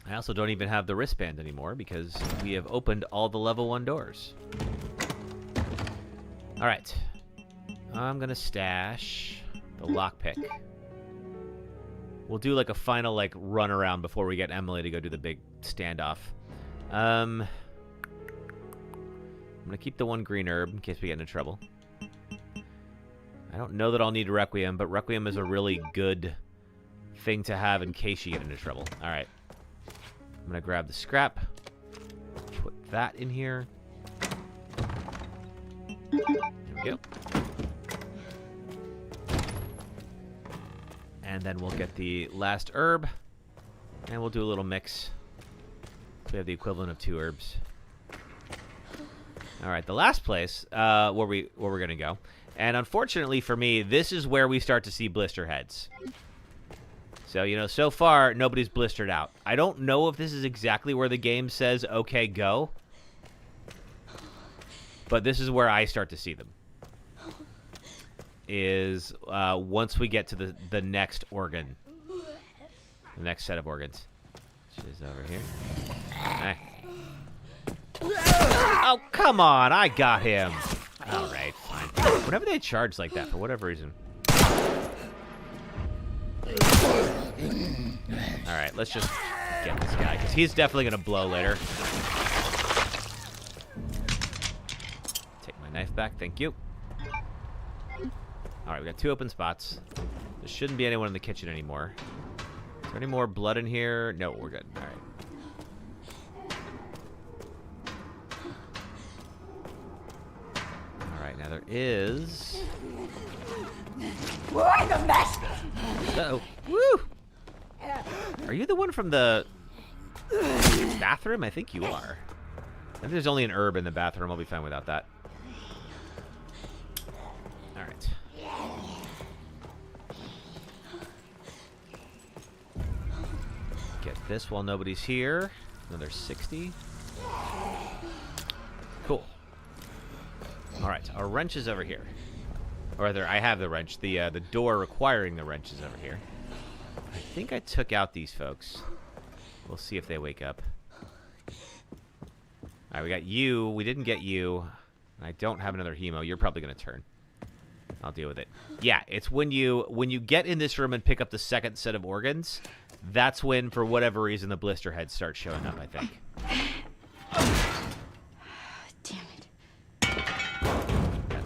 I also don't even have the wristband anymore because we have opened all the level 1 doors. All right. I'm going to stash the lockpick. We'll do like a final run around before we get Emily to go do the big standoff. I'm going to keep the 1 green herb in case we get into trouble. I don't know that I'll need Requiem, but Requiem is a really good thing to have in case you get into trouble. All right. I'm going to grab the scrap. Put that in here. There we go. And then we'll get the last herb. And we'll do a little mix. So we have the equivalent of 2 herbs. All right, the last place where we're gonna go, and unfortunately for me, this is where we start to see blister heads. So so far nobody's blistered out. I don't know if this is exactly where the game says okay go, but this is where I start to see them. Is once we get to the next organ, the next set of organs, which is over here. Hey. Oh, come on. I got him. All right, fine. Whenever they charge like that, for whatever reason. All right, let's just get this guy, because he's definitely going to blow later. Take my knife back. Thank you. All right, we got 2 open spots. There shouldn't be anyone in the kitchen anymore. Is there any more blood in here? No, we're good. All right. Now there is. We're in a mess! Uh-oh. Woo! Are you the one from the bathroom? I think you are. I think there's only an herb in the bathroom. I'll be fine without that. All right. Get this while nobody's here. Another 60. Cool. All right, our wrench is over here. Or rather, I have the wrench. The door requiring the wrench is over here. I think I took out these folks. We'll see if they wake up. All right, we got you. We didn't get you. I don't have another hemo. You're probably going to turn. I'll deal with it. Yeah, it's when you get in this room and pick up the second set of organs, that's when, for whatever reason, the blister heads start showing up, I think.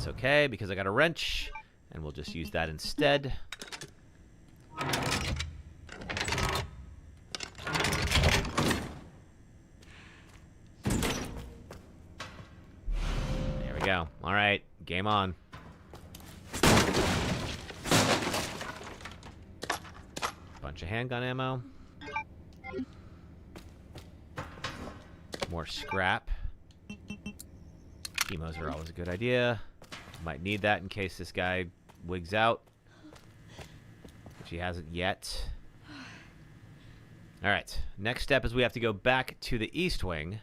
Okay, because I got a wrench, and we'll just use that instead. There we go. All right, game on. Bunch of handgun ammo. More scrap. Chemos are always a good idea. Might need that in case this guy wigs out. Which he hasn't yet. Alright. Next step is we have to go back to the east wing.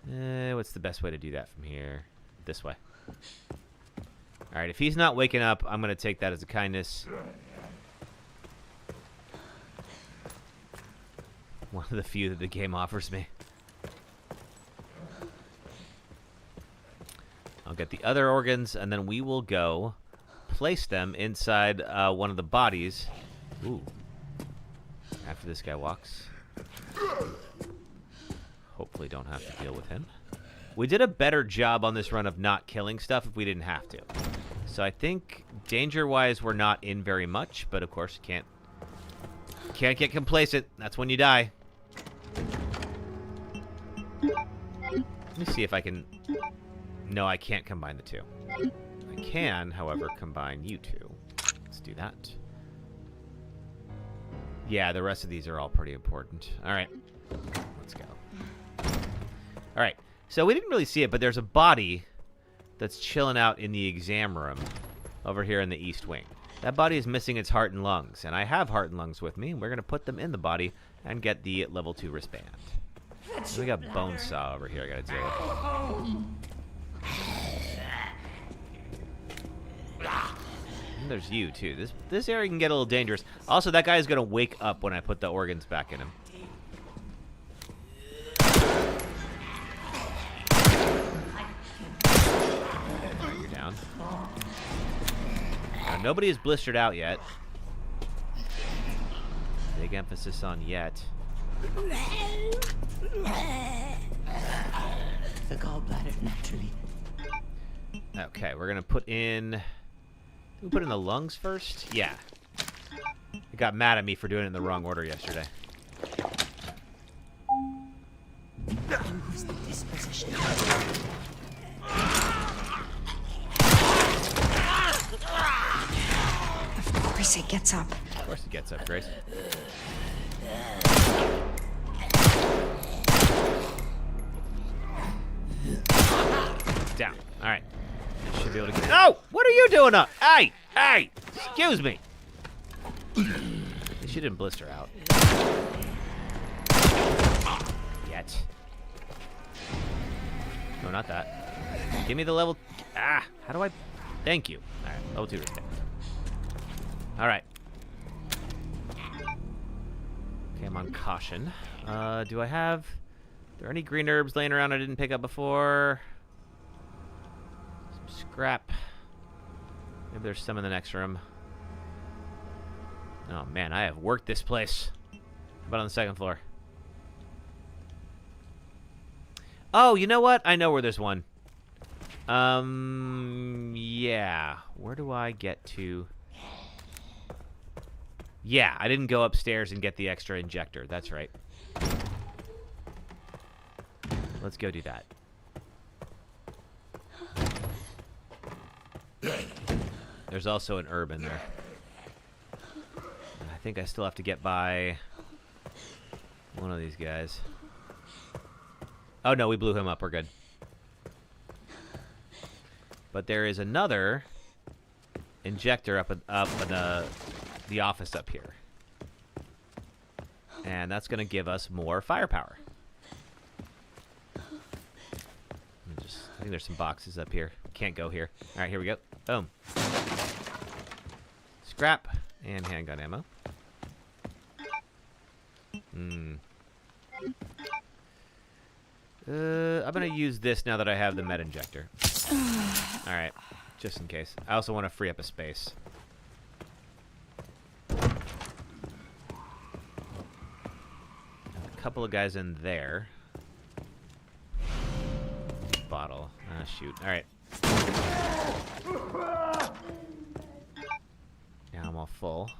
What's the best way to do that from here? This way. Alright, if he's not waking up, I'm going to take that as a kindness. One of the few that the game offers me. I'll get the other organs, and then we will go place them inside one of the bodies. Ooh. After this guy walks. Hopefully don't have to deal with him. We did a better job on this run of not killing stuff if we didn't have to. So I think danger-wise we're not in very much, but of course can't get complacent. That's when you die. Let me see if I can... No, I can't combine the two. I can, however, combine you two. Let's do that. Yeah, the rest of these are all pretty important. All right. Let's go. All right. So we didn't really see it, but there's a body that's chilling out in the exam room over here in the east wing. That body is missing its heart and lungs, and I have heart and lungs with me, and we're going to put them in the body and get the level 2 wristband. We got bone saw over here I got to deal with. And there's you, too. This area can get a little dangerous. Also, that guy is going to wake up when I put the organs back in him. You're down. Now, nobody is blistered out yet. Big emphasis on yet. The gallbladder naturally. Okay, we're gonna put in. We put in the lungs first. Yeah. It got mad at me for doing it in the wrong order yesterday. Use the disposition. Of course it gets up. Of course it gets up, Grace. Down. All right. I should be able to get. No! What are you doing up? Hey! Hey! Excuse me. She didn't blister out. Yet. No, not that. Give me the level. Ah! How do I. Thank you. All right. Level 2 respect. All right. Okay, I'm on caution. Do I have. Are there any green herbs laying around I didn't pick up before? Some scrap. Maybe there's some in the next room. Oh man, I have worked this place. How about on the second floor? Oh, you know what? I know where there's one. Yeah. Where do I get to? Yeah, I didn't go upstairs and get the extra injector. That's right. Let's go do that. There's also an herb in there. I think I still have to get by one of these guys. Oh no, we blew him up. We're good. But there is another injector up in the office up here. And that's going to give us more firepower. I think there's some boxes up here. Can't go here. All right, here we go. Boom. Scrap and handgun ammo. I'm going to use this now that I have the med injector. All right, just in case. I also want to free up a space. A couple of guys in there. Bottle. Ah, shoot. All right. Now I'm all full.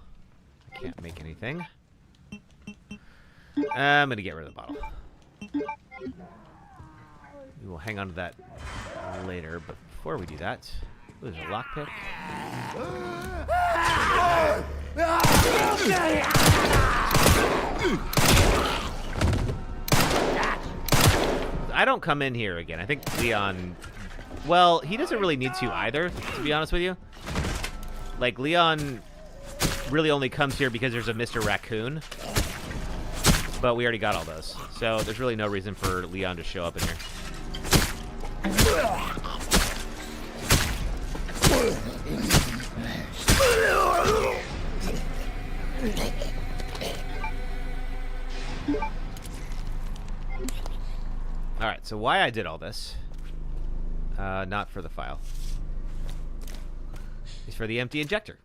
I can't make anything. I'm going to get rid of the bottle. We will hang on to that later, but before we do that, ooh, there's a lockpick. I don't come in here again. I think Leon... Well, he doesn't really need to either, to be honest with you. Like, Leon really only comes here because there's a Mr. Raccoon. But we already got all those. So there's really no reason for Leon to show up in here. Alright, so why I did all this, not for the file, is for the empty injector.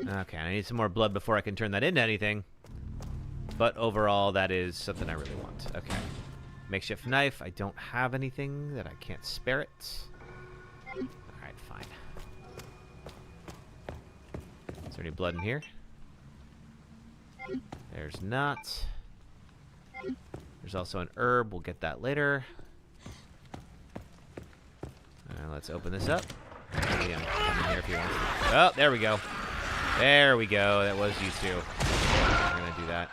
Okay, I need some more blood before I can turn that into anything. But overall, that is something I really want. Okay. Makeshift knife. I don't have anything that I can't spare it. Alright, fine. Is there any blood in here? There's not. There's also an herb. We'll get that later. Let's open this up. Maybe I'm coming here if you want. Oh, there we go. There we go. That was you two. We're going to do that.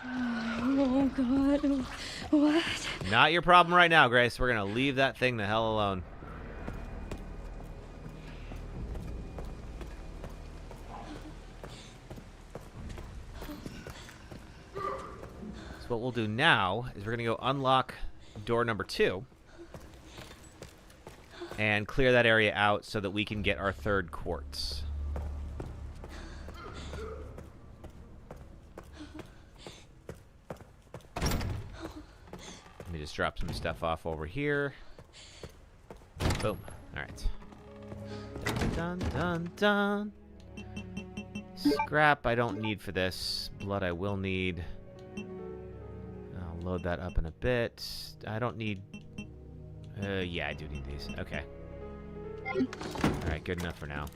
Oh, God. What? Not your problem right now, Grace. We're going to leave that thing the hell alone. So what we'll do now is we're going to go unlock door number 2 and clear that area out so that we can get our 3rd quartz. Let me just drop some stuff off over here. Boom. All right. Dun, dun, dun, dun. Scrap I don't need for this. Blood I will need. I'll load that up in a bit. I don't need... yeah, I do need these. Okay. All right, good enough for now.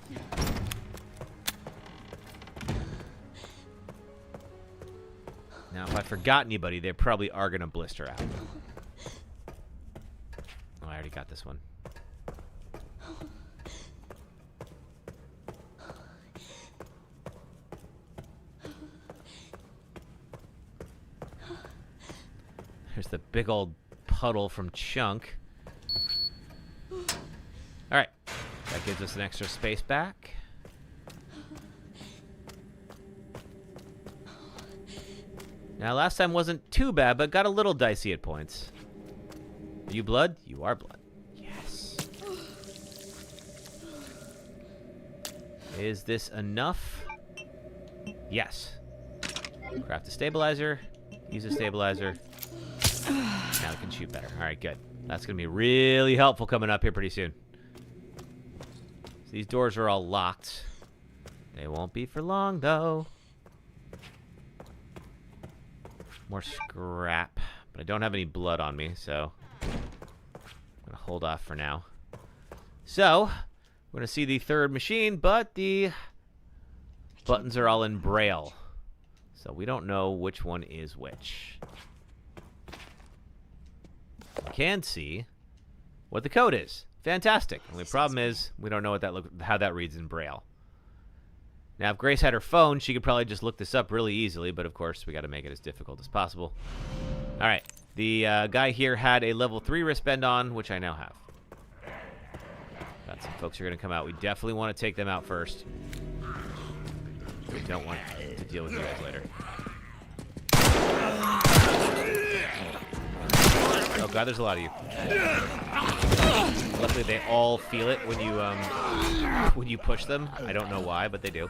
Now, if I forgot anybody, they probably are going to blister out. Oh, I already got this one. There's the big old puddle from Chunk. Alright. That gives us an extra space back. Now, last time wasn't too bad, but got a little dicey at points. Are you blood? You are blood. Yes. Is this enough? Yes. Craft a stabilizer. Use a stabilizer. Now we can shoot better. Alright, good. That's going to be really helpful coming up here pretty soon. So these doors are all locked. They won't be for long, though. More scrap. But I don't have any blood on me, so I'm going to hold off for now. So, we're going to see the 3rd machine, but the buttons are all in Braille. So we don't know which one is which. We can see what the code is. Fantastic. Only problem is we don't know what how that reads in Braille. Now, if Grace had her phone, she could probably just look this up really easily, but of course, we got to make it as difficult as possible. All right. The guy here had a level 3 wristband on, which I now have. Got some folks who are going to come out. We definitely want to take them out first. We don't want to deal with you guys later. Oh god, there's a lot of you. Luckily, they all feel it when you push them. I don't know why, but they do.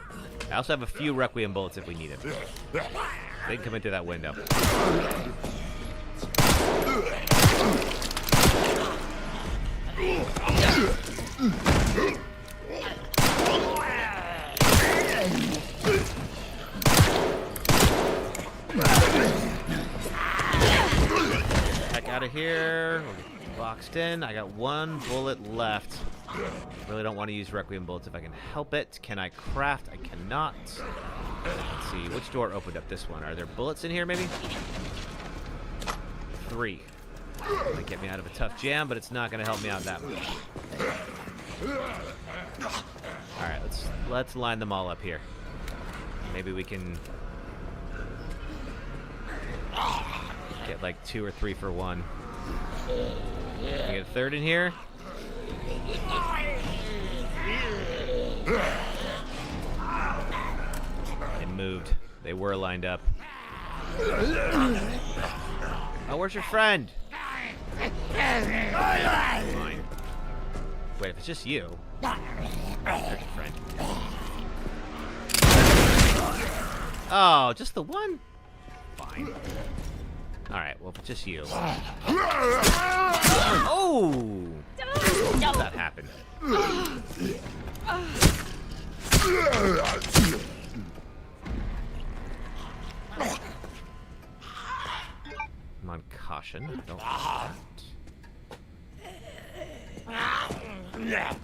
I also have a few Requiem bullets if we need it. They can come in through that window. Heck out of here. We'll get boxed in. I got 1 bullet left. Really don't want to use Requiem bullets if I can help it. Can I craft? I cannot. Let's see. Which door opened up? This one. Are there bullets in here, maybe? 3. Might get me out of a tough jam, but it's not going to help me out that much. All right, let's line them all up here. Maybe we can... Get like 2 or 3 for 1. Can I get a third in here? They moved. They were lined up. Oh, where's your friend? Fine. Wait, if it's just you. There's your friend. Oh, just the one? Fine. Alright, well, if it's just you. Oh! How did that happen? I'm on caution. I don't want that.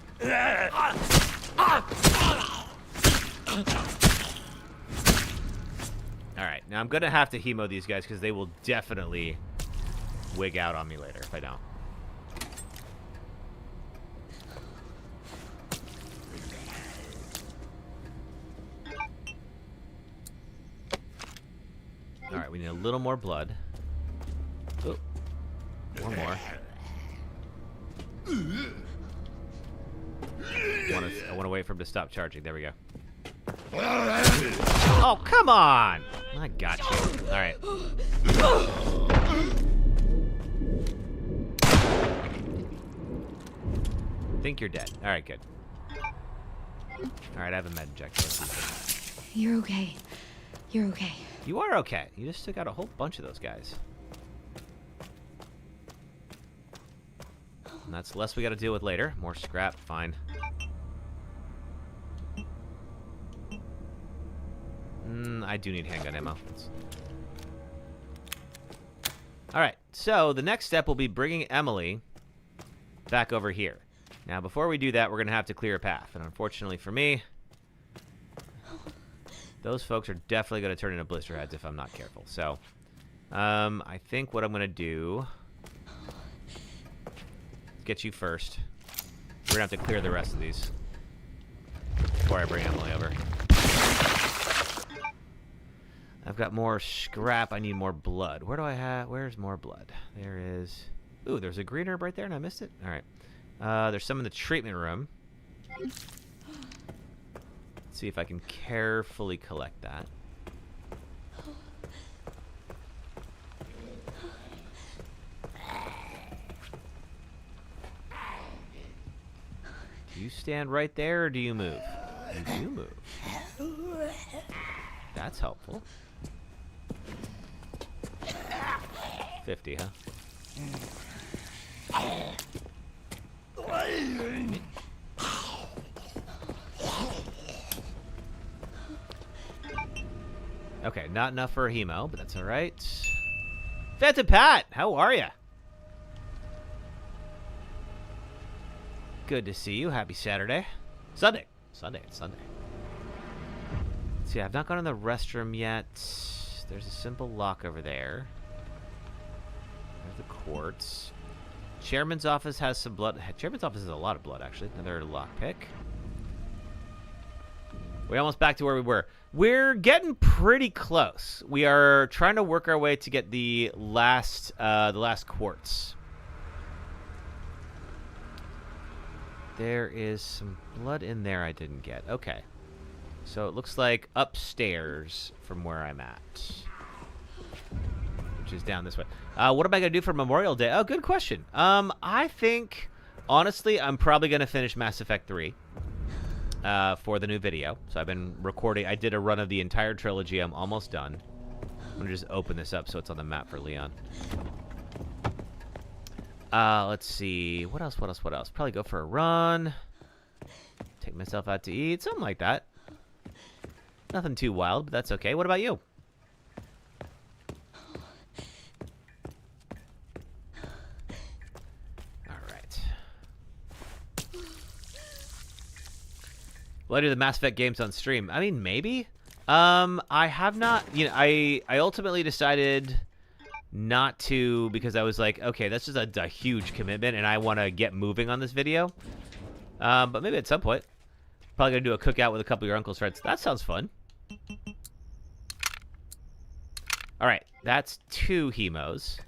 Alright, now I'm going to have to hemo these guys because they will definitely wig out on me later if I don't. Alright, we need a little more blood. Oh, one more. I want to wait for him to stop charging. There we go. Oh, come on! I got you. Alright. Think you're dead. Alright, good. Alright, I have a med injector. You're okay. You're okay. You are okay. You just took out a whole bunch of those guys. And that's less we gotta deal with later. More scrap, fine. I do need handgun ammo. Alright, so the next step will be bringing Emily back over here. Now, before we do that, we're going to have to clear a path. And unfortunately for me, those folks are definitely going to turn into blister heads if I'm not careful. So, I think what I'm going to do is get you first. We're going to have to clear the rest of these before I bring Emily over. I've got more scrap. I need more blood. Where do I have? Where's more blood? There is. Ooh, there's a green herb right there, and I missed it. All right. There's some in the treatment room. Let's see if I can carefully collect that. Do you stand right there, or do you move? You do move. That's helpful. 50, huh? Okay, not enough for a hemo, but that's all right. Phantom Pat, how are ya? Good to see you. Happy Saturday. Sunday. It's Sunday. Let's see, I've not gone in the restroom yet. There's a simple lock over there. There's the quartz. Chairman's office has some blood. Chairman's office has a lot of blood, actually. Another lockpick. We're almost back to where we were. We're getting pretty close. We are trying to work our way to get the last quartz. There is some blood in there I didn't get. Okay. So it looks like upstairs from where I'm at. Which is down this way. What am I going to do for Memorial Day? Oh, good question. I think, honestly, I'm probably going to finish Mass Effect 3 for the new video. So I've been recording. I did a run of the entire trilogy. I'm almost done. I'm going to just open this up so it's on the map for Leon. Let's see. What else? Probably go for a run. Take myself out to eat. Something like that. Nothing too wild, but that's okay. What about you? Alright. Will I do the Mass Effect games on stream? I mean, maybe. I have not, I ultimately decided not to, because I was like, okay, that's just a huge commitment, and I want to get moving on this video. But maybe at some point. Probably going to do a cookout with a couple of your uncle's friends. That sounds fun. All right. That's 2 hemos.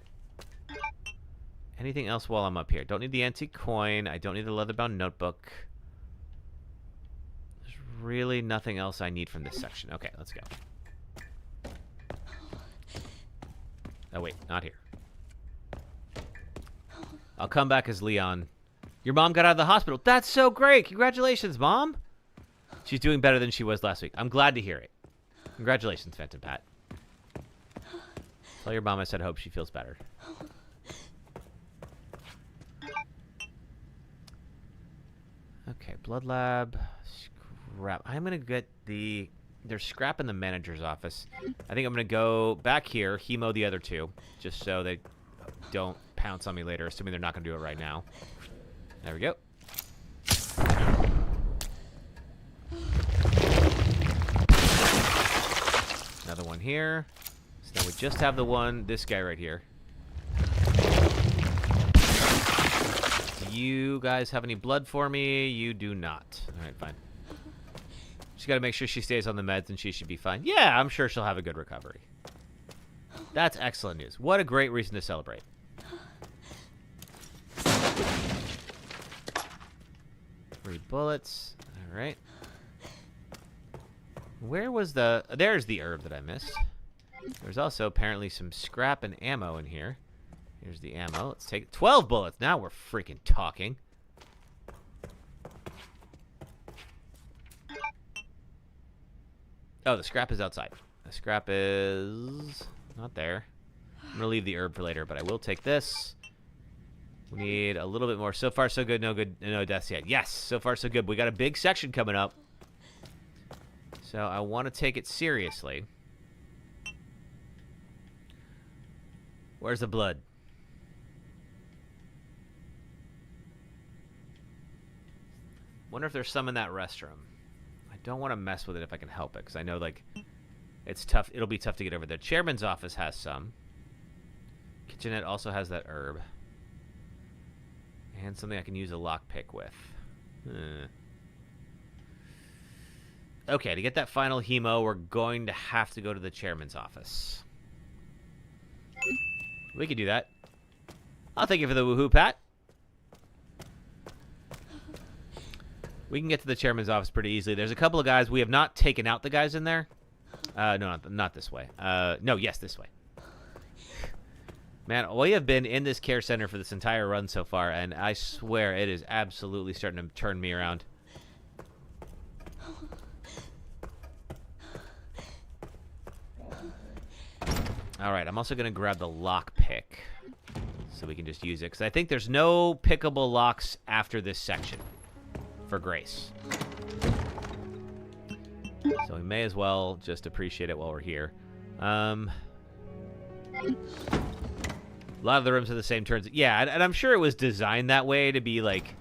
Anything else while I'm up here? Don't need the antique coin. I don't need the leather-bound notebook. There's really nothing else I need from this section. Okay, let's go. Oh, wait, not here. I'll come back as Leon. Your mom got out of the hospital. That's so great. Congratulations, Mom. She's doing better than she was last week. I'm glad to hear it. Congratulations, Phantom Pat. Tell your mom I said I hope she feels better. Okay, blood lab. Scrap. I'm going to get the... There's scrap in the manager's office. I think I'm going to go back here, hemo the other 2, just so they don't pounce on me later, assuming they're not going to do it right now. There we go. Another one here. So now we just have the one, this guy right here. Do you guys have any blood for me? You do not. All right, fine. Just got to make sure she stays on the meds and she should be fine. Yeah, I'm sure she'll have a good recovery. That's excellent news. What a great reason to celebrate. 3 bullets. All right. Where was the... There's the herb that I missed. There's also apparently some scrap and ammo in here. Here's the ammo. Let's take 12 bullets. Now we're freaking talking. Oh, the scrap is outside. The scrap is not there. I'm going to leave the herb for later, but I will take this. We need a little bit more. So far, so good. No good. No deaths yet. Yes, so far, so good. We got a big section coming up. So I want to take it seriously. Where's the blood? Wonder if there's some in that restroom. I don't want to mess with it if I can help it, because I know, like, it's tough. It'll be tough to get over there. Chairman's office has some. Kitchenette also has that herb. And something I can use a lockpick with. Okay, to get that final hemo, we're going to have to go to the chairman's office. We could do that. I'll thank you for the woohoo, Pat. We can get to the chairman's office pretty easily. There's a couple of guys. We have not taken out the guys in there. No, not this way. No, yes, this way. Man, we have been in this care center for this entire run so far, and I swear it is absolutely starting to turn me around. All right, I'm also going to grab the lockpick so we can just use it, because I think there's no pickable locks after this section for Grace. So we may as well just appreciate it while we're here. A lot of the rooms have the same turns. Yeah, and I'm sure it was designed that way to be, like,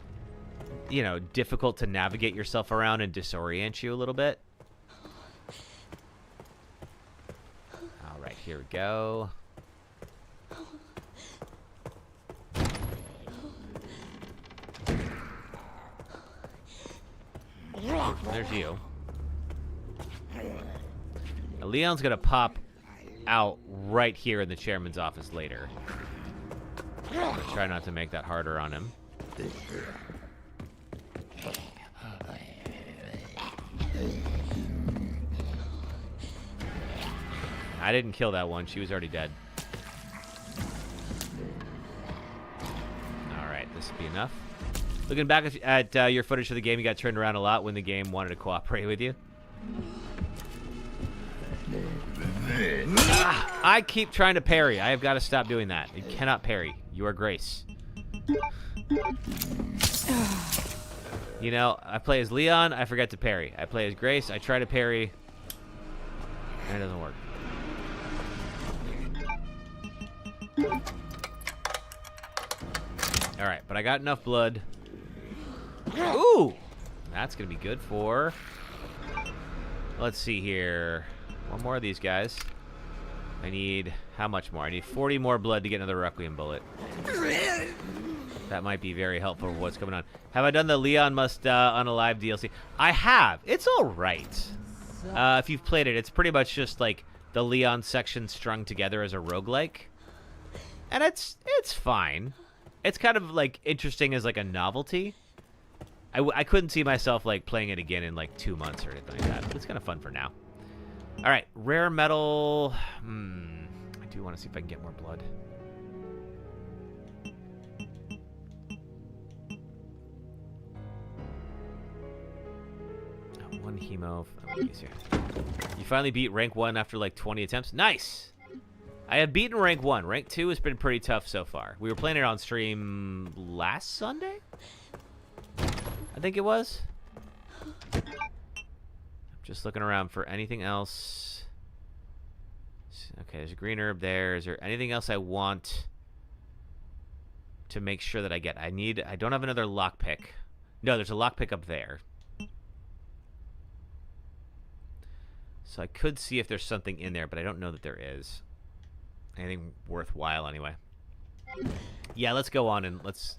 you know, difficult to navigate yourself around and disorient you a little bit. All right, here we go. There's you. Now, Leon's going to pop out right here in the chairman's office later. I'm gonna try not to make that harder on him. I didn't kill that one. She was already dead. Alright, this will be enough. Looking back at your footage for the game, you got turned around a lot when the game wanted to cooperate with you. I keep trying to parry. I have got to stop doing that. You cannot parry. You are Grace. You know, I play as Leon, I forget to parry. I play as Grace, I try to parry, and it doesn't work. Alright, but I got enough blood. Ooh! That's going to be good for... Let's see here. One more of these guys. I need... How much more? I need 40 more blood to get another Requiem bullet. That might be very helpful for what's going on. Have I done the Leon Must Unalive DLC? I have. It's alright. If you've played it, it's pretty much just, like, the Leon section strung together as a roguelike. And it's fine. It's kind of, like, interesting as, like, a novelty. I couldn't see myself, like, playing it again in, like, 2 months or anything like that. But it's kind of fun for now. All right, rare metal. I do want to see if I can get more blood. Oh, 1 hemo. You finally beat rank 1 after, like, 20 attempts. Nice! I have beaten rank 1. Rank 2 has been pretty tough so far. We were playing it on stream last Sunday? I think it was. I'm just looking around for anything else. Okay, there's a green herb there. Is there anything else I want to make sure that I get? I don't have another lockpick. No, there's a lockpick up there. So I could see if there's something in there, but I don't know that there is. Anything worthwhile anyway. Yeah, let's go on and let's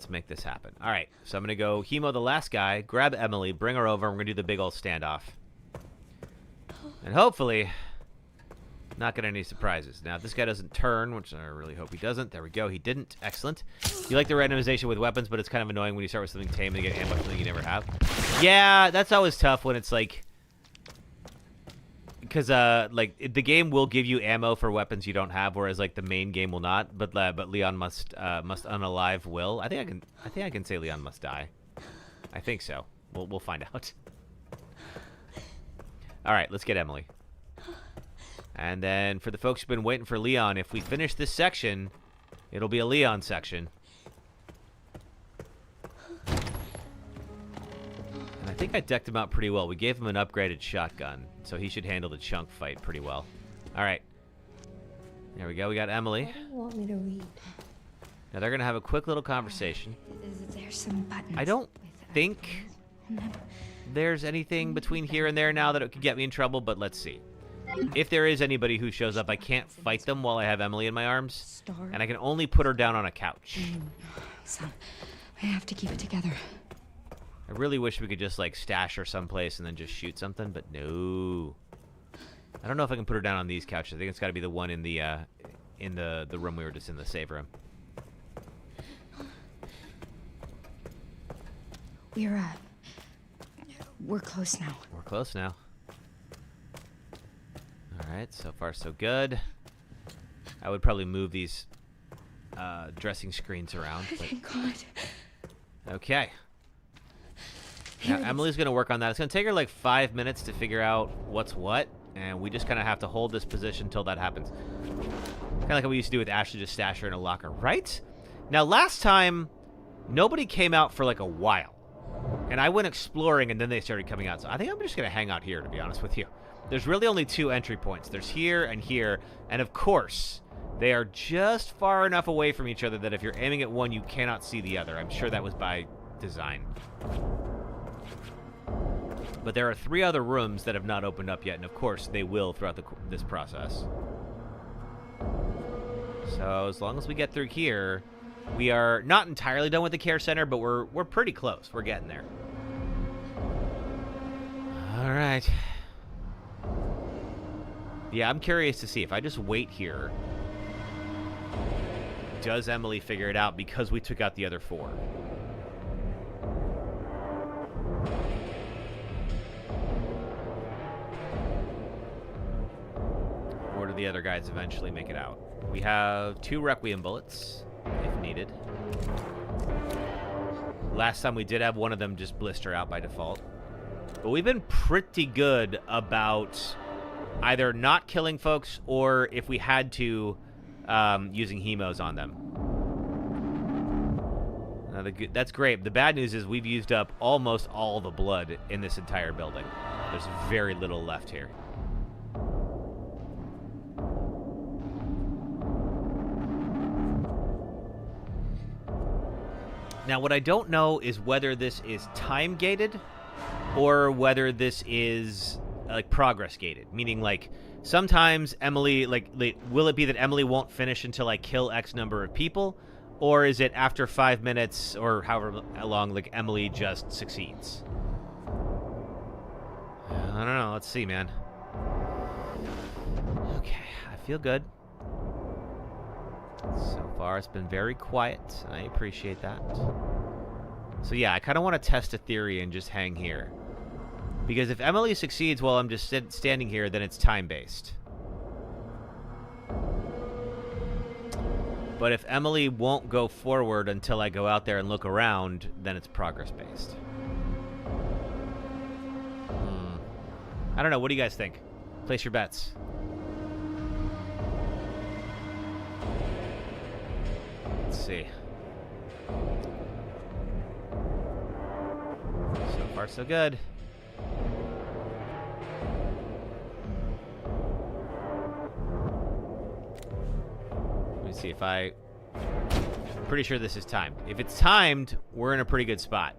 make this happen. All right, so I'm going to go hemo the last guy, grab Emily, bring her over, and we're going to do the big old standoff. And hopefully, not get any surprises. Now, if this guy doesn't turn, which I really hope he doesn't. There we go. He didn't. Excellent. You like the randomization with weapons, but it's kind of annoying when you start with something tame and you get ambushed with something you never have. Yeah, that's always tough when it's like... Because, like, the game will give you ammo for weapons you don't have, whereas, like, the main game will not. But Leon must unalive Will. I think I can say Leon must die. I think so. We'll find out. All right, let's get Emily. And then for the folks who've been waiting for Leon, if we finish this section, it'll be a Leon section. And I think I decked him out pretty well. We gave him an upgraded shotgun, so he should handle the chunk fight pretty well. All right. There we go. We got Emily. What do you want me to read? Now they're going to have a quick little conversation. There's some buttons. I don't think there's anything between here and there now that it could get me in trouble, but let's see. If there is anybody who shows up, I can't fight them while I have Emily in my arms. And I can only put her down on a couch. Son, I have to keep it together. I really wish we could just, like, stash her someplace and then just shoot something, but no. I don't know if I can put her down on these couches. I think it's got to be the one in the room we were just in, the save room. We're close now. We're close now. All right, so far so good. I would probably move these dressing screens around. But... Thank God. Okay. Now, Emily's going to work on that. It's going to take her like 5 minutes to figure out what's what, and we just kind of have to hold this position until that happens. Kind of like what we used to do with Ashley, just stash her in a locker, right? Now, last time, nobody came out for like a while, and I went exploring, and then they started coming out. So I think I'm just going to hang out here, to be honest with you. There's really only 2 entry points. There's here, and of course, they are just far enough away from each other that if you're aiming at one, you cannot see the other. I'm sure that was by design. But there are 3 other rooms that have not opened up yet, and of course, they will throughout this process. So as long as we get through here, we are not entirely done with the care center, but we're pretty close. We're getting there. All right. Yeah, I'm curious to see if I just wait here. Does Emily figure it out because we took out the other 4? Or do the other guys eventually make it out? We have 2 Requiem bullets, if needed. Last time we did have one of them just blister out by default. But we've been pretty good about either not killing folks or, if we had to, using hemos on them. Now, that's great. The bad news is we've used up almost all the blood in this entire building. There's very little left here. Now, what I don't know is whether this is time-gated or whether this is, like, progress-gated. Meaning, like, sometimes Emily, like, will it be that Emily won't finish until I kill X number of people? Or is it after 5 minutes or however long, like, Emily just succeeds? I don't know. Let's see, man. Okay, I feel good. So far, it's been very quiet. I appreciate that. So yeah, I kind of want to test a theory and just hang here. Because if Emily succeeds while I'm just standing here, then it's time-based. But if Emily won't go forward until I go out there and look around, then it's progress-based. I don't know. What do you guys think? Place your bets. Let's see. So far, so good. Let me see if I'm pretty sure this is timed. If it's timed, we're in a pretty good spot.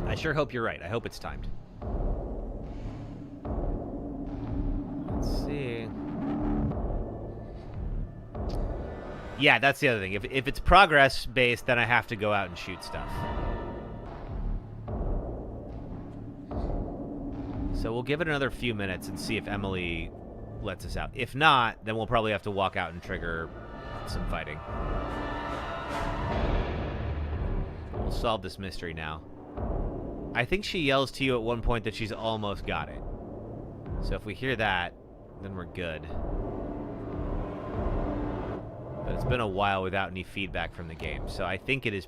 I sure hope you're right. I hope it's timed. Let's see. Yeah, that's the other thing. If it's progress-based, then I have to go out and shoot stuff. So we'll give it another few minutes and see if Emily lets us out. If not, then we'll probably have to walk out and trigger some fighting. We'll solve this mystery now. I think she yells to you at one point that she's almost got it. So if we hear that, then we're good. But it's been a while without any feedback from the game, so I think it is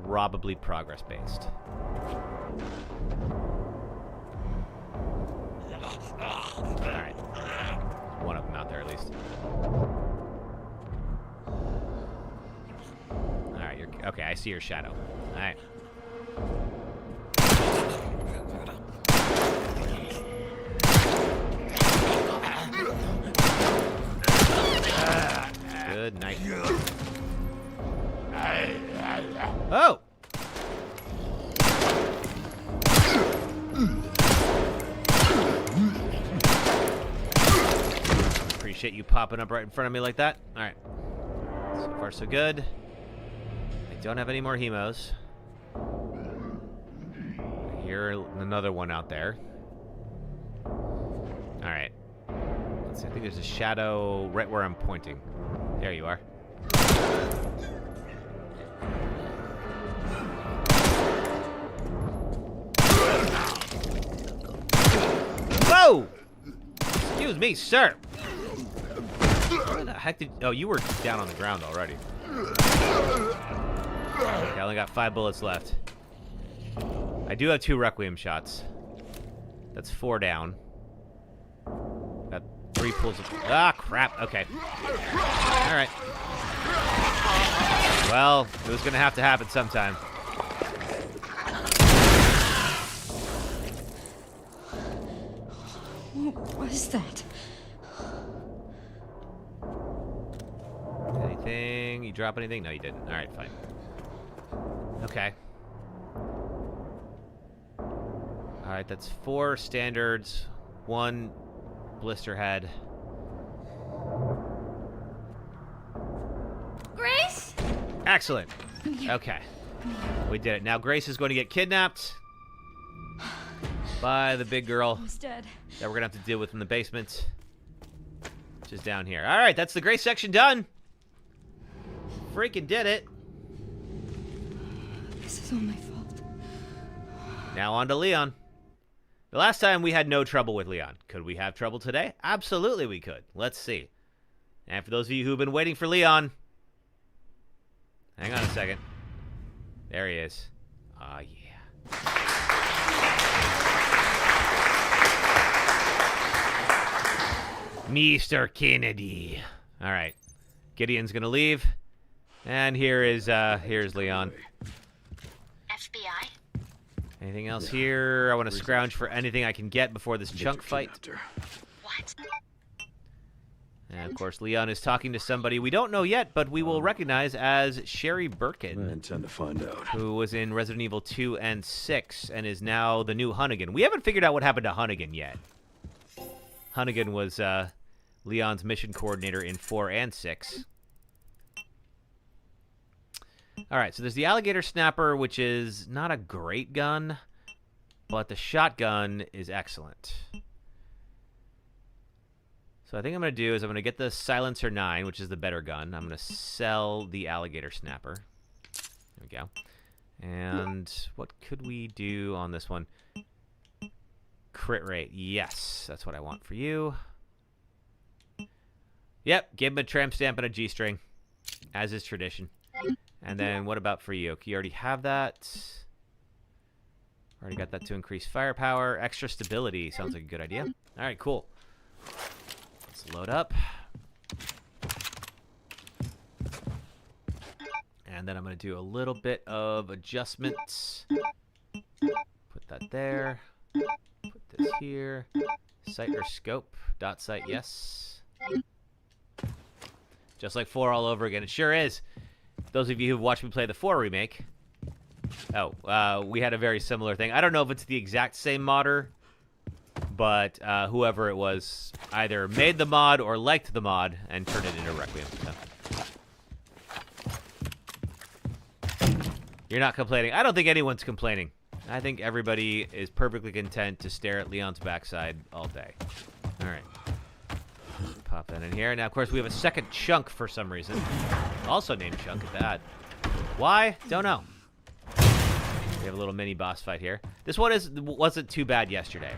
probably progress-based. Alright. One of them out there, at least. Alright, you're... Okay, I see your shadow. Alright. Good night. Oh! Appreciate you popping up right in front of me like that. Alright. So far, so good. I don't have any more hemos. I hear another one out there. Alright. Let's see, I think there's a shadow right where I'm pointing. There you are. Whoa! Excuse me, sir. Where the heck did... Oh, you were down on the ground already. Okay, I only got 5 bullets left. I do have 2 Requiem shots. That's 4 down. Got 3 pulls of... Ah, crap. Okay. Alright. Well, it was gonna have to happen sometime. What was that? Anything? You drop anything? No, you didn't. Alright, fine. Okay. Alright, that's 4 standards, 1 blister head. Grace? Excellent. Okay. We did it. Now Grace is going to get kidnapped by the big girl He's dead. that we're going to have to deal with in the basement, which is down here. Alright, that's the Grace section done. Freaking did it. This is all my fault. Now on to Leon. The last time we had no trouble with Leon. Could we have trouble today? Absolutely we could. Let's see. And for those of you who've been waiting for Leon, hang on a second. There he is. Ah, yeah. Mr. Kennedy. All right. Gideon's gonna leave. And here's Leon. FBI? Anything else here? I want to scrounge for anything I can get before this chunk fight. What? And of course, Leon is talking to somebody we don't know yet, but we will recognize as Sherry Birkin. I intend to find out. Who was in Resident Evil 2 and 6 and is now the new Hunnigan. We haven't figured out what happened to Hunnigan yet. Hunnigan was Leon's mission coordinator in 4 and 6. All right, so there's the alligator snapper, which is not a great gun, but the shotgun is excellent. So I think I'm going to do is I'm going to get the Silencer 9, which is the better gun. I'm going to sell the alligator snapper. There we go. And what could we do on this one? Crit rate. Yes, that's what I want for you. Yep, give him a tramp stamp and a G-string, as is tradition. And then what about for you? You already have that. Already got that to increase firepower. Extra stability sounds like a good idea. All right, cool. Let's load up. And then I'm going to do a little bit of adjustments. Put that there. Put this here. Sight or scope. Dot sight, yes. Just like 4 all over again. It sure is. Those of you who've watched me play the 4 remake. Oh, we had a very similar thing. I don't know if it's the exact same modder, but whoever it was either made the mod or liked the mod and turned it into Requiem. So. You're not complaining. I don't think anyone's complaining. I think everybody is perfectly content to stare at Leon's backside all day. All right. Pop that in here. Now, of course, we have a second chunk for some reason. Also named Chunk at that. Why? Don't know. We have a little mini boss fight here. This one wasn't too bad yesterday.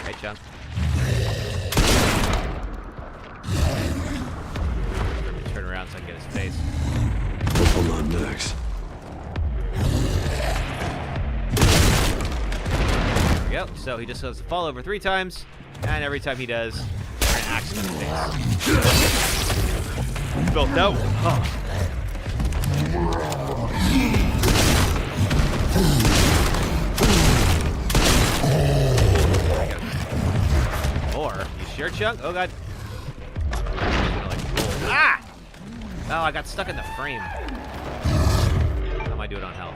Hey, Chunk. Turn around so I can get his face. Hold on next. There we go. So he just has to fall over 3 times, and every time he does, we're gonna axe him in the face. Built out. Oh. Or, you sure, Chunk? Oh, God. Ah! Oh, I got stuck in the frame. How am I doing on health?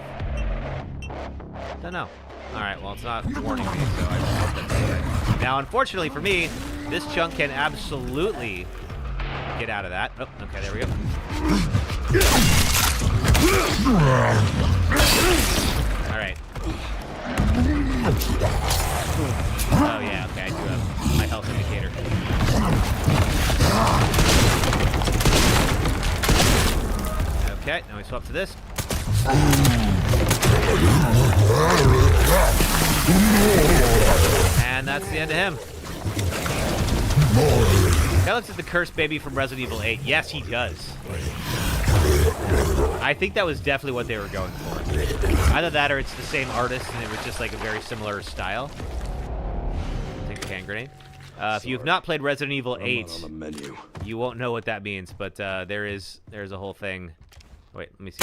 Don't know. Alright, well, it's not warning me, so I hope that's right. Now, unfortunately for me, this Chunk can absolutely get out of that. Oh, okay, there we go. Alright. Oh, yeah, okay, I do have my health indicator. Okay, now we swap to this. And that's the end of him. Guy looks like the cursed baby from Resident Evil 8. Yes, he does. I think that was definitely what they were going for. Either that or it's the same artist and it was just like a very similar style. Take a hand grenade. If you've not played Resident Evil 8, you won't know what that means, but there's a whole thing. Wait, let me see.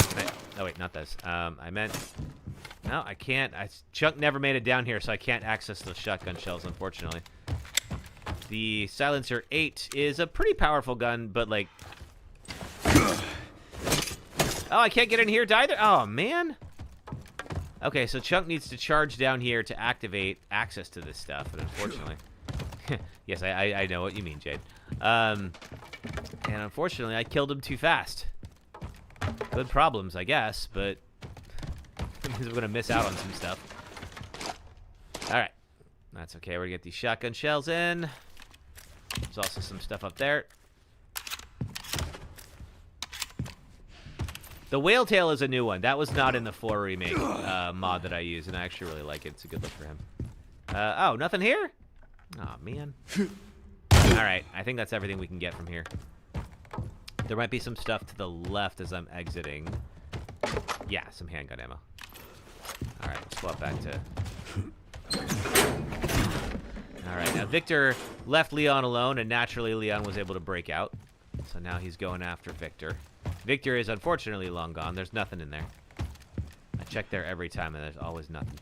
Oh, wait, not this. I meant... No, I can't. Chunk never made it down here, so I can't access those shotgun shells, unfortunately. The Silencer 8 is a pretty powerful gun, but, like... Oh, I can't get in here either? Oh, man. Okay, so Chunk needs to charge down here to activate access to this stuff, but unfortunately... Yes, I know what you mean, Jade. And unfortunately, I killed him too fast. Good problems, I guess, but it means we're going to miss out on some stuff. Alright. That's okay. We're going to get these shotgun shells in. There's also some stuff up there. The whale tail is a new one. That was not in the 4 remake mod that I use, and I actually really like it. It's a good look for him. Oh, nothing here? Oh, man. Alright. I think that's everything we can get from here. There might be some stuff to the left as I'm exiting. Yeah, some handgun ammo. Alright, swap back to... Alright, now Victor left Leon alone, and naturally Leon was able to break out. So now he's going after Victor. Victor is unfortunately long gone. There's nothing in there. I check there every time, and there's always nothing.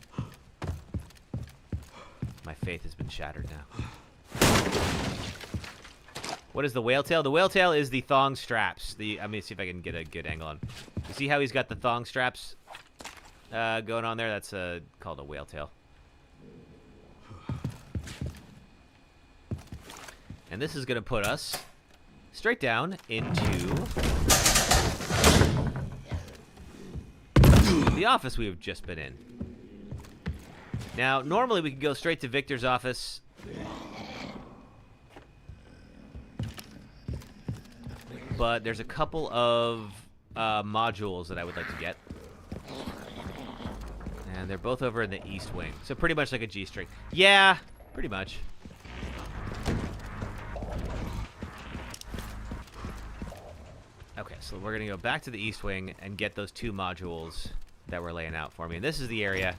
My faith has been shattered now. What is the whale tail? The whale tail is the thong straps. Let me see if I can get a good angle on. You see how he's got the thong straps going on there? That's called a whale tail. And this is going to put us straight down into the office we have just been in. Now, normally we could go straight to Victor's office. But there's a couple of modules that I would like to get. And they're both over in the east wing. So pretty much like a G-string. Yeah, pretty much. Okay, so we're going to go back to the east wing and get those 2 modules that were laying out for me. And this is the area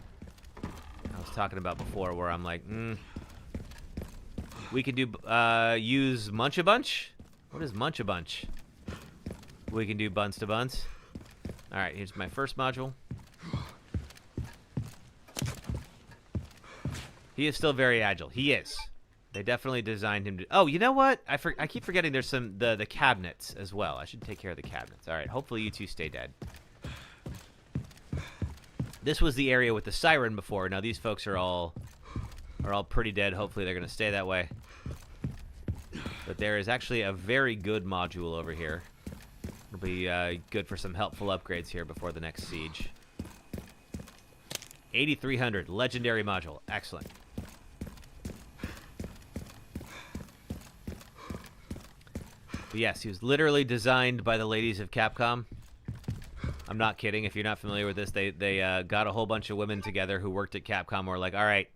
I was talking about before where I'm like, we could do, use Munch-a-Bunch? What is Munch-a-Bunch? We can do buns to buns. All right, here's my first module. He is still very agile. He is. They definitely designed him to... Oh, you know what? I keep forgetting there's some... The cabinets as well. I should take care of the cabinets. All right, hopefully you two stay dead. This was the area with the siren before. Now these folks are all pretty dead. Hopefully they're going to stay that way. But there is actually a very good module over here. It'll be good for some helpful upgrades here before the next siege. 8300, legendary module. Excellent. But yes, he was literally designed by the ladies of Capcom. I'm not kidding. If you're not familiar with this, they got a whole bunch of women together who worked at Capcom. Were like, all right,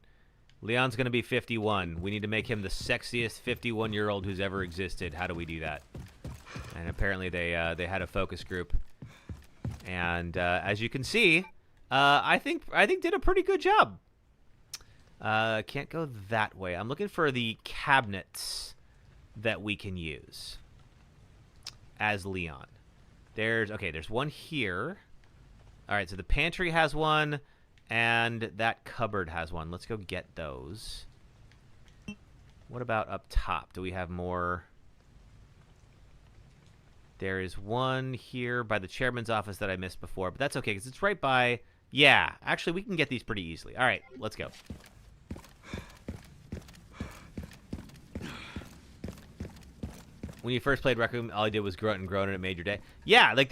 Leon's going to be 51. We need to make him the sexiest 51-year-old who's ever existed. How do we do that? And apparently they had a focus group. And as you can see, I think did a pretty good job. Can't go that way. I'm looking for the cabinets that we can use as Leon. There's one here. All right, so the pantry has one, and that cupboard has one. Let's go get those. What about up top? Do we have more? There is one here by the chairman's office that I missed before, but that's okay because it's right by... Yeah, actually, we can get these pretty easily. All right, let's go. When you first played Requiem, all I did was grunt and groan and it made your day. Yeah, like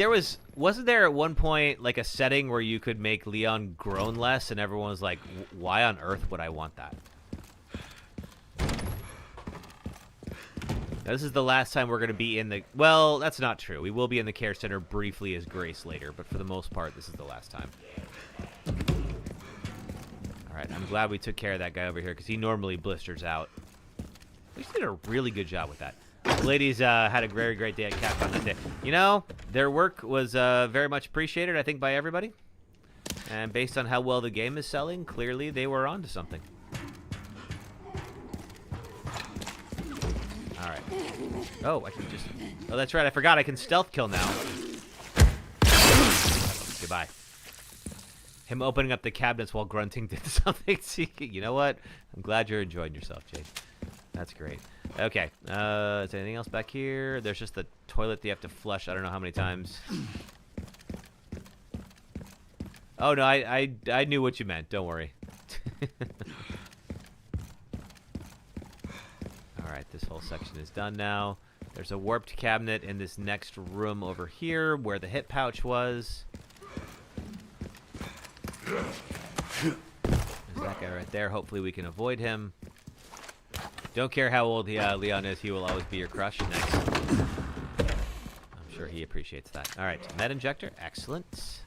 wasn't there at one point like a setting where you could make Leon groan less and everyone was like, why on earth would I want that? Now, this is the last time we're going to be in the... Well, that's not true. We will be in the care center briefly as Grace later, but for the most part, this is the last time. All right, I'm glad we took care of that guy over here because he normally blisters out. We did a really good job with that. The ladies had a very great day at Capcom that day. You know, their work was very much appreciated, I think, by everybody. And based on how well the game is selling, clearly they were onto something. All right. Oh, I can just... Oh, that's right. I forgot. I can stealth kill now. Goodbye. Him opening up the cabinets while grunting did something. You know what? I'm glad you're enjoying yourself, Jade. That's great. Okay. Is there anything else back here? There's just the toilet that you have to flush. I don't know how many times. Oh, no. I knew what you meant. Don't worry. Alright, this whole section is done now. There's a warped cabinet in this next room over here where the hip pouch was. There's that guy right there. Hopefully we can avoid him. Don't care how old Leon is, he will always be your crush. Nice. I'm sure he appreciates that. Alright, med injector. Excellent.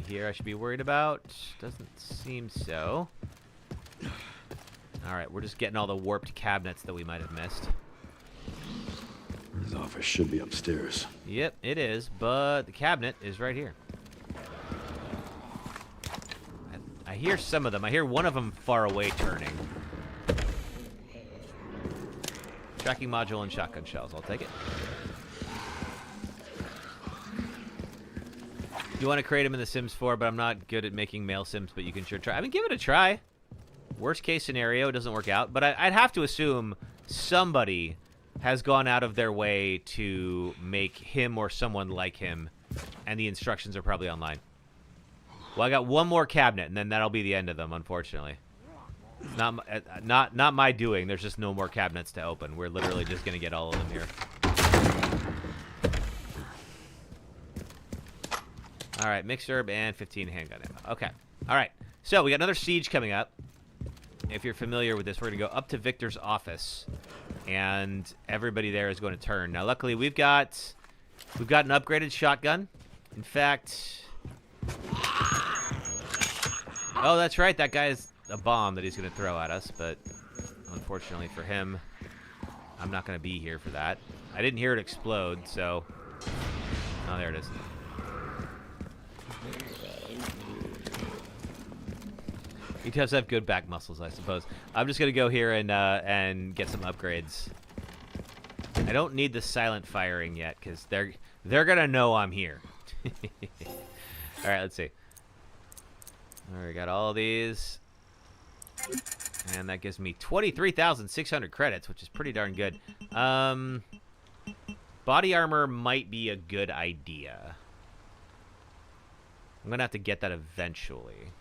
Here I should be worried about? Doesn't seem so. Alright, we're just getting all the warped cabinets that we might have missed. His office should be upstairs. Yep, it is, but the cabinet is right here. I hear some of them. I hear one of them far away turning. Tracking module and shotgun shells. I'll take it. You want to create them in The Sims 4, but I'm not good at making male Sims, but you can sure try. I mean, give it a try. Worst case scenario, it doesn't work out. But I'd have to assume somebody has gone out of their way to make him or someone like him, and the instructions are probably online. Well, I got one more cabinet, and then that'll be the end of them, unfortunately. Not my doing. There's just no more cabinets to open. We're literally just gonna get all of them here. All right, mixed herb and 15 handgun ammo. Okay. All right. So we got another siege coming up. If you're familiar with this, we're gonna go up to Victor's office, and everybody there is going to turn. Now, luckily, we've got an upgraded shotgun. In fact, oh, that's right. That guy has a bomb that he's gonna throw at us, but unfortunately for him, I'm not gonna be here for that. I didn't hear it explode, so oh, there it is. He does have good back muscles, I suppose. I'm just gonna go here and get some upgrades. I don't need the silent firing yet, because they're gonna know I'm here. All right, let's see. All right, got all these, and that gives me 23,600 credits, which is pretty darn good. Body armor might be a good idea. I'm gonna have to get that eventually.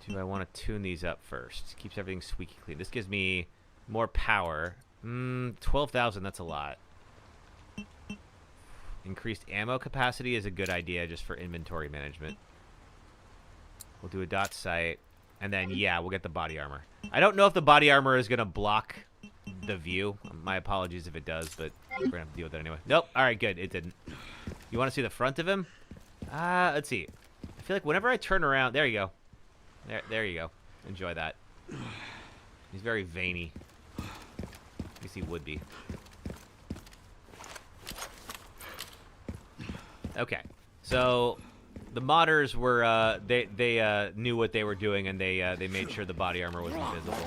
Do I want to tune these up first? Keeps everything squeaky clean. This gives me more power. 12,000, that's a lot. Increased ammo capacity is a good idea just for inventory management. We'll do a dot sight, and then, yeah, we'll get the body armor. I don't know if the body armor is going to block the view. My apologies if it does, but we're going to have to deal with it anyway. Nope. All right, good. It didn't. You want to see the front of him? Let's see. I feel like whenever I turn around... There you go. There you go. Enjoy that. He's very veiny. At least he would be. Okay. So the modders were they knew what they were doing, and they made sure the body armor was invisible.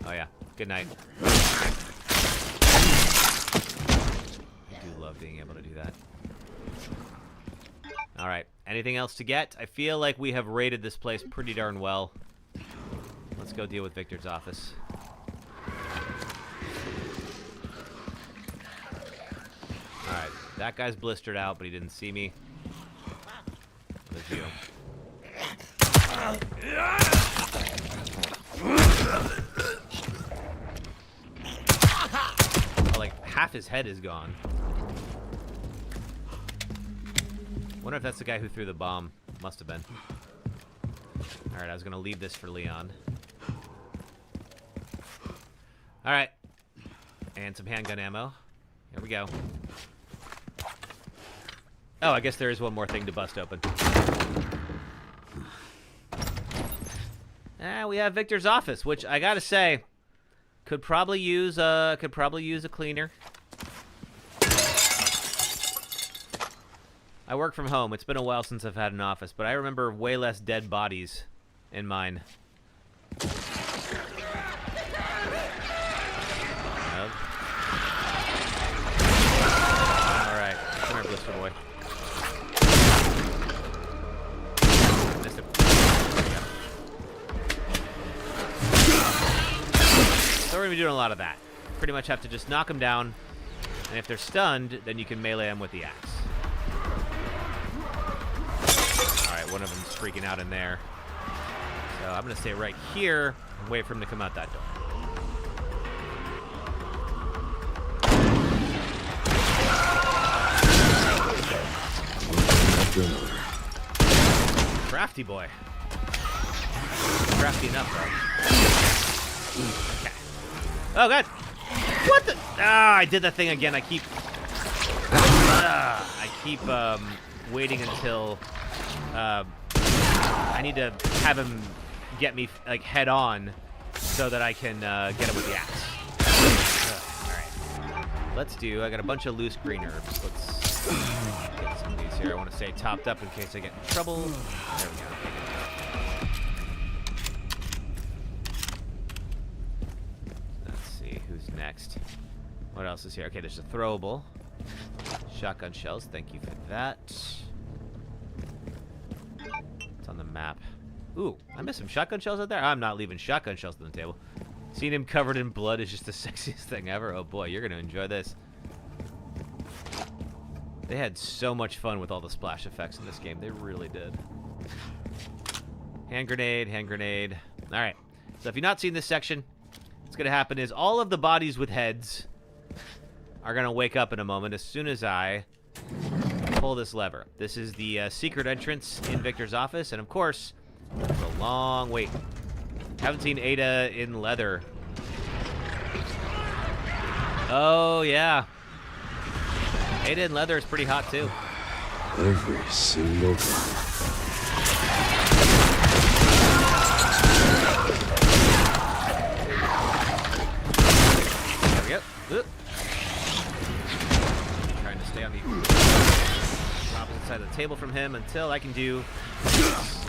Oh yeah. Good night. I do love being able to do that. All right. Anything else to get? I feel like we have raided this place pretty darn well. Let's go deal with Victor's office. All right. That guy's blistered out, but he didn't see me. There's you. Oh, like half his head is gone. Wonder if that's the guy who threw the bomb. Must have been. All right, I was gonna leave this for Leon. All right, and some handgun ammo. Here we go. Oh, I guess there is one more thing to bust open. We have Victor's office, which I gotta say could probably use a cleaner. I work from home. It's been a while since I've had an office, but I remember way less dead bodies in mine. Nope. All right, come here, Blister Boy. Missed him. There we go. So we're gonna be doing a lot of that. Pretty much have to just knock them down, and if they're stunned, then you can melee them with the axe. One of them's freaking out in there. So I'm going to stay right here and wait for him to come out that door. Crafty boy. Crafty enough, though. Okay. Oh, God. What the? Ah, I did that thing again. I keep waiting until... I need to have him get me like head on so that I can get him with the axe. All right, let's do. I got a bunch of loose green herbs. Let's get some of these here. I want to stay topped up in case I get in trouble. There we go. Let's see who's next. What else is here? Okay, there's a throwable. Shotgun shells. Thank you for that. On the map. Ooh, I missed some shotgun shells out there. I'm not leaving shotgun shells on the table. Seeing him covered in blood is just the sexiest thing ever. Oh boy, you're gonna enjoy this. They had so much fun with all the splash effects in this game. They really did. Hand grenade, hand grenade. All right. So if you've not seen this section, what's going to happen is all of the bodies with heads are going to wake up in a moment as soon as I pull this lever. This is the secret entrance in Victor's office, and of course, it's a long wait. Haven't seen Ada in leather. Oh, yeah. Ada in leather is pretty hot, too. Every single time. There we go. Oop. Trying to stay on the opposite side of the table from him until I can do this.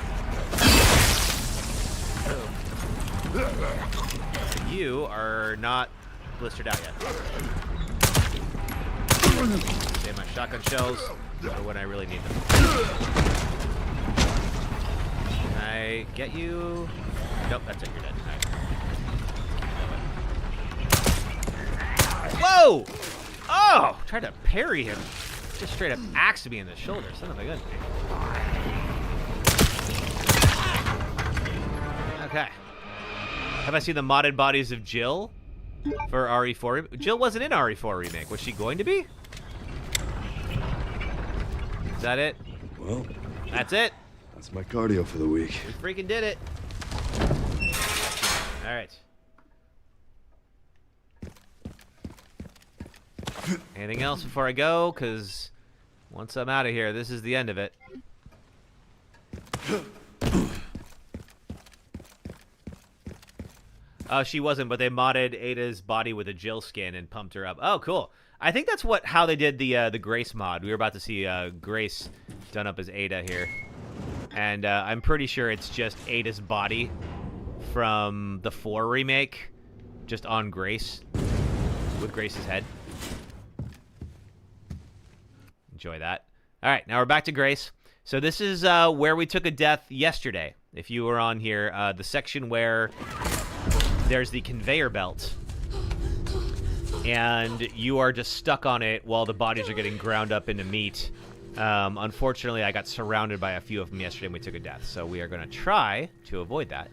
You are not blistered out yet. Save my shotgun shells for when I really need them. Can I get you? Nope, that's it. You're dead. All right. Whoa! Oh! Tried to parry him. Just straight up axed me in the shoulder. Son of a gun. Okay. Have I seen the modded bodies of Jill for RE4? Jill wasn't in RE4 Remake. Was she going to be? Is that it? Well, That's it. that's my cardio for the week. We freaking did it. All right. Anything else before I go? Because once I'm out of here, this is the end of it. Oh, she wasn't, but they modded Ada's body with a Jill skin and pumped her up. Oh, cool. I think that's how they did the Grace mod. We were about to see Grace done up as Ada here. And I'm pretty sure it's just Ada's body from the 4 remake, just on Grace, with Grace's head. Enjoy that. All right, now we're back to Grace. So this is where we took a death yesterday. If you were on here, the section where there's the conveyor belt, and you are just stuck on it while the bodies are getting ground up into meat. Unfortunately, I got surrounded by a few of them yesterday and we took a death, so we are going to try to avoid that.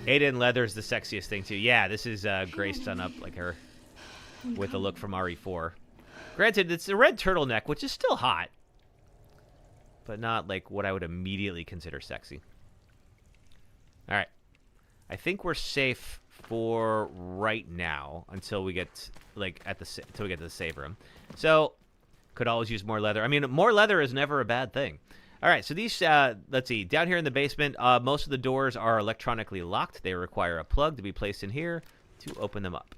Ada in leather is the sexiest thing, too. Yeah, this is Grace done up like her with a look from RE4. Granted, it's a red turtleneck, which is still hot, but not like what I would immediately consider sexy. All right. I think we're safe for right now until we get until we get to the save room. So could always use more leather. I mean, more leather is never a bad thing. All right, so these let's see. Down here in the basement, most of the doors are electronically locked. They require a plug to be placed in here to open them up.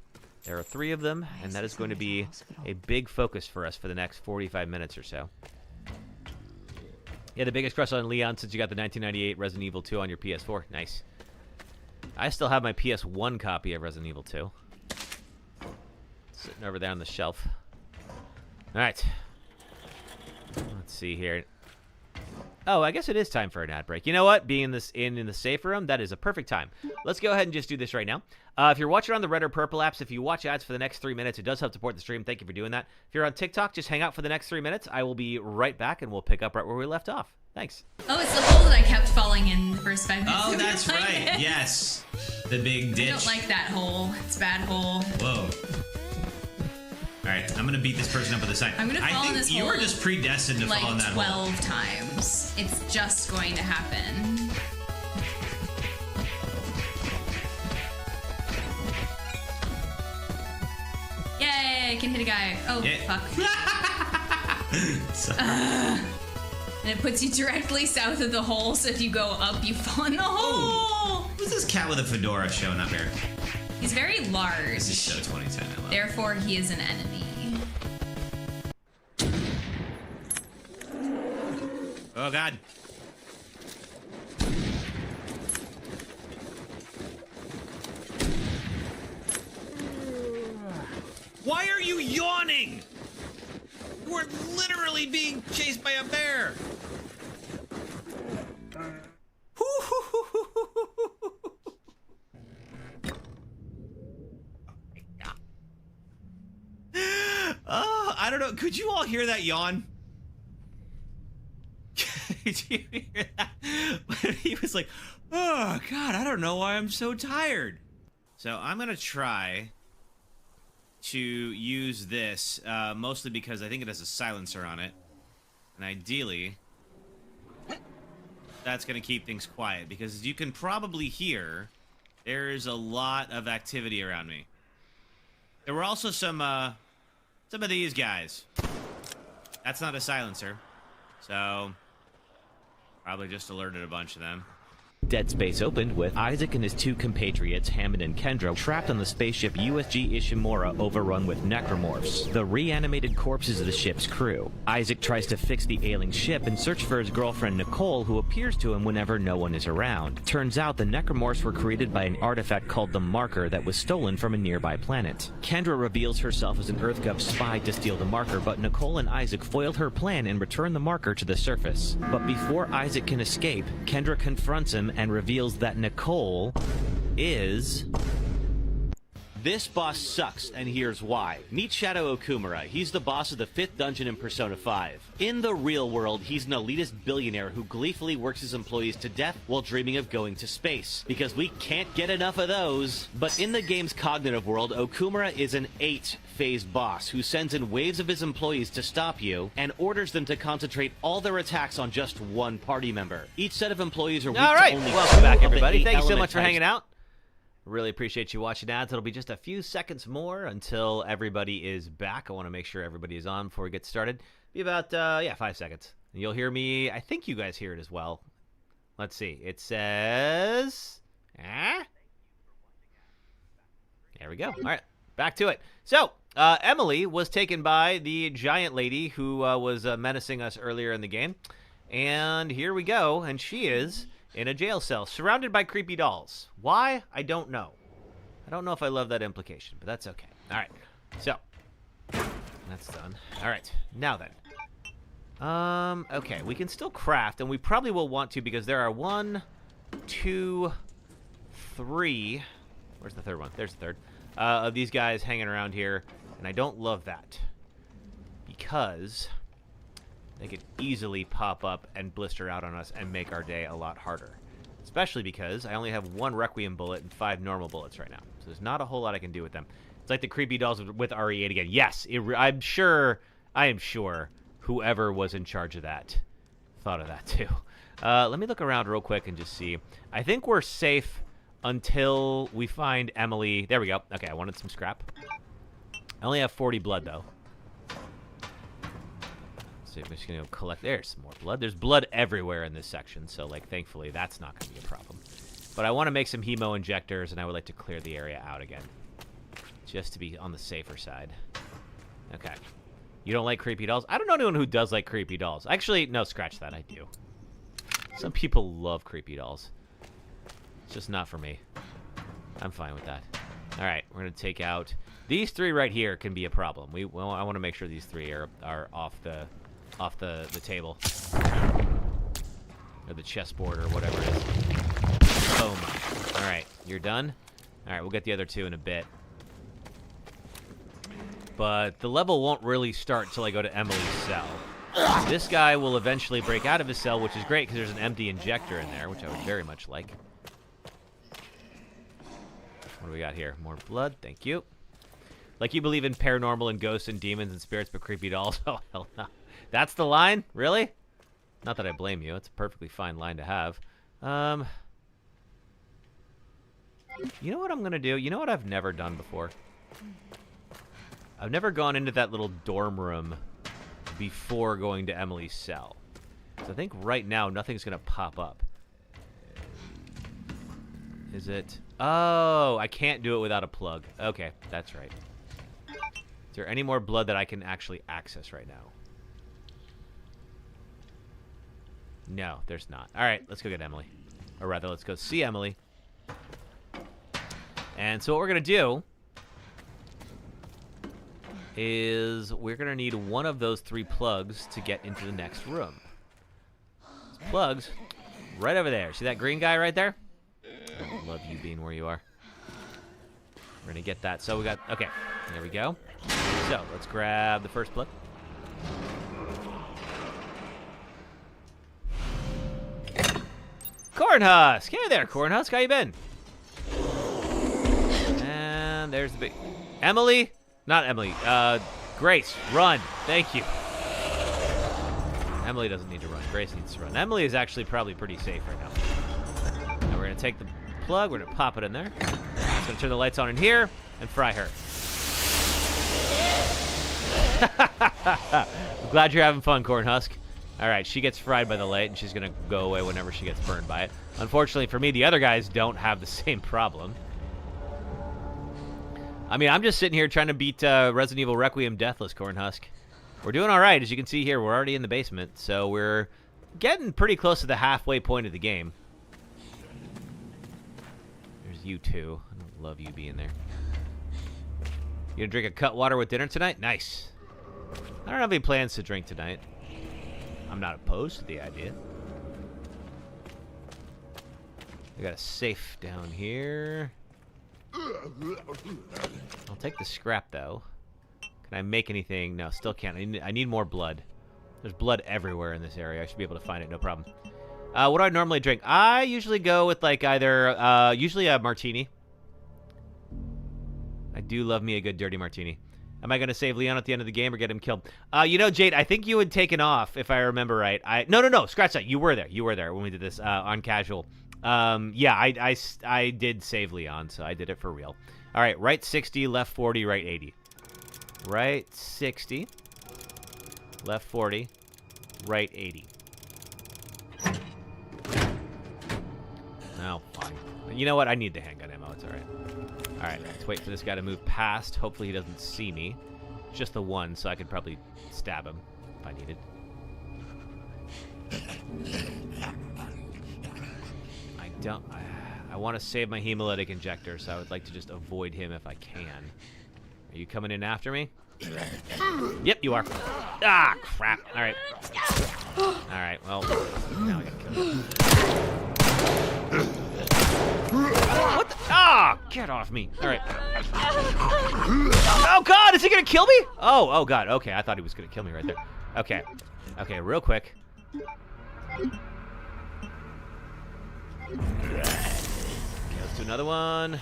There are 3 of them, and that is going to be a big focus for us for the next 45 minutes or so. Yeah, the biggest crush on Leon since you got the 1998 Resident Evil 2 on your PS4. Nice. I still have my PS1 copy of Resident Evil 2. Sitting over there on the shelf. All right. Let's see here. Oh, I guess it is time for an ad break. You know what? Being in the safe room, that is a perfect time. Let's go ahead and just do this right now. If you're watching on the red or purple apps, if you watch ads for the next 3 minutes, it does help support the stream. Thank you for doing that. If you're on TikTok, just hang out for the next 3 minutes. I will be right back, and we'll pick up right where we left off. Thanks. Oh, it's the hole that I kept falling in the first 5 minutes. Oh, that's right. Yes. The big ditch. I don't like that hole. It's a bad hole. Whoa. All right, I'm going to beat this person up with a sign. I'm going to fall in this hole. You are just predestined to fall in that hole. Like 12 times. It's just going to happen. Yay, I can hit a guy. Oh, fuck. And it puts you directly south of the hole, so if you go up, you fall in the hole. Ooh. Who's this cat with a fedora showing up here? He's very large. This is so 2010. I love Therefore, he is an enemy. Oh, God. Why are you yawning? We're literally being chased by a bear. I don't know. Could you all hear that yawn? Did you hear that? When he was It's like, oh, God, I don't know why I'm so tired. So I'm going to try to use this, mostly because I think it has a silencer on it. And ideally, that's going to keep things quiet. Because as you can probably hear, there's a lot of activity around me. There were also some of these guys. That's not a silencer. So, probably just alerted a bunch of them. Dead Space opened with Isaac and his two compatriots, Hammond and Kendra, trapped on the spaceship USG Ishimura, overrun with necromorphs, the reanimated corpses of the ship's crew. Isaac tries to fix the ailing ship and search for his girlfriend Nicole, who appears to him whenever no one is around. Turns out the necromorphs were created by an artifact called the Marker that was stolen from a nearby planet. Kendra reveals herself as an EarthGov spy to steal the Marker, but Nicole and Isaac foil her plan and return the Marker to the surface. But before Isaac can escape, Kendra confronts him and reveals that Nicole is... This boss sucks, and here's why. Meet Shadow Okumura. He's the boss of the 5th dungeon in Persona 5. In the real world, he's an elitist billionaire who gleefully works his employees to death while dreaming of going to space. Because we can't get enough of those. But in the game's cognitive world, Okumura is an 8-phase boss who sends in waves of his employees to stop you and orders them to concentrate all their attacks on just one party member. Each set of employees are weak All right, to only welcome back, two of the everybody. 8 Thank you so element much for types. hanging out. Really appreciate you watching ads. It'll be just a few seconds more until everybody is back. I want to make sure everybody is on before we get started. Be about, 5 seconds. And you'll hear me. I think you guys hear it as well. Let's see. It says... There we go. All right, back to it. So, Emily was taken by the giant lady who was menacing us earlier in the game. And here we go. And she is... in a jail cell, surrounded by creepy dolls. Why? I don't know. I don't know if I love that implication, but that's okay. All right, so that's done. All right, now then. Okay, we can still craft, and we probably will want to because there are 1, 2, 3. Where's the third one? There's the third. Of these guys hanging around here, and I don't love that because they could easily pop up and blister out on us and make our day a lot harder. Especially because I only have 1 Requiem bullet and 5 normal bullets right now. So there's not a whole lot I can do with them. It's like the creepy dolls with RE8 again. Yes, I am sure whoever was in charge of that thought of that too. Let me look around real quick and just see. I think we're safe until we find Emily. There we go. Okay, I wanted some scrap. I only have 40 blood though. So I'm just gonna go collect. There's some more blood. There's blood everywhere in this section, so like thankfully that's not gonna be a problem. But I want to make some hemo injectors, and I would like to clear the area out again, just to be on the safer side. Okay. You don't like creepy dolls? I don't know anyone who does like creepy dolls. Actually, no, scratch that. I do. Some people love creepy dolls. It's just not for me. I'm fine with that. All right, we're gonna take out these 3 right here. Can be a problem. I want to make sure these 3 are off the table or the chessboard or whatever it is. Boom. All right, you're done. All right, we'll get the other 2 in a bit. But the level won't really start till I go to Emily's cell. This guy will eventually break out of his cell, which is great because there's an empty injector in there, which I would very much like. What do we got here? More blood. Thank you. Like you believe in paranormal and ghosts and demons and spirits, but creepy dolls? Oh, hell no. That's the line? Really? Not that I blame you. It's a perfectly fine line to have. You know what I'm going to do? You know what I've never done before? I've never gone into that little dorm room before going to Emily's cell. So I think right now nothing's going to pop up. Is it? Oh, I can't do it without a plug. Okay, that's right. Is there any more blood that I can actually access right now? No, there's not. All right, let's go get Emily. Or rather, let's go see Emily. And so what we're going to do is we're going to need one of those 3 plugs to get into the next room. Those plugs right over there. See that green guy right there? I love you being where you are. We're going to get that. So we got... Okay, there we go. So let's grab the first plug. Cornhusk! Hey there, Cornhusk. How you been? And there's the big... Emily? Not Emily. Grace, run. Thank you. Emily doesn't need to run. Grace needs to run. Emily is actually probably pretty safe right now. Now we're going to take the plug. We're going to pop it in there. Just going to turn the lights on in here and fry her. I'm glad you're having fun, Cornhusk. All right, she gets fried by the light, and she's going to go away whenever she gets burned by it. Unfortunately for me, the other guys don't have the same problem. I mean, I'm just sitting here trying to beat Resident Evil Requiem Deathless, Cornhusk. We're doing all right. As you can see here, we're already in the basement, so we're getting pretty close to the halfway point of the game. There's you two. I don't love you being there. You gonna drink a cut water with dinner tonight? Nice. I don't have any plans to drink tonight. I'm not opposed to the idea. I got a safe down here. I'll take the scrap, though. Can I make anything? No, still can't. I need more blood. There's blood everywhere in this area. I should be able to find it, no problem. What do I normally drink? I usually go with, like, either, usually a martini. I do love me a good dirty martini. Am I going to save Leon at the end of the game or get him killed? You know, Jade, I think you had taken off, if I remember right. No, scratch that. You were there. You were there when we did this on casual. Yeah, I did save Leon, so I did it for real. All right, right 60, left 40, right 80. Right 60, left 40, right 80. No, fine. You know what? I need the handgun ammo. It's all right. All right, let's wait for this guy to move past. Hopefully he doesn't see me. Just the one, so I could probably stab him if I needed. I want to save my hemolytic injector, so I would like to just avoid him if I can. Are you coming in after me? Yep, you are. Ah, crap. All right. All right, well, now I gotta kill him. What the? Ah, get off me. All right. Oh, God, is he going to kill me? Oh, God. Okay, I thought he was going to kill me right there. Okay. Okay, real quick. Okay, let's do another one.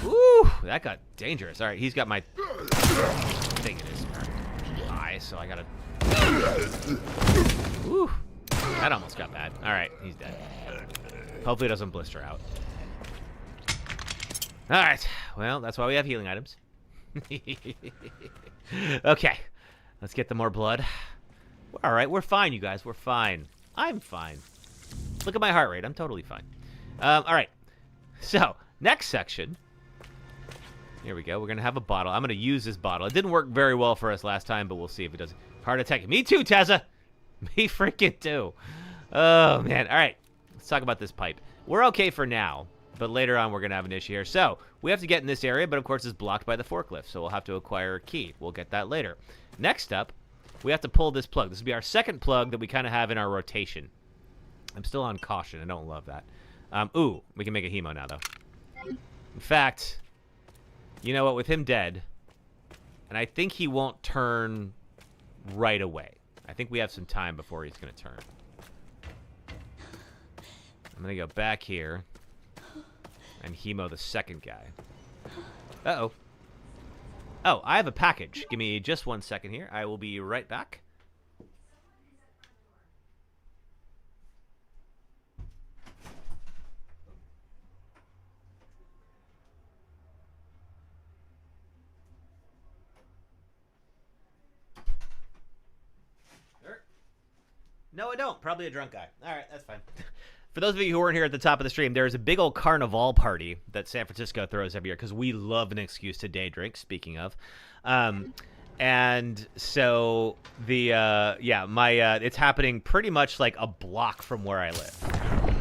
Ooh, that got dangerous. All right, he's got my thing in his eye, so I gotta... Ooh, that almost got bad. All right, he's dead. Hopefully it doesn't blister out. All right, well, that's why we have healing items. Okay, let's get the more blood. All right, we're fine, you guys. We're fine. I'm fine. Look at my heart rate. I'm totally fine. All right, so next section. Here we go. We're going to have a bottle. I'm going to use this bottle. It didn't work very well for us last time, but we'll see if it does. Heart attack. Me too, Tessa. Me freaking too. Oh, man. All right. Let's talk about this pipe. We're okay for now, but later on we're going to have an issue here. So we have to get in this area, but of course it's blocked by the forklift, so we'll have to acquire a key. We'll get that later. Next up, we have to pull this plug. This will be our second plug that we kind of have in our rotation. I'm still on caution. I don't love that. Ooh, we can make a hemo now, though. In fact... You know what, with him dead, and I think he won't turn right away. I think we have some time before he's going to turn. I'm going to go back here and hemo the second guy. Uh-oh. Oh, I have a package. Give me just 1 second here. I will be right back. No, I don't. Probably a drunk guy. All right, that's fine. For those of you who weren't here at the top of the stream, there's a big old carnival party that San Francisco throws every year because we love an excuse to day drink, speaking of. And so the, it's happening pretty much like a block from where I live.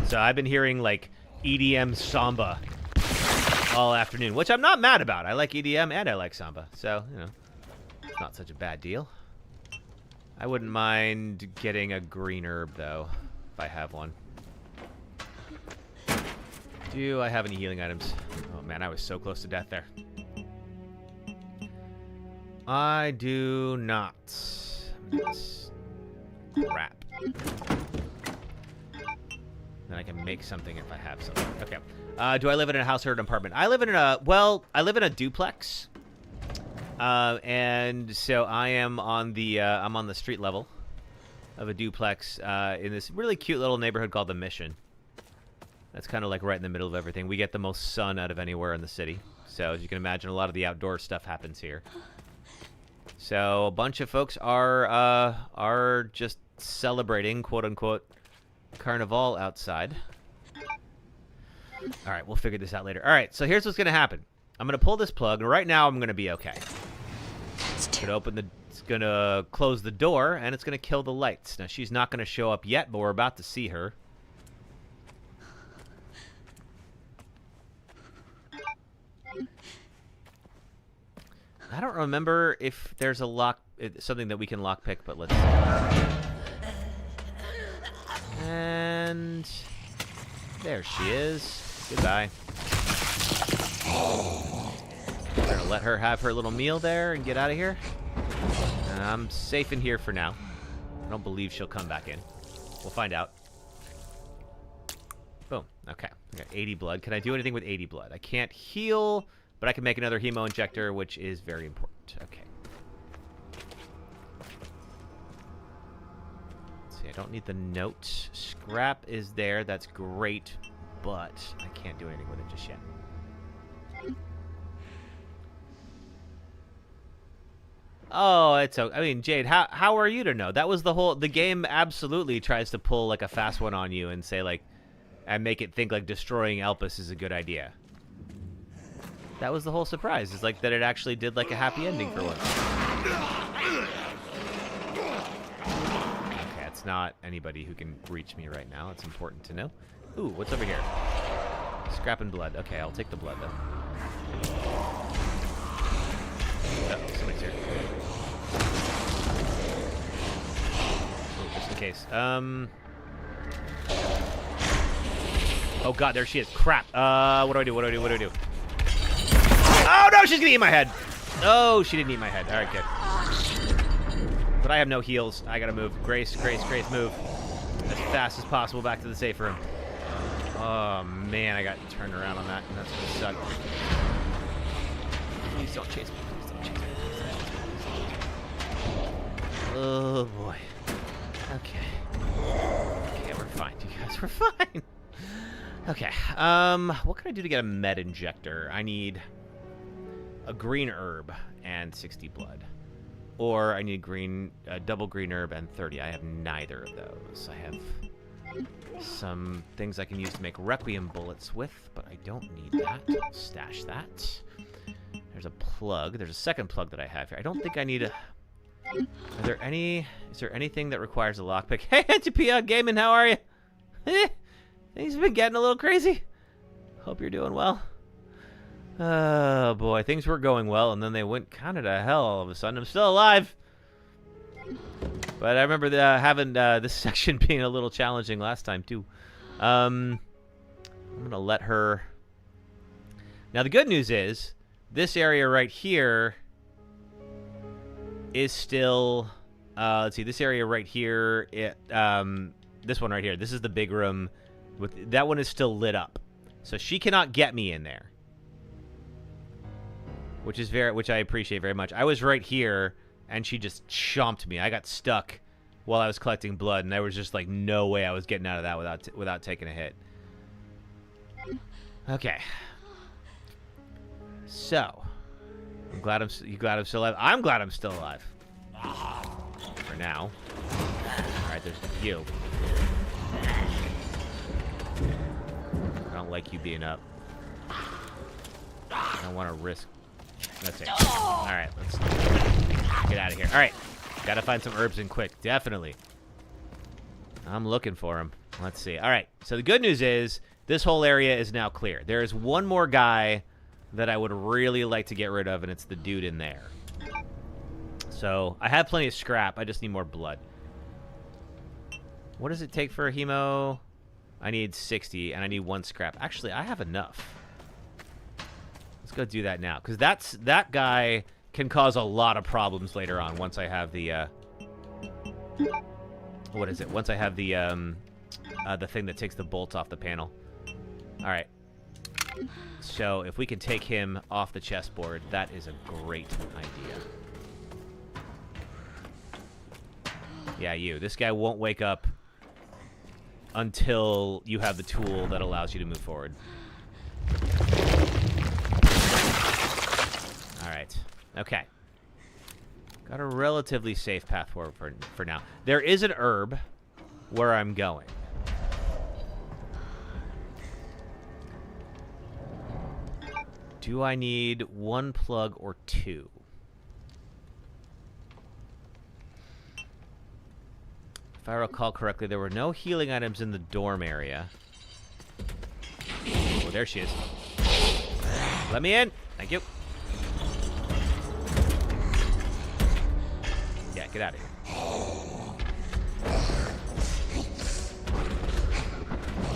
So I've been hearing like EDM samba all afternoon, which I'm not mad about. I like EDM and I like samba. So, you know, it's not such a bad deal. I wouldn't mind getting a green herb, though, if I have one. Do I have any healing items? Oh, man, I was so close to death there. I do not. Crap. Then I can make something if I have something. Okay. Do I live in a house or an apartment? I live in a duplex. And so I am on the street level of a duplex in this really cute little neighborhood called the Mission. That's kind of like right in the middle of everything. We get the most sun out of anywhere in the city. So as you can imagine, a lot of the outdoor stuff happens here. So a bunch of folks are just celebrating, quote unquote, Carnival outside. All right, we'll figure this out later. All right, so here's what's gonna happen. I'm gonna pull this plug, and right now I'm gonna be okay. It's gonna close the door, and it's gonna kill the lights. Now she's not gonna show up yet, but we're about to see her. I don't remember if there's something that we can lockpick, but let's see. And there she is. Goodbye. We're gonna let her have her little meal there and get out of here. I'm safe in here for now. I don't believe she'll come back in. We'll find out. Boom. Okay. I got 80 blood. Can I do anything with 80 blood? I can't heal, but I can make another hemo injector, which is very important. Okay. Let's see. I don't need the note. Scrap is there. That's great, but I can't do anything with it just yet. Oh, it's okay. I mean, Jade, how are you to know? That was the game absolutely tries to pull like a fast one on you and say like, and make it think like destroying Elpis is a good idea. That was the whole surprise. It's like that it actually did like a happy ending for once. Okay, it's not anybody who can reach me right now. It's important to know. Ooh, what's over here? Scrap and blood. Okay, I'll take the blood though. Uh-oh, somebody's here. Oh, just in case. Oh god, there she is. Crap. What do I do? What do I do? What do I do? Oh no, she's gonna eat my head. Oh, she didn't eat my head. All right, good. But I have no heals. I gotta move. Grace, move as fast as possible back to the safe room. Oh man, I got turned around on that, and that's gonna suck. Please don't chase me. Please don't chase me. Oh boy. Okay, we're fine, you guys. We're fine. Okay. What can I do to get a med injector? I need a green herb and 60 blood, or I need double green herb and 30. I have neither of those. I have some things I can use to make Requiem bullets with, but I don't need that. I'll stash that. There's a plug. There's a second plug that I have here. I don't think I need a... Is there anything that requires a lockpick? Hey, Antipia Gaming, how are you? Things have been getting a little crazy. Hope you're doing well. Oh boy, things were going well, and then they went kind of to hell all of a sudden. I'm still alive. But I remember having this section being a little challenging last time, too. I'm going to let her... Now, the good news is, this area right here is still... let's see, this area right here, this one right here, this is the big room. That one is still lit up. So she cannot get me in there. Which I appreciate very much. I was right here, and she just chomped me. I got stuck while I was collecting blood, and there was just like no way I was getting out of that without taking a hit. Okay. So, you glad I'm still alive? I'm glad I'm still alive. For now. All right, there's you. I don't like you being up. I don't want to risk. That's it. All right, let's get out of here. All right, gotta find some herbs in quick. Definitely. I'm looking for them. Let's see. All right, so the good news is this whole area is now clear. There is one more guy that I would really like to get rid of, and it's the dude in there. So I have plenty of scrap. I just need more blood. What does it take for a hemo? I need 60, and I need 1 scrap. Actually, I have enough. Let's go do that now, because that guy can cause a lot of problems later on once I have the... what is it? Once I have the the thing that takes the bolts off the panel. All right. So if we can take him off the chessboard, that is a great idea. Yeah, you. This guy won't wake up until you have the tool that allows you to move forward. All right. Okay. Got a relatively safe path forward for now. There is an herb where I'm going. Do I need 1 plug or 2? If I recall correctly, there were no healing items in the dorm area. Oh, there she is. Let me in. Thank you. Yeah, get out of here.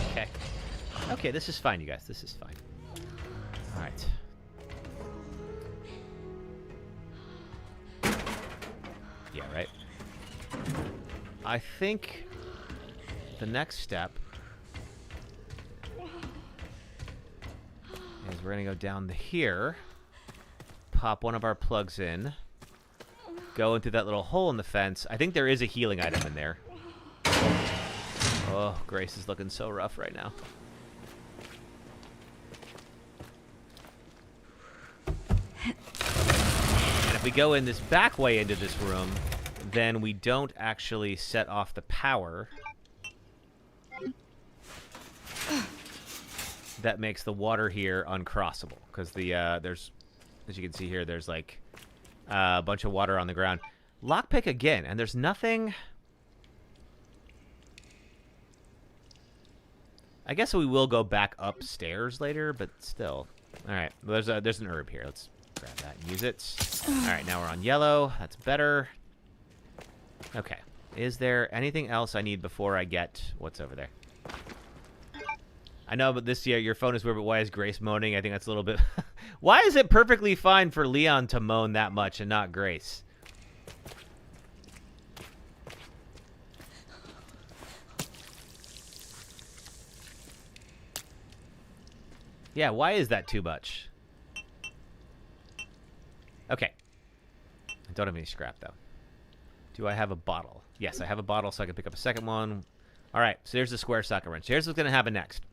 Okay. Okay, this is fine, you guys. This is fine. All right. Yeah, right. I think the next step is we're going to go down here, pop one of our plugs in, go into that little hole in the fence. I think there is a healing item in there. Oh, Grace is looking so rough right now. And if we go in this back way into this room, then we don't actually set off the power that makes the water here uncrossable. Because there's, as you can see here, there's like a bunch of water on the ground. Lockpick again, and there's nothing. I guess we will go back upstairs later, but still. All right, there's an herb here. Let's grab that and use it. All right, now we're on yellow. That's better. Okay. Is there anything else I need before I get what's over there? I know, but this year your phone is weird, but why is Grace moaning? I think that's a little bit... Why is it perfectly fine for Leon to moan that much and not Grace? Yeah, why is that too much? Okay. I don't have any scrap, though. Do I have a bottle? Yes, I have a bottle, so I can pick up a second one. All right, so there's the square socket wrench. Here's what's going to happen next.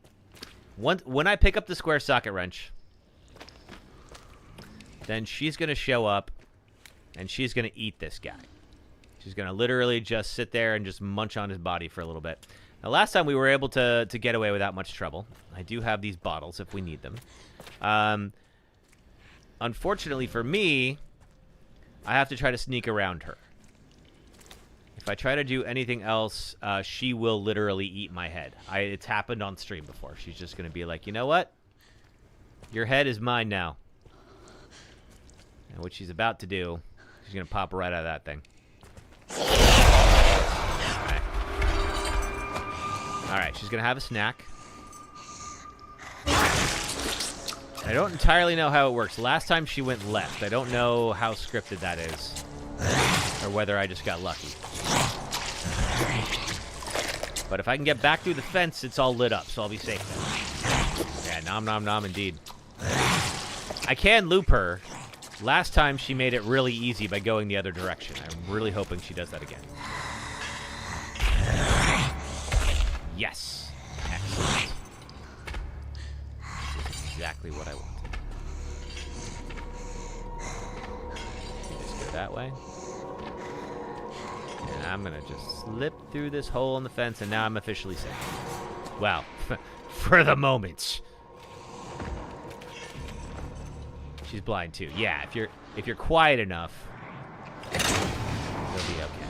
When I pick up the square socket wrench, then she's going to show up, and she's going to eat this guy. She's going to literally just sit there and just munch on his body for a little bit. Now, last time we were able to get away without much trouble. I do have these bottles if we need them. Unfortunately for me, I have to try to sneak around her. If I try to do anything else, she will literally eat my head. It's happened on stream before. She's just going to be like, you know what? Your head is mine now. And what she's about to do, she's going to pop right out of that thing. All right, she's going to have a snack. I don't entirely know how it works. Last time she went left. I don't know how scripted that is. Or whether I just got lucky. But if I can get back through the fence, it's all lit up, so I'll be safe then. Yeah, nom nom nom indeed. I can loop her. Last time she made it really easy by going the other direction. I'm really hoping she does that again. Yes. Excellent. This is exactly what I wanted. Just go that way. And I'm going to just slip through this hole in the fence, and now I'm officially safe. Well, for the moment. She's blind too. Yeah, if you're quiet enough, you'll be okay.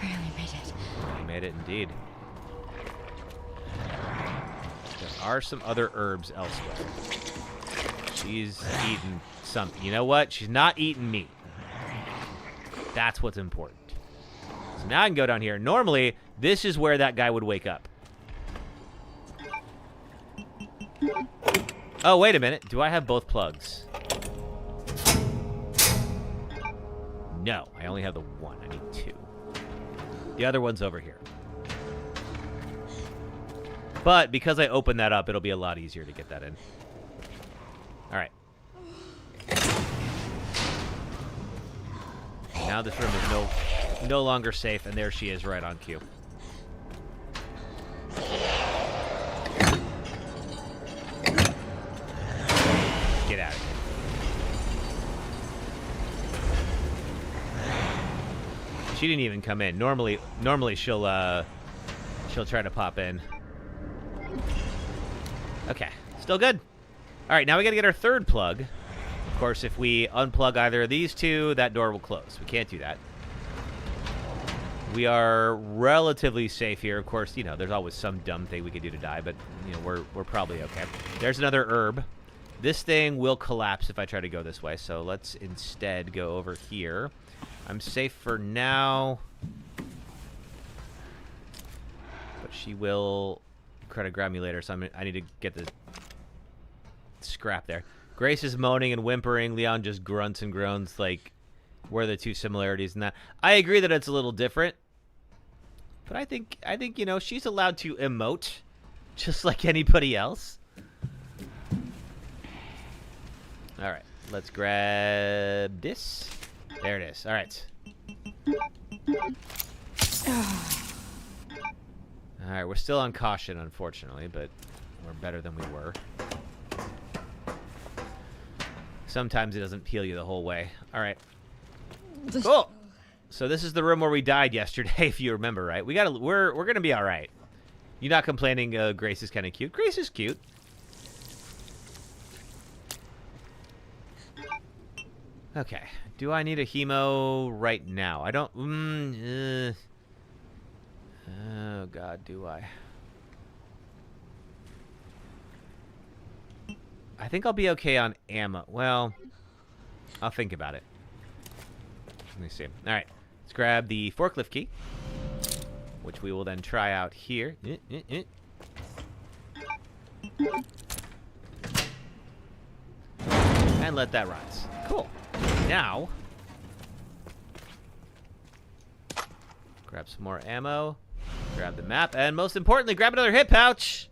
Barely made it. You made it indeed. There are some other herbs elsewhere. She's eating something. You know what? She's not eating meat. That's what's important. So now I can go down here. Normally, this is where that guy would wake up. Oh, wait a minute. Do I have both plugs? No, I only have the one. I need two. The other one's over here. But because I opened that up, it'll be a lot easier to get that in. All right. Now this room is no longer safe, and there she is right on cue. Get out of here. She didn't even come in. Normally she'll try to pop in. Okay, still good. All right, now we got to get our third plug. Of course, if we unplug either of these two, that door will close. We can't do that. We are relatively safe here. Of course, you know, there's always some dumb thing we could do to die, but you know, we're probably okay. There's another herb. This thing will collapse if I try to go this way, so let's instead go over here. I'm safe for now. But she will try to grab me later, so I need to get the scrap there. Grace is moaning and whimpering. Leon just grunts and groans. Like, where are the two similarities in that? I agree that it's a little different. But I think you know, she's allowed to emote just like anybody else. All right, let's grab this. There it is. All right. All right, we're still on caution, unfortunately, but we're better than we were. Sometimes it doesn't heal you the whole way. All right. Cool. So this is the room where we died yesterday, if you remember, right? We're gonna be all right. You're not complaining. Grace is kind of cute. Grace is cute. Okay. Do I need a hemo right now? I don't. Oh God, do I? I think I'll be okay on ammo. Well, I'll think about it. Let me see. All right, let's grab the forklift key, which we will then try out here. And let that rise. Cool. Now, grab some more ammo, grab the map, and most importantly, grab another hip pouch.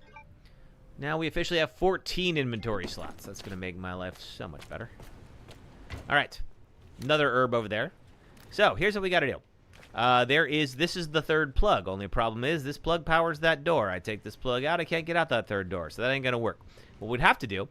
Now we officially have 14 inventory slots. That's going to make my life so much better. All right, another herb over there. So here's what we got to do. This is the third plug. Only problem is this plug powers that door. I take this plug out, I can't get out that third door, so that ain't going to work. What we'd have to do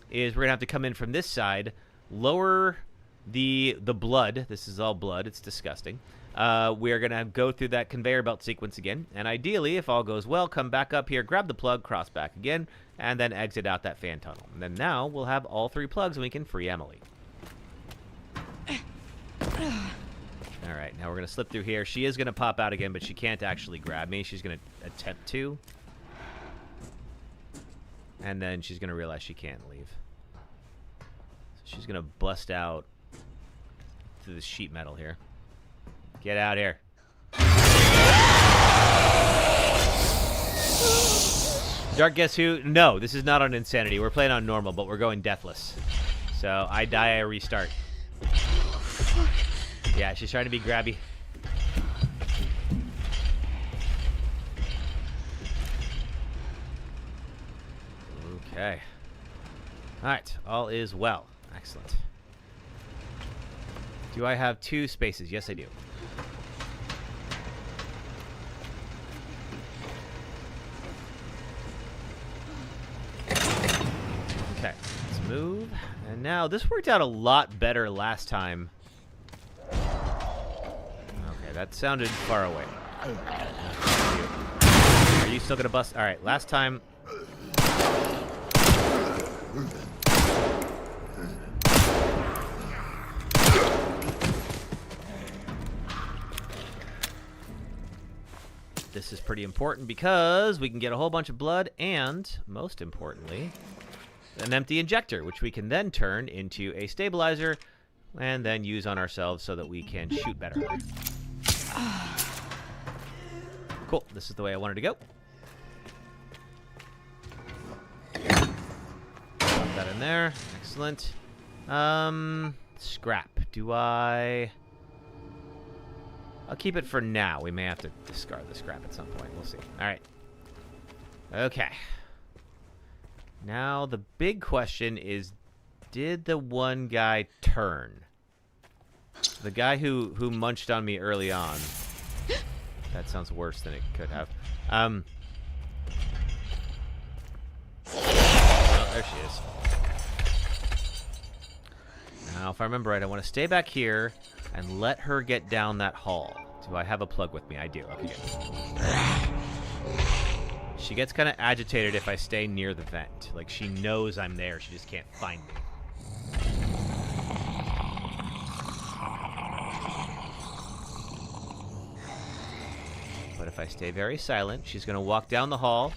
is we're going to have to come in from this side, lower the blood. This is all blood. It's disgusting. We are going to go through that conveyor belt sequence again, and ideally, if all goes well, come back up here, grab the plug, cross back again, and then exit out that fan tunnel. And then now we'll have all three plugs, and we can free Emily. All right, now we're going to slip through here. She is going to pop out again, but she can't actually grab me. She's going to attempt to. And then she's going to realize she can't leave. So she's going to bust out through the sheet metal here. Get out here. Dark Guess Who? No, this is not on Insanity. We're playing on normal, but we're going Deathless. So I die, I restart. Yeah, she's trying to be grabby. Okay. All right, all is well. Excellent. Do I have 2 spaces? Yes, I do. Okay, let's move. And now, this worked out a lot better last time. Okay, that sounded far away. Are you still gonna bust? All right, last time. This is pretty important because we can get a whole bunch of blood and, most importantly, an empty injector, which we can then turn into a stabilizer and then use on ourselves so that we can shoot better. Cool. This is the way I wanted to go. Pop that in there. Excellent. Scrap. Do I... I'll keep it for now. We may have to discard the scrap at some point. We'll see. All right. Okay. Now, the big question is, did the one guy turn? The guy who munched on me early on. That sounds worse than it could have. Oh, there she is. Now, if I remember right, I want to stay back here and let her get down that hall. Do I have a plug with me? I do. Okay, good. She gets kind of agitated if I stay near the vent. Like, she knows I'm there. She just can't find me. But if I stay very silent, she's going to walk down the hall.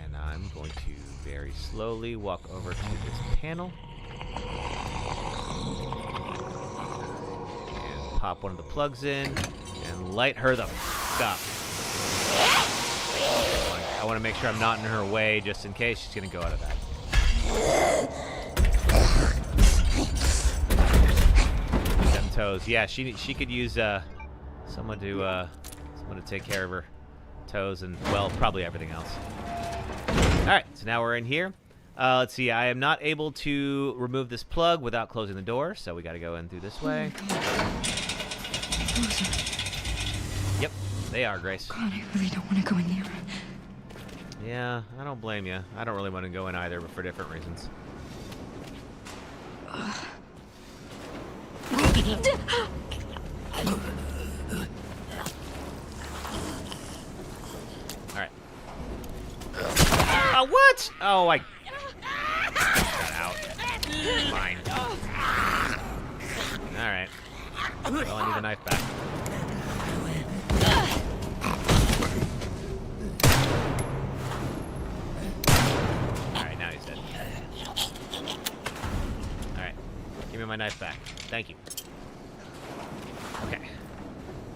And I'm going to very slowly walk over to this panel. And pop one of the plugs in and light her the f*** up. I want to make sure I'm not in her way just in case she's going to go out of that. Them toes. Yeah, she could use someone to take care of her toes and, well, probably everything else. All right, so now we're in here. Let's see. I am not able to remove this plug without closing the door, so we got to go in through this way. Yep, they are, Grace. God, I really don't want to go in there. Yeah, I don't blame you. I don't really want to go in either, but for different reasons. Alright. What? Oh, I... Got out. Fine. Alright. Well, I need the knife back. Alright, now he's dead. Alright. Give me my knife back. Thank you. Okay.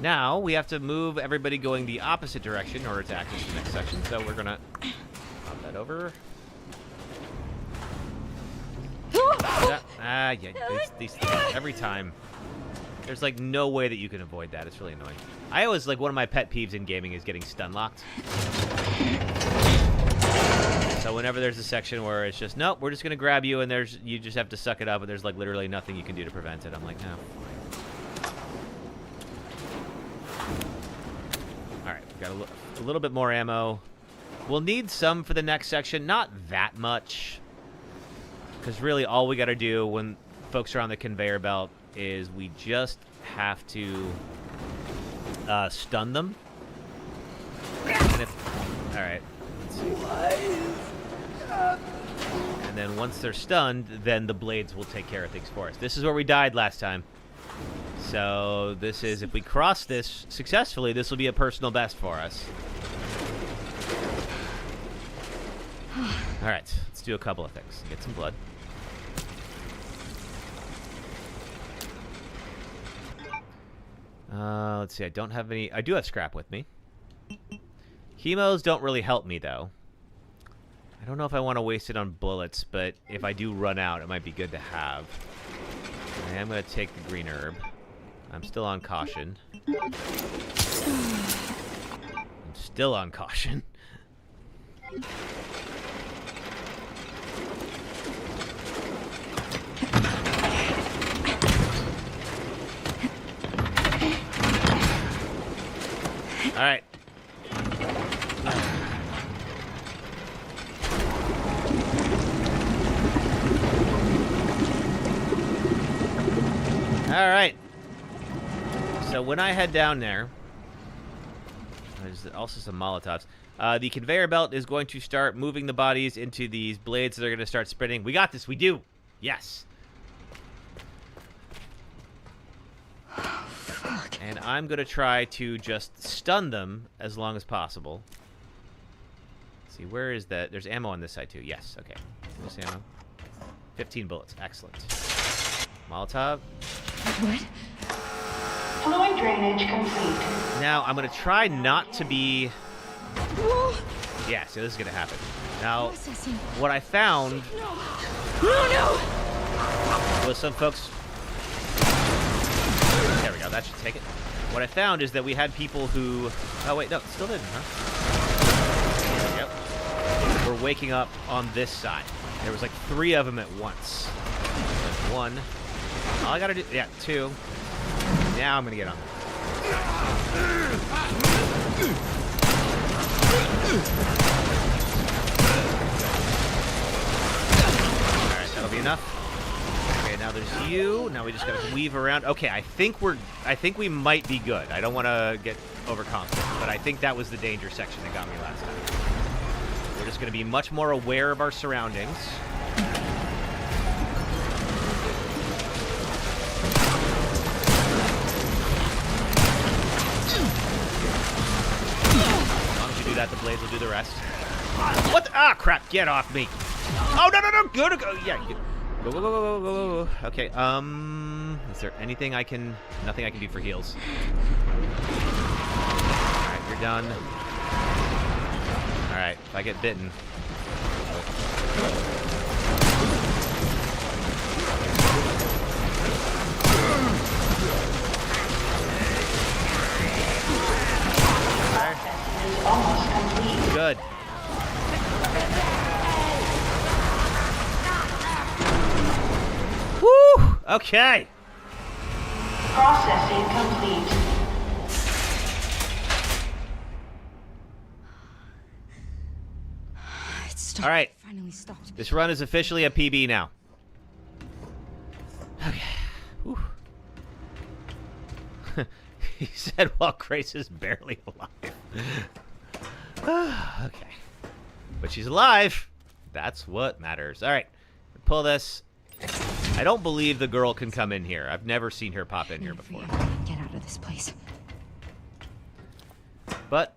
Now, we have to move everybody going the opposite direction in order to access the next section, so we're gonna pop that over. Yeah, these things, every time. There's, like, no way that you can avoid that. It's really annoying. I always, like, one of my pet peeves in gaming is getting stun locked. So whenever there's a section where it's just, nope, we're just gonna grab you, and you just have to suck it up, and there's, like, literally nothing you can do to prevent it. I'm like, no. Alright, we've got a little bit more ammo. We'll need some for the next section. Not that much. Because really all we got to do when folks are on the conveyor belt is we just have to stun them. And alright, let's see. And then once they're stunned, then the blades will take care of things for us. This is where we died last time. So this is, if we cross this successfully, this will be a personal best for us. Alright, let's do a couple of things. Get some blood. Let's see, I don't have any... I do have scrap with me. Chemos don't really help me, though. I don't know if I want to waste it on bullets, but if I do run out, it might be good to have. I am going to take the green herb. I'm still on caution. I'm still on caution. All right. All right. So when I head down there, there's also some Molotovs. The conveyor belt is going to start moving the bodies into these blades that are going to start spinning. We got this. We do. Yes. And I'm going to try to just stun them as long as possible. Let's see, where is that? There's ammo on this side, too. Yes, okay. This ammo. 15 bullets. Excellent. Molotov. What? Fluid drainage complete. Now, I'm going to try not to be... Yeah, so this is going to happen. Now, what I found Oh Well, some folks... There we go, that should take it. What I found is that we had people who... Oh, wait, no, it still didn't, huh? Yep. We're waking up on this side. There was like 3 of them at once. There's 1. All I gotta do... Yeah, 2. Now I'm gonna get on. Alright, that'll be enough. Okay, now there's you. Now we just gotta weave around. Okay, I think we might be good. I don't want to get overconfident, but I think that was the danger section that got me last time. We're just gonna be much more aware of our surroundings. As long as you do that, the blades will do the rest. What the? Ah, crap! Get off me! Oh no! Go! Yeah. Go. Okay, is there anything I can... Nothing I can do for heals. Alright, you're done. Alright, if I get bitten... Good. Woo! Okay. Processing complete. It stopped. All right. Finally stopped. This run is officially a PB now. Okay. Whew. He said while Grace is barely alive. Okay. But she's alive. That's what matters. All right. Pull this. I don't believe the girl can come in here. I've never seen her pop in here before. Get out of this place. But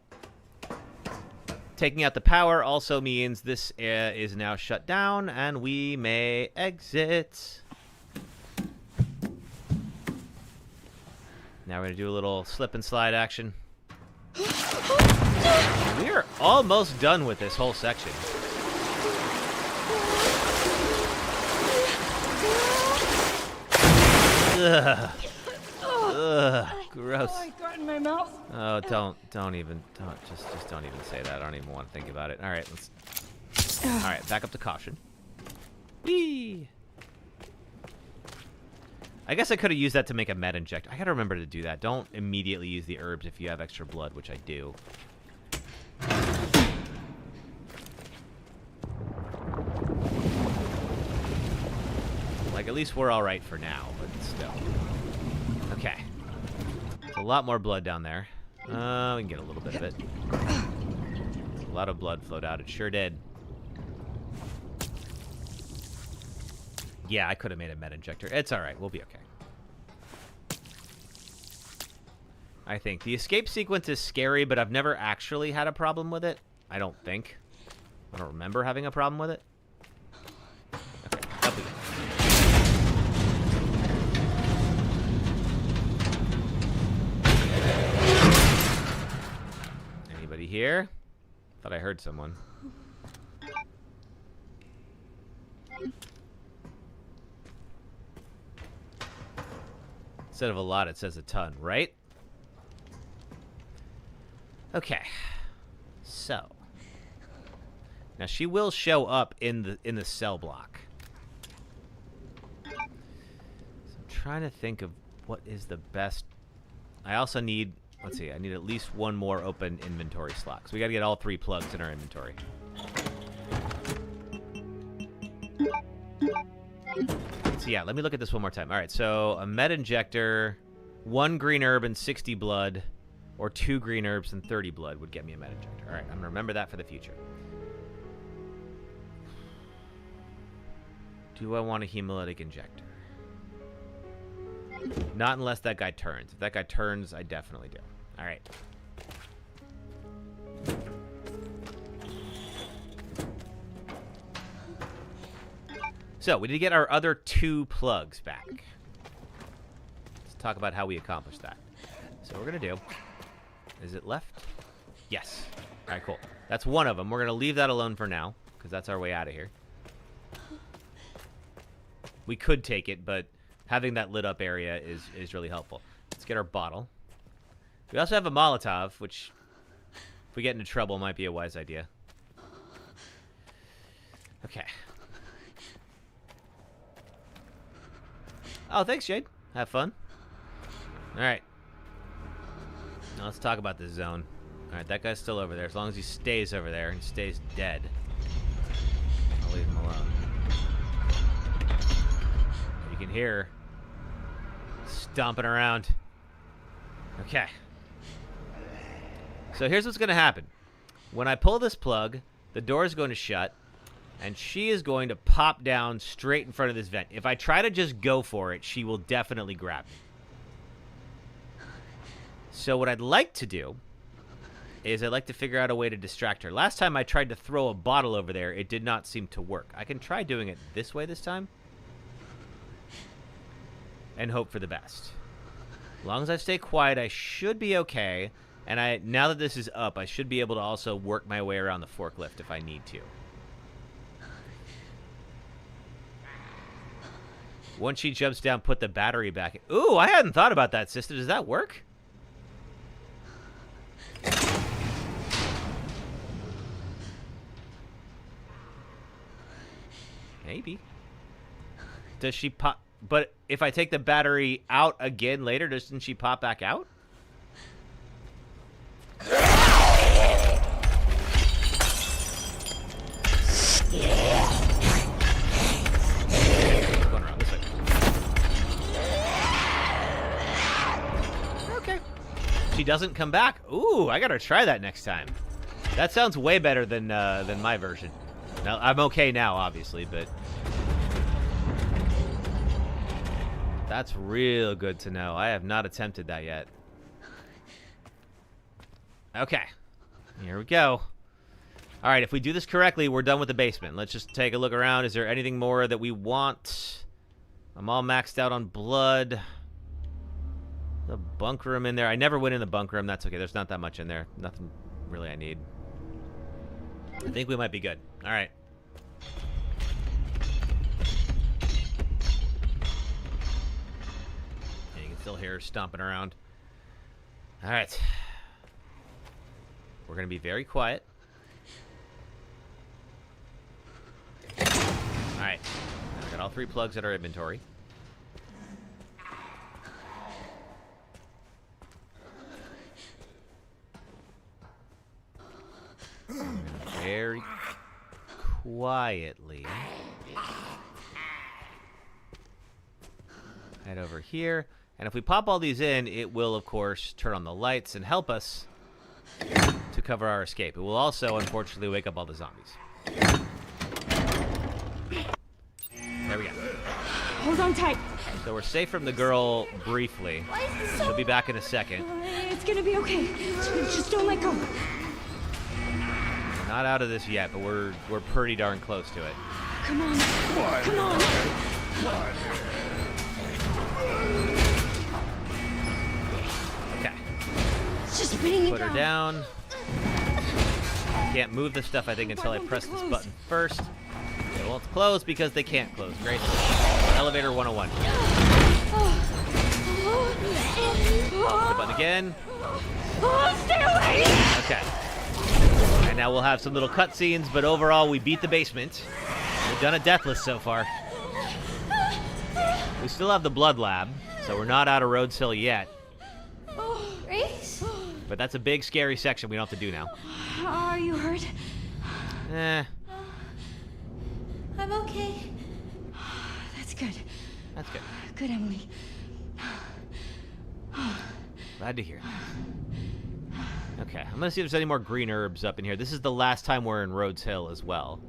taking out the power also means this is now shut down, and we may exit. Now we're going to do a little slip and slide action. We are almost done with this whole section. Ugh. Ugh. Gross. Oh, I got in my mouth. Oh, don't even say that. I don't even want to think about it. All right, all right, back up to caution. Whee! I guess I could have used that to make a med inject. I gotta remember to do that. Don't immediately use the herbs if you have extra blood, which I do. Like, at least we're all right for now, but still. Okay. There's a lot more blood down there. We can get a little bit of it. A lot of blood flowed out. It sure did. Yeah, I could have made a med injector. It's all right. We'll be okay. I think. The escape sequence is scary, but I've never actually had a problem with it. I don't think. I don't remember having a problem with it. Okay, that'll be good. Anybody here? Thought I heard someone. Instead of a lot, it says a ton, right? Okay. So. Now she will show up in the cell block. So I'm trying to think of what is the best. I also need, let's see, I need at least one more open inventory slot. So we got to get all 3 plugs in our inventory. So yeah, let me look at this one more time. All right, so a med injector, 1 green herb and 60 blood, or 2 green herbs and 30 blood would get me a med injector. All right, I'm going to remember that for the future. Do I want a hemolytic injector? Not unless that guy turns. If that guy turns, I definitely do. All right. So, we need to get our other 2 plugs back. Let's talk about how we accomplish that. So, what we're going to do... Is it left? Yes. All right, cool. That's one of them. We're going to leave that alone for now, because that's our way out of here. We could take it, but having that lit up area is really helpful. Let's get our bottle. We also have a Molotov, which, if we get into trouble, might be a wise idea. Okay. Oh, thanks, Jade. Have fun. All right. Now let's talk about this zone. All right, that guy's still over there. As long as he stays over there and stays dead, I'll leave him alone. You can hear stomping around. Okay. So here's what's going to happen. When I pull this plug, the door is going to shut, and she is going to pop down straight in front of this vent. If I try to just go for it, she will definitely grab me. So what I'd like to do is I'd like to figure out a way to distract her. Last time I tried to throw a bottle over there, it did not seem to work. I can try doing it this way this time and hope for the best. As long as I stay quiet, I should be okay. And now that this is up, I should be able to also work my way around the forklift if I need to. Once she jumps down, put the battery back. Ooh, I hadn't thought about that, sister. Does that work? Maybe. Does she pop? But if I take the battery out again later, doesn't she pop back out? Going around this way. Okay. She doesn't come back. Ooh, I gotta try that next time. That sounds way better than my version. Now, I'm okay now, obviously, but that's real good to know. I have not attempted that yet. Okay. Here we go. All right, if we do this correctly, we're done with the basement. Let's just take a look around. Is there anything more that we want? I'm all maxed out on blood. The bunk room in there. I never went in the bunk room. That's okay. There's not that much in there. Nothing really I need. I think we might be good. All right. Yeah, you can still hear her stomping around. All right. We're going to be very quiet. All right. Now we got all 3 plugs at our inventory. Very quietly head over here. And if we pop all these in, it will, of course, turn on the lights and help us to cover our escape. It will also, unfortunately, wake up all the zombies. There we go. Hold on tight. So we're safe from the girl briefly. She'll be back in a second. It's gonna be okay. Just don't let go. We're not out of this yet, but we're pretty darn close to it. Come on. Come on. Okay. It's just bringing Put her down. Can't move this stuff, I think, until I press this button first. It won't close because they can't close. Great. Elevator 101. The button again. Stay away! Okay. And now we'll have some little cutscenes, but overall, we beat the basement. We've done a Deathless so far. We still have the blood lab, so we're not out of Rhodes Hill yet. Grace? But that's a big, scary section we don't have to do now. Are you hurt? I'm okay. That's good. That's good. Good, Emily. Glad to hear that. Okay, I'm gonna see if there's any more green herbs up in here. This is the last time we're in Rhodes Hill as well.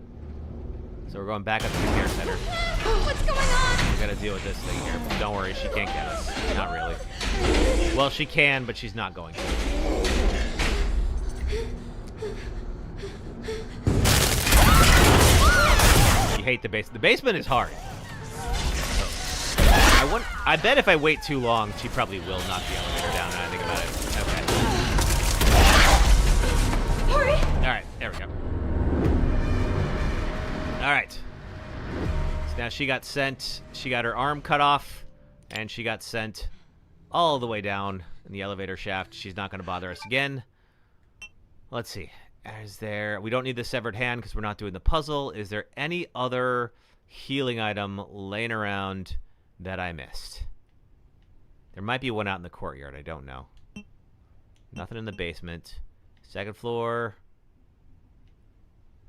So we're going back up to the care center. What's going on? We gotta deal with this thing here. Don't worry, she can't get us. Not really. Well, she can, but she's not going to. You hate the basement. The basement is hard. I bet if I wait too long, she probably will knock the elevator down. Now I think about it. Okay. Hurry! All right, there we go. All right. So now she got sent. She got her arm cut off, and she got sent all the way down in the elevator shaft. She's not going to bother us again. Let's see. Is there... We don't need the severed hand because we're not doing the puzzle. Is there any other healing item laying around that I missed? There might be one out in the courtyard. I don't know. Nothing in the basement. Second floor.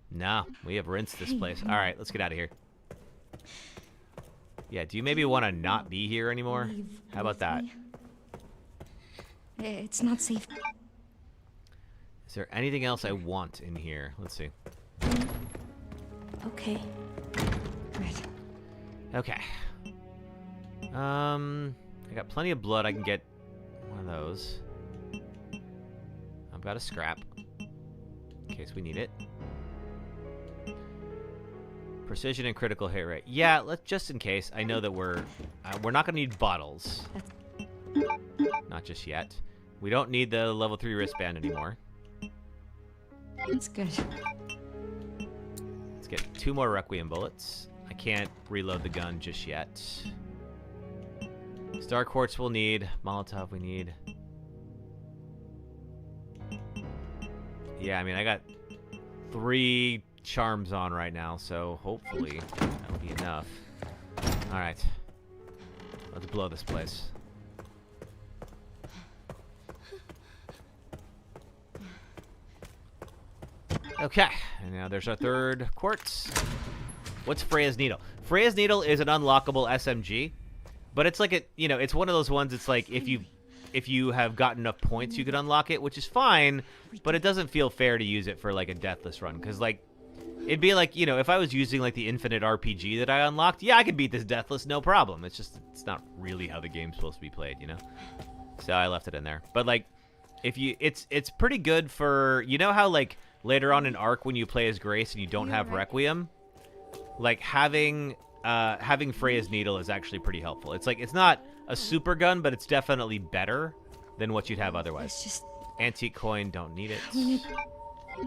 No, we have rinsed this place. All right, let's get out of here. Yeah, do you maybe want to not be here anymore? How about that? It's not safe. Is there anything else I want in here? Let's see. Okay. Right. Okay. I got plenty of blood. I can get one of those. I've got a scrap in case we need it. Precision and critical hit rate. Yeah, let's just in case. I know that we're not gonna need bottles. Not just yet. We don't need the level 3 wristband anymore. That's good. Let's get 2 more Requiem bullets. I can't reload the gun just yet. Star Quartz we'll need. Molotov we need. Yeah, I mean, I got 3 charms on right now, so hopefully that'll be enough. Alright. Let's blow this place. Okay, and now there's our 3rd quartz. What's Freya's Needle? Freya's Needle is an unlockable SMG, but it's like it's one of those ones. It's like if you have gotten enough points, you could unlock it, which is fine, but it doesn't feel fair to use it for like a Deathless run, because like it'd be like if I was using like the infinite RPG that I unlocked, yeah, I could beat this Deathless no problem. It's just it's not really how the game's supposed to be played, So I left it in there, but like it's pretty good for how like later on in Arc when you play as Grace and you don't have Requiem, like having Freya's Needle is actually pretty helpful. It's like it's not a super gun, but it's definitely better than what you'd have otherwise. It's just antique coin, don't need it. We need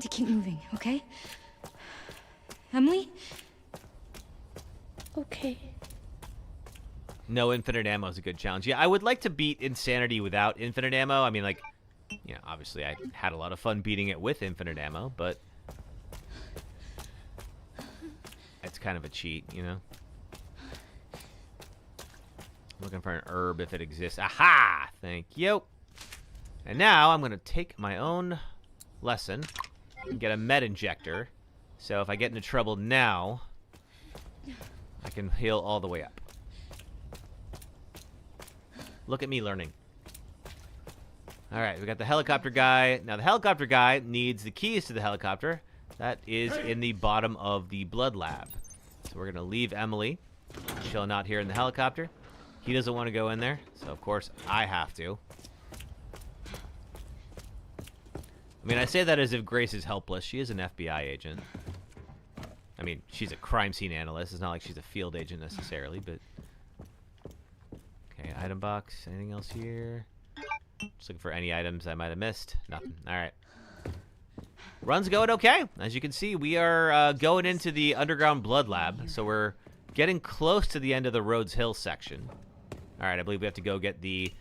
to keep moving, okay? Emily? Okay. No infinite ammo is a good challenge. Yeah, I would like to beat Insanity without infinite ammo. I mean, like, obviously I had a lot of fun beating it with infinite ammo, but it's kind of a cheat, Looking for an herb if it exists. Aha! Thank you. And now I'm going to take my own lesson and get a med injector. So if I get into trouble now, I can heal all the way up. Look at me learning. All right, we got the helicopter guy. Now the helicopter guy needs the keys to the helicopter. That is in the bottom of the blood lab. So we're going to leave Emily chilling out here in the helicopter. He doesn't want to go in there, so of course I have to. I mean, I say that as if Grace is helpless. She is an FBI agent. I mean, she's a crime scene analyst. It's not like she's a field agent necessarily, but... Okay, item box. Anything else here? Just looking for any items I might have missed. Nothing. All right. Run's going okay. As you can see, we are going into the underground blood lab, so we're getting close to the end of the Rhodes Hill section. All right, I believe we have to go get the...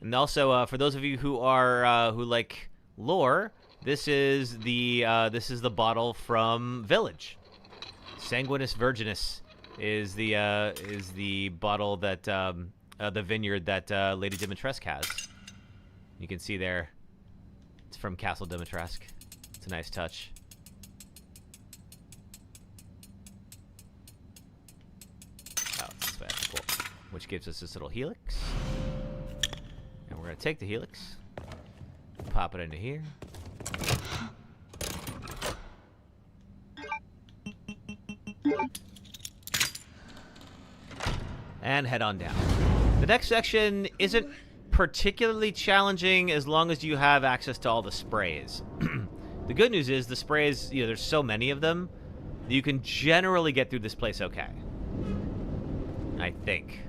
And also, for those of you who are who like lore, this is the bottle from Village. Sanguinis Virginis is the bottle that the vineyard that Lady Dimitrescu has. You can see there, it's from Castle Dimitrescu. It's a nice touch. Oh, it's this way. Cool. Which gives us this little helix. And we're going to take the helix, pop it into here. And head on down. The next section isn't particularly challenging as long as you have access to all the sprays. The good news is the sprays, there's so many of them that you can generally get through this place okay. I think.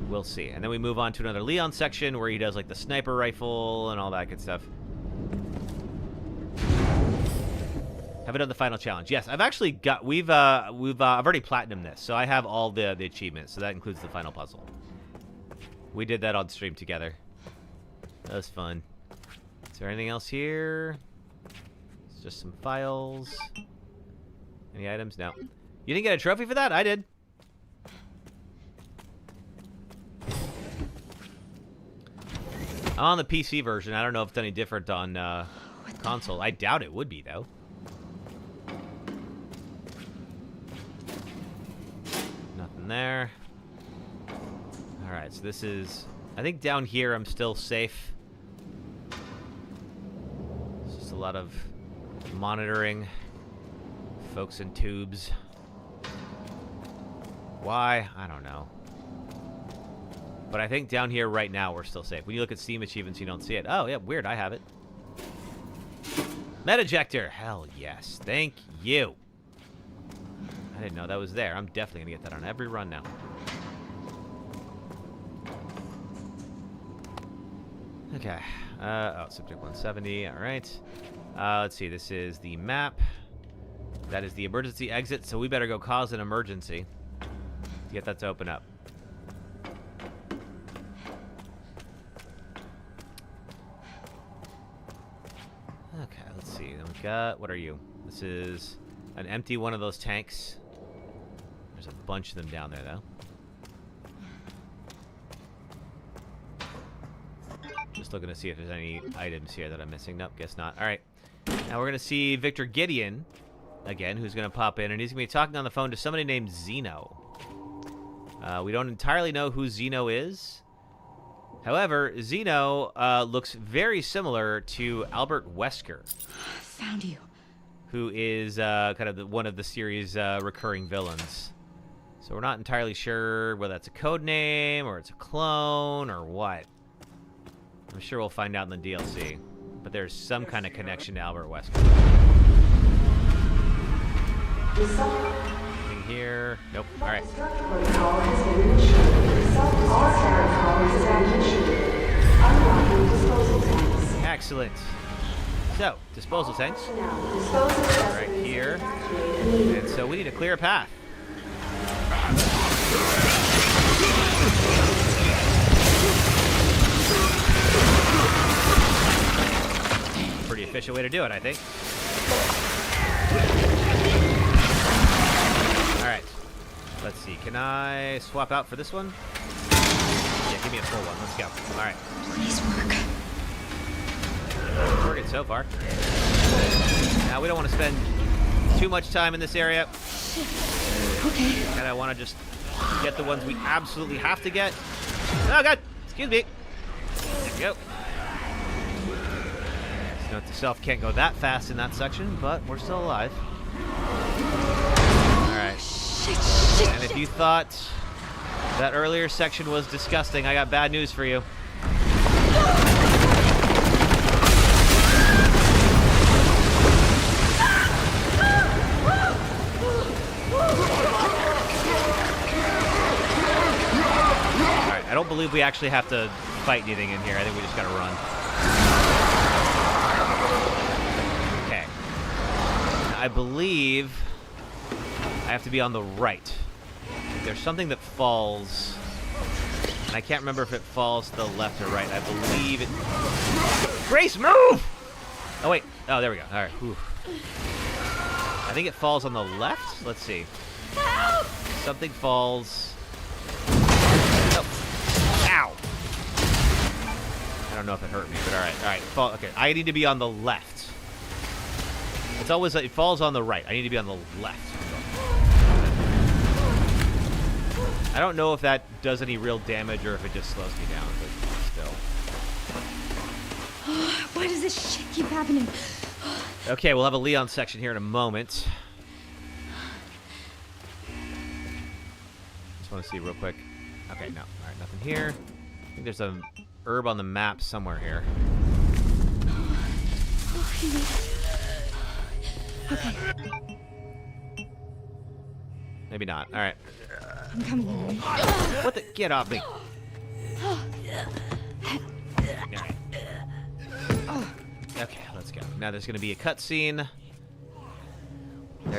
We'll see. And then we move on to another Leon section where he does like the sniper rifle and all that good stuff. Have I done the final challenge? Yes, I've actually got. I've already platinumed this, so I have all the achievements. So that includes the final puzzle. We did that on stream together. That was fun. Is there anything else here? It's just some files. Any items? No. You didn't get a trophy for that? I did. I'm on the PC version. I don't know if it's any different on console. I doubt it would be, though. Nothing there. Alright, so this is... I think down here I'm still safe. It's just a lot of monitoring. Folks in tubes. Why? I don't know. But I think down here right now we're still safe. When you look at Steam achievements, you don't see it. Oh, yeah, weird. I have it. Metajector. Hell yes. Thank you. I didn't know that was there. I'm definitely going to get that on every run now. Okay. Oh, subject 170. All right. Let's see. This is the map. That is the emergency exit, so we better go cause an emergency to get that to open up. Okay, let's see. Then we've got... What are you? This is an empty one of those tanks. There's a bunch of them down there, though. Just looking to see if there's any items here that I'm missing. Nope, guess not. All right. Now we're going to see Victor Gideon, again, who's going to pop in, and he's going to be talking on the phone to somebody named Zeno. We don't entirely know who Zeno is. However, Zeno looks very similar to Albert Wesker. Found you. Who is kind of one of the series' recurring villains. So we're not entirely sure whether that's a code name or it's a clone or what. I'm sure we'll find out in the DLC. But there's some kind of connection to Albert Wesker. Anything here? Nope. All right. Excellent. So, disposal tanks. Right here. And so we need to clear a path. Pretty efficient way to do it, I think. Alright. Let's see. Can I swap out for this one? Yeah, give me a full one. Let's go. Alright. Please work. Working so far. Now, we don't want to spend too much time in this area. Okay. And I want to just get the ones we absolutely have to get. Oh, God! Excuse me. There we go. Note to self, can't go that fast in that section, but we're still alive. Alright. And if you thought that earlier section was disgusting, I got bad news for you. Alright, I don't believe we actually have to fight anything in here. I think we just gotta run. I believe I have to be on the right. There's something that falls, and I can't remember if it falls to the left or right. I believe it... Grace, move! Oh, wait. Oh, there we go. All right. Whew. I think it falls on the left. Let's see. Help! Something falls... Oh. Ow! I don't know if it hurt me, but all right. All right. Fall... Okay, I need to be on the left. It's always, it falls on the right. I need to be on the left. I don't know if that does any real damage or if it just slows me down, but still. Why does this shit keep happening? Okay, we'll have a Leon section here in a moment. Just want to see real quick. Okay, no. All right, nothing here. I think there's a herb on the map somewhere here. Okay. Maybe not. All right. I'm coming in. What the? Get off me. All right. Okay, let's go. Now there's going to be a cutscene.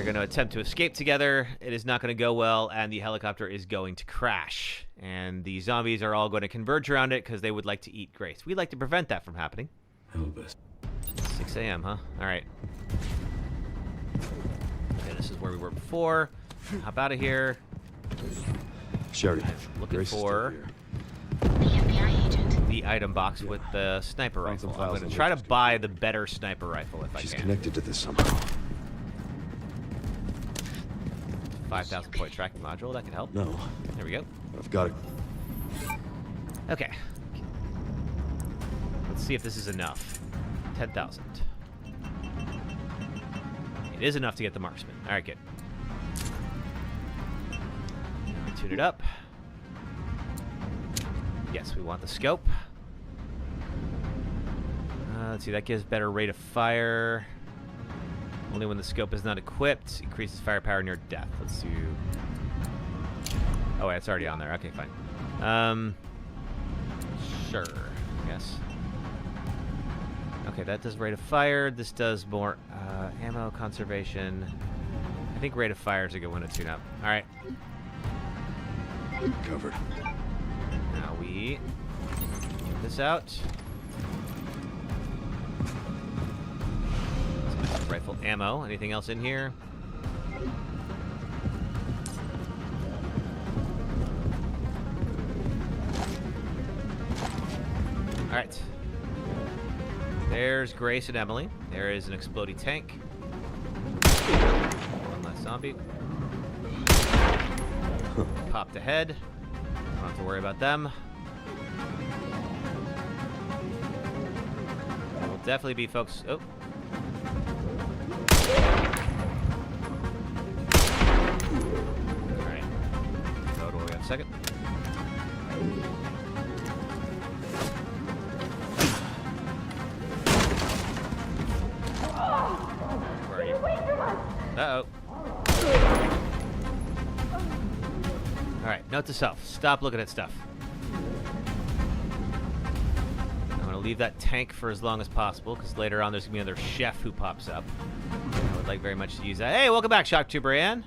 They're going to attempt to escape together. It is not going to go well, and the helicopter is going to crash. And the zombies are all going to converge around it because they would like to eat Grace. We'd like to prevent that from happening. 6 a.m., huh? All right. Okay, this is where we were before. Hop out of here. Sherry, I'm looking Grace is still for here. The FBI agent. the item box with the sniper Find some rifle. I'm files going on to try to Lucas, too. buy the better sniper rifle if I She's can. connected to this somehow. 5,000 point tracking module, that could help. No, There we go. I've got it. Okay. Let's see if this is enough. 10,000. It is enough to get the marksman. All right, good. Tune it up. Yes, we want the scope. Let's see, that gives better rate of fire. Only when the scope is not equipped. Increases firepower near death. Let's do... Oh, wait, it's already on there. Okay, fine. Sure, I guess. Okay, that does rate of fire. This does more ammo conservation. I think rate of fire is a good one to tune up. All right. Covered. Now we get this out. Rifle ammo. Anything else in here? All right. There's Grace and Emily. There is an exploding tank. One less zombie. Popped ahead. Don't have to worry about them. There will definitely be folks. Oh. Alright. Go to where we have a second. Where are you? Uh-oh. Alright, note to self. Stop looking at stuff. I'm going to leave that tank for as long as possible, because later on there's going to be another chef who pops up. I would like very much to use that. Hey, welcome back, Shocktuber Ann.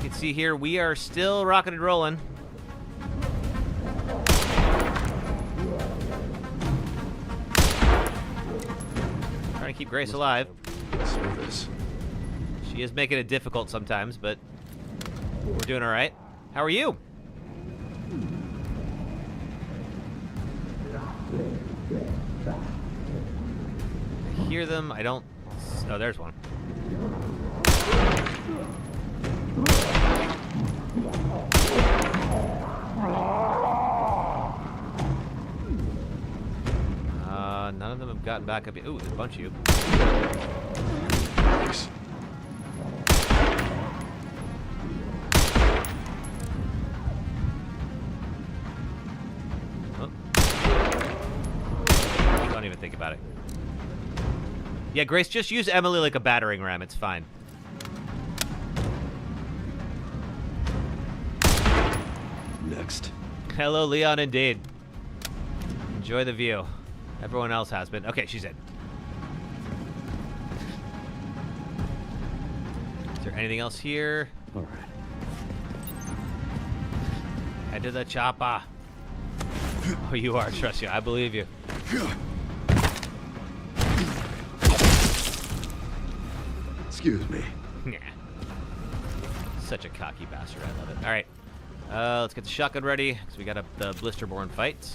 You can see here, we are still rocking and rolling. Trying to keep Grace alive. Service. She is making it difficult sometimes, but we're doing all right. How are you? I hear them. I don't... Oh, there's one. None of them have gotten back up. Ooh, there's a bunch of you. Thanks. Oh. Don't even think about it. Yeah, Grace, just use Emily like a battering ram. It's fine. Next. Hello, Leon, indeed. Enjoy the view. Everyone else has been. Okay, she's in. Is there anything else here? All right. Head to the chopper. Oh, you are. Trust you. I believe you. Excuse me. Nah. Such a cocky bastard. I love it. All right. Let's get the shotgun ready, because we got the Blisterborn fight.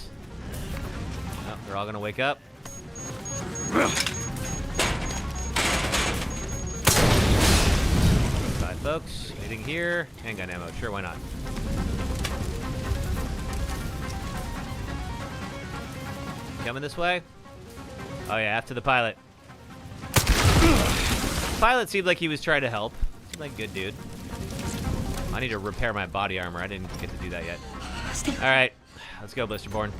Oh, they're all going to wake up. Bye, folks. Anything here? Handgun ammo. Sure, why not? Coming this way? Oh, yeah, after the pilot. The pilot seemed like he was trying to help. Seemed like a good dude. I need to repair my body armor. I didn't get to do that yet. All right, let's go, Blisterborn.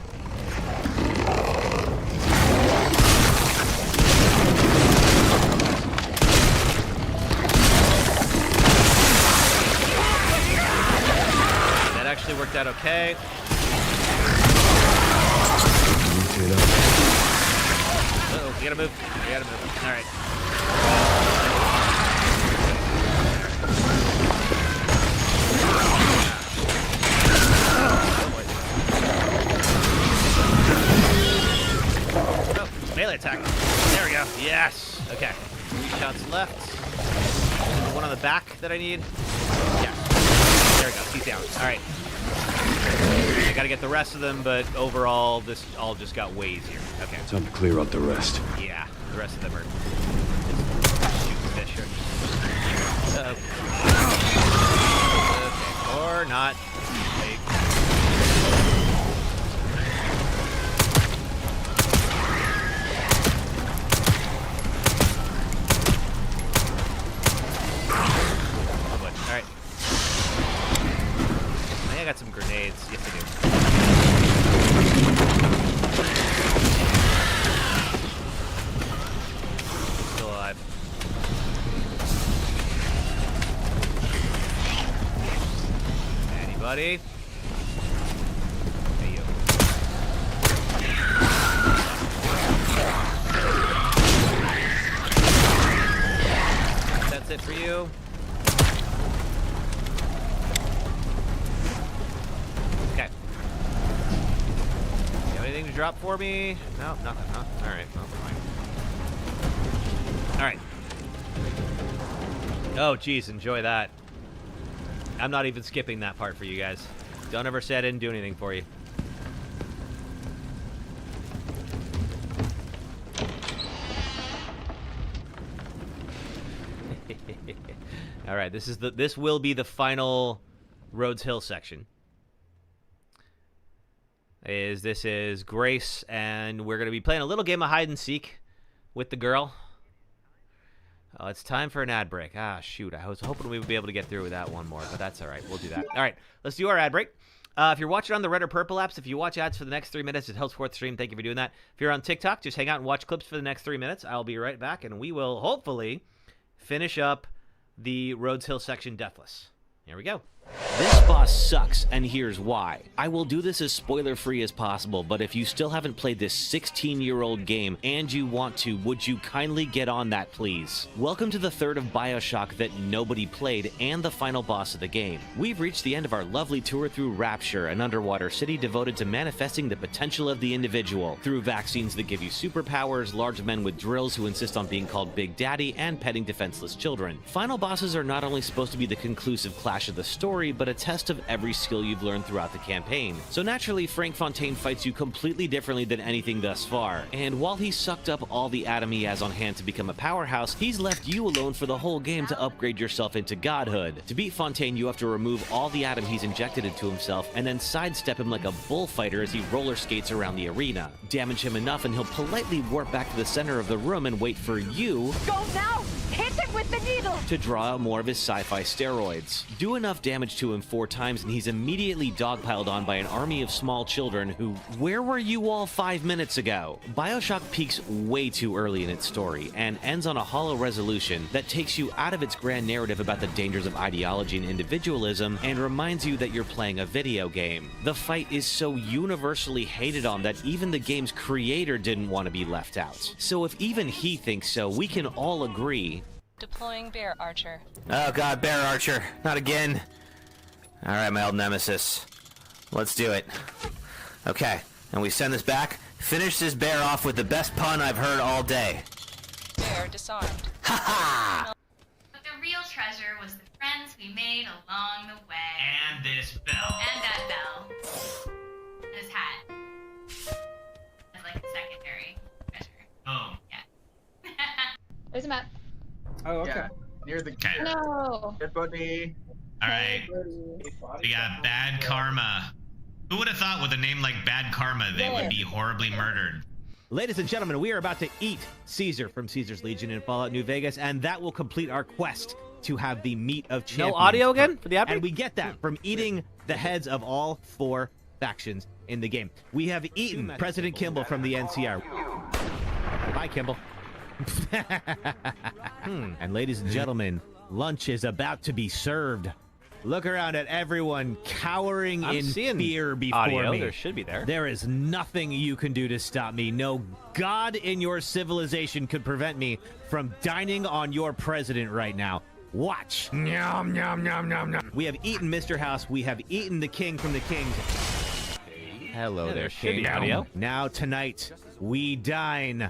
That actually worked out okay. Uh-oh, you gotta move. You gotta move. All right. attack. There we go. Yes. Okay. 3 shots left. The one on the back that I need. Yeah. There we go. He's down. All right. I gotta get the rest of them, but overall, this all just got way easier. Okay. Time to clear out the rest. Yeah. The rest of them are shooting fish here. Okay. Or not. Like, alright. I got some grenades. Yes, I do. Still alive. Anybody? Hey, you. That's it for you. Okay. You have anything to drop for me? No, nothing, huh? Alright, well, fine. Alright. Oh, geez, enjoy that. I'm not even skipping that part for you guys. Don't ever say I didn't do anything for you. All right, this will be the final Rhodes Hill section. This is Grace, and we're gonna be playing a little game of hide and seek with the girl. Oh, it's time for an ad break. Ah, shoot. I was hoping we would be able to get through with that one more, but that's all right. We'll do that. All right, let's do our ad break. If you're watching on the red or purple apps, if you watch ads for the next 3 minutes, it helps for the stream. Thank you for doing that. If you're on TikTok, just hang out and watch clips for the next 3 minutes. I'll be right back, and we will hopefully finish up the Rhodes Hill section Deathless. Here we go. This boss sucks, and here's why. I will do this as spoiler-free as possible, but if you still haven't played this 16-year-old game and you want to, would you kindly get on that, please? Welcome to the third of BioShock that nobody played and the final boss of the game. We've reached the end of our lovely tour through Rapture, an underwater city devoted to manifesting the potential of the individual through vaccines that give you superpowers, large men with drills who insist on being called Big Daddy, and petting defenseless children. Final bosses are not only supposed to be the conclusive clash of the story, but a test of every skill you've learned throughout the campaign. So naturally, Frank Fontaine fights you completely differently than anything thus far. And while he sucked up all the atom he has on hand to become a powerhouse, he's left you alone for the whole game to upgrade yourself into godhood. To beat Fontaine, you have to remove all the atom he's injected into himself and then sidestep him like a bullfighter as he roller skates around the arena. Damage him enough and he'll politely warp back to the center of the room and wait for you Go now! Hit it with the needle! to draw out more of his sci-fi steroids. Do enough damage to him 4 times and he's immediately dogpiled on by an army of small children who, where were you all 5 minutes ago? BioShock peaks way too early in its story and ends on a hollow resolution that takes you out of its grand narrative about the dangers of ideology and individualism and reminds you that you're playing a video game. The fight is so universally hated on that even the game's creator didn't want to be left out. So if even he thinks so, we can all agree. Deploying Bear Archer. Oh god, Bear Archer. Not again. Alright, my old nemesis. Let's do it. Okay, and we send this back. Finish this bear off with the best pun I've heard all day. Bear disarmed. Ha ha! But the real treasure was the friends we made along the way. And this bell. And that bell. And this hat. As like a secondary treasure. Oh. Yeah. There's a map. Oh, okay. Near the Okay. No. Dead body. Alright. We got Bad Karma. Who would have thought with a name like Bad Karma they would be horribly murdered? Ladies and gentlemen, we are about to eat Caesar from Caesar's Legion in Fallout New Vegas, and that will complete our quest to have the meat of champions. No audio again for the outbreak? And we get that from eating the heads of all 4 factions in the game. We have eaten President Kimball from the NCR. Bye, Kimball. And ladies and gentlemen, lunch is about to be served. Look around at everyone cowering in fear before me. There should be there. There is nothing you can do to stop me. No god in your civilization could prevent me from dining on your president right now. Watch. Nom, nom, nom, nom, nom. We have eaten Mr. House. We have eaten the king from the kings. Hello there, there should king. be audio. Now tonight, we dine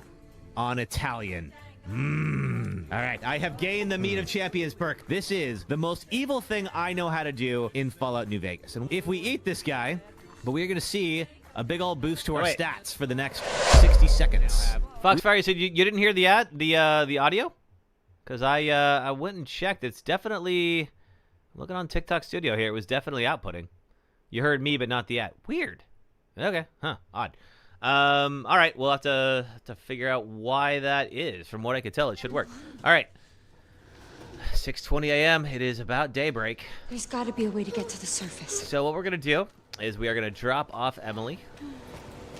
on Italian. All right, I have gained the Meat of Champions perk. This is the most evil thing I know how to do in Fallout New Vegas. And if we eat this guy, but we're going to see a big old boost to our stats for the next 60 seconds. Foxfire, you said you didn't hear the audio? Because I went and checked. It's definitely, looking on TikTok Studio here, it was definitely outputting. You heard me, but not the ad. Weird. Okay, huh, odd. All right, we'll have to figure out why that is. From what I could tell, it should work. All right, 6:20 a.m. It is about daybreak. There's got to be a way to get to the surface. So what we're gonna do is we are gonna drop off Emily,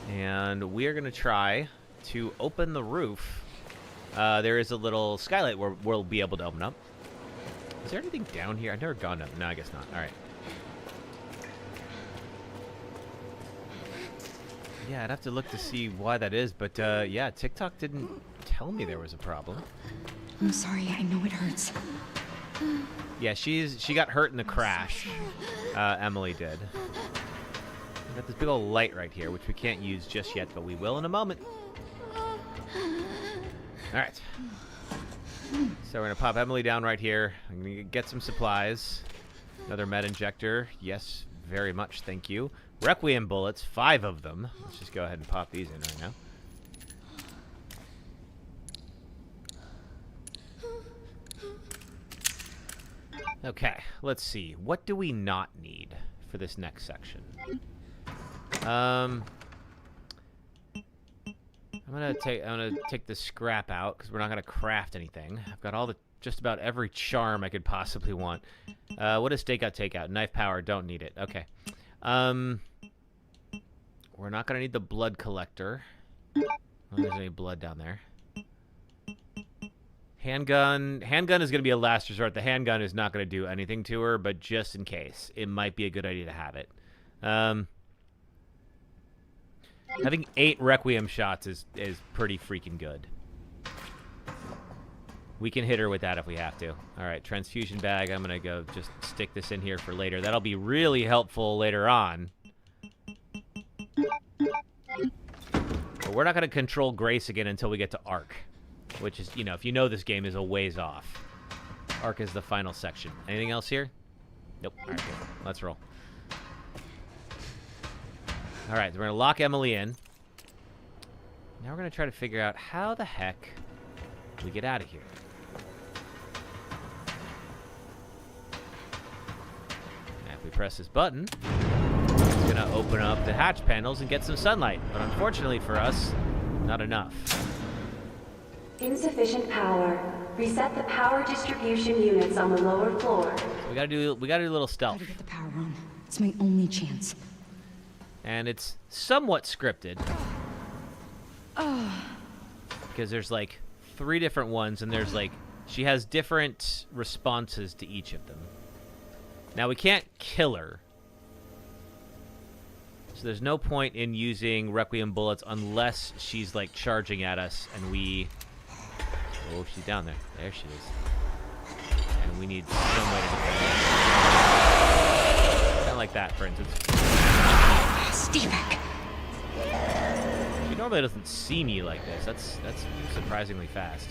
and we are gonna try to open the roof. There is a little skylight where we'll be able to open up. Is there anything down here? I've never gone down. No, I guess not. All right. Yeah, I'd have to look to see why that is, but yeah, TikTok didn't tell me there was a problem. I'm sorry, I know it hurts. Yeah, she got hurt in the crash. Emily did. We got this big old light right here, which we can't use just yet, but we will in a moment. All right. So we're gonna pop Emily down right here. I'm gonna get some supplies. Another med injector. Yes, very much. Thank you. Requiem bullets, 5 of them. Let's just go ahead and pop these in right now. Okay, let's see. What do we not need for this next section? I'm gonna take the scrap out because we're not gonna craft anything. I've got just about every charm I could possibly want. What does stakeout take out? Knife power, don't need it. Okay. We're not gonna need the blood collector. I don't think there's any blood down there. Handgun is gonna be a last resort. The handgun is not gonna do anything to her, but just in case, it might be a good idea to have it. Having 8 Requiem shots is pretty freaking good. We can hit her with that if we have to. All right, transfusion bag. I'm gonna go just stick this in here for later. That'll be really helpful later on. But we're not gonna control Grace again until we get to Arc, which is, you know, if you know this game is a ways off. Arc is the final section. Anything else here? Nope. All right, good. Let's roll. All right, we're gonna lock Emily in. Now we're gonna try to figure out how the heck we get out of here. And if we press this button, it's gonna open up the hatch panels and get some sunlight. But unfortunately for us, not enough. Insufficient power. Reset the power distribution units on the lower floor. So we gotta do a little stealth. Gotta get the power on. It's my only chance. And it's somewhat scripted. Because there's like 3 different ones, and there's like, she has different responses to each of them. Now we can't kill her. So there's no point in using Requiem bullets unless she's like charging at us and we... Oh, she's down there. There she is. And we need some way to defend her. Kind of like that, for instance. Stay back. She normally doesn't see me like this. That's surprisingly fast.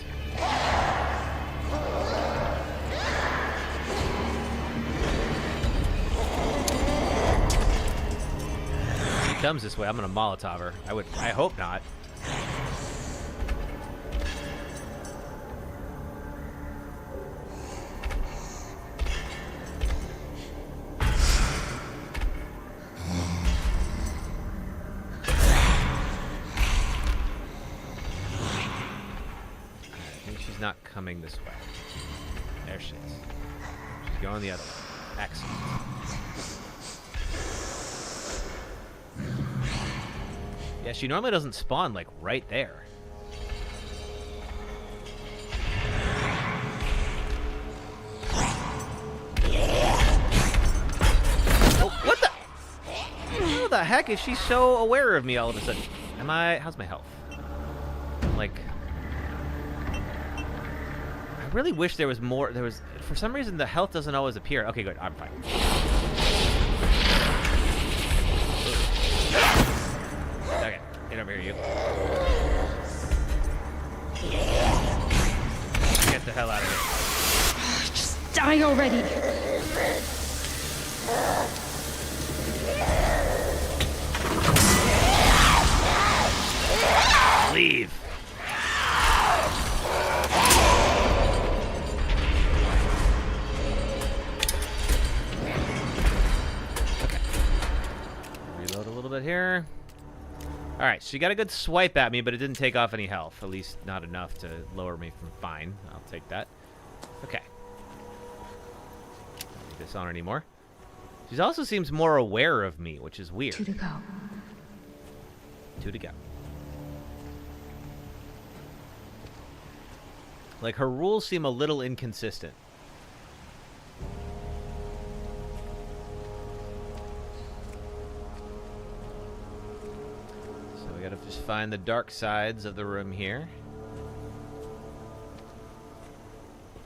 If she comes this way, I'm gonna Molotov her. I hope not. Not coming this way. There she is. She's going the other way. Excellent. Yeah, she normally doesn't spawn like right there. Oh, what the? How the heck is she so aware of me all of a sudden? How's my health? Like, I really wish there was more. For some reason, the health doesn't always appear. Okay, good. I'm fine. Okay, get over here, you. the hell out of here. Just die already. Leave. Okay. Reload a little bit here. All right, she got a good swipe at me, but it didn't take off any health. At least not enough to lower me from fine. I'll take that. Okay. Don't need this on anymore. She also seems more aware of me, which is weird. 2 to go. 2 to go. Like, her rules seem a little inconsistent. So we gotta just find the dark sides of the room here.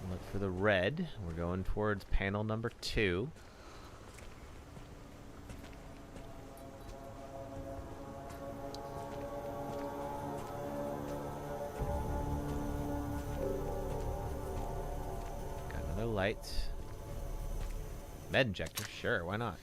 Look for the red. We're going towards panel number 2. Light. Med injector, sure, why not?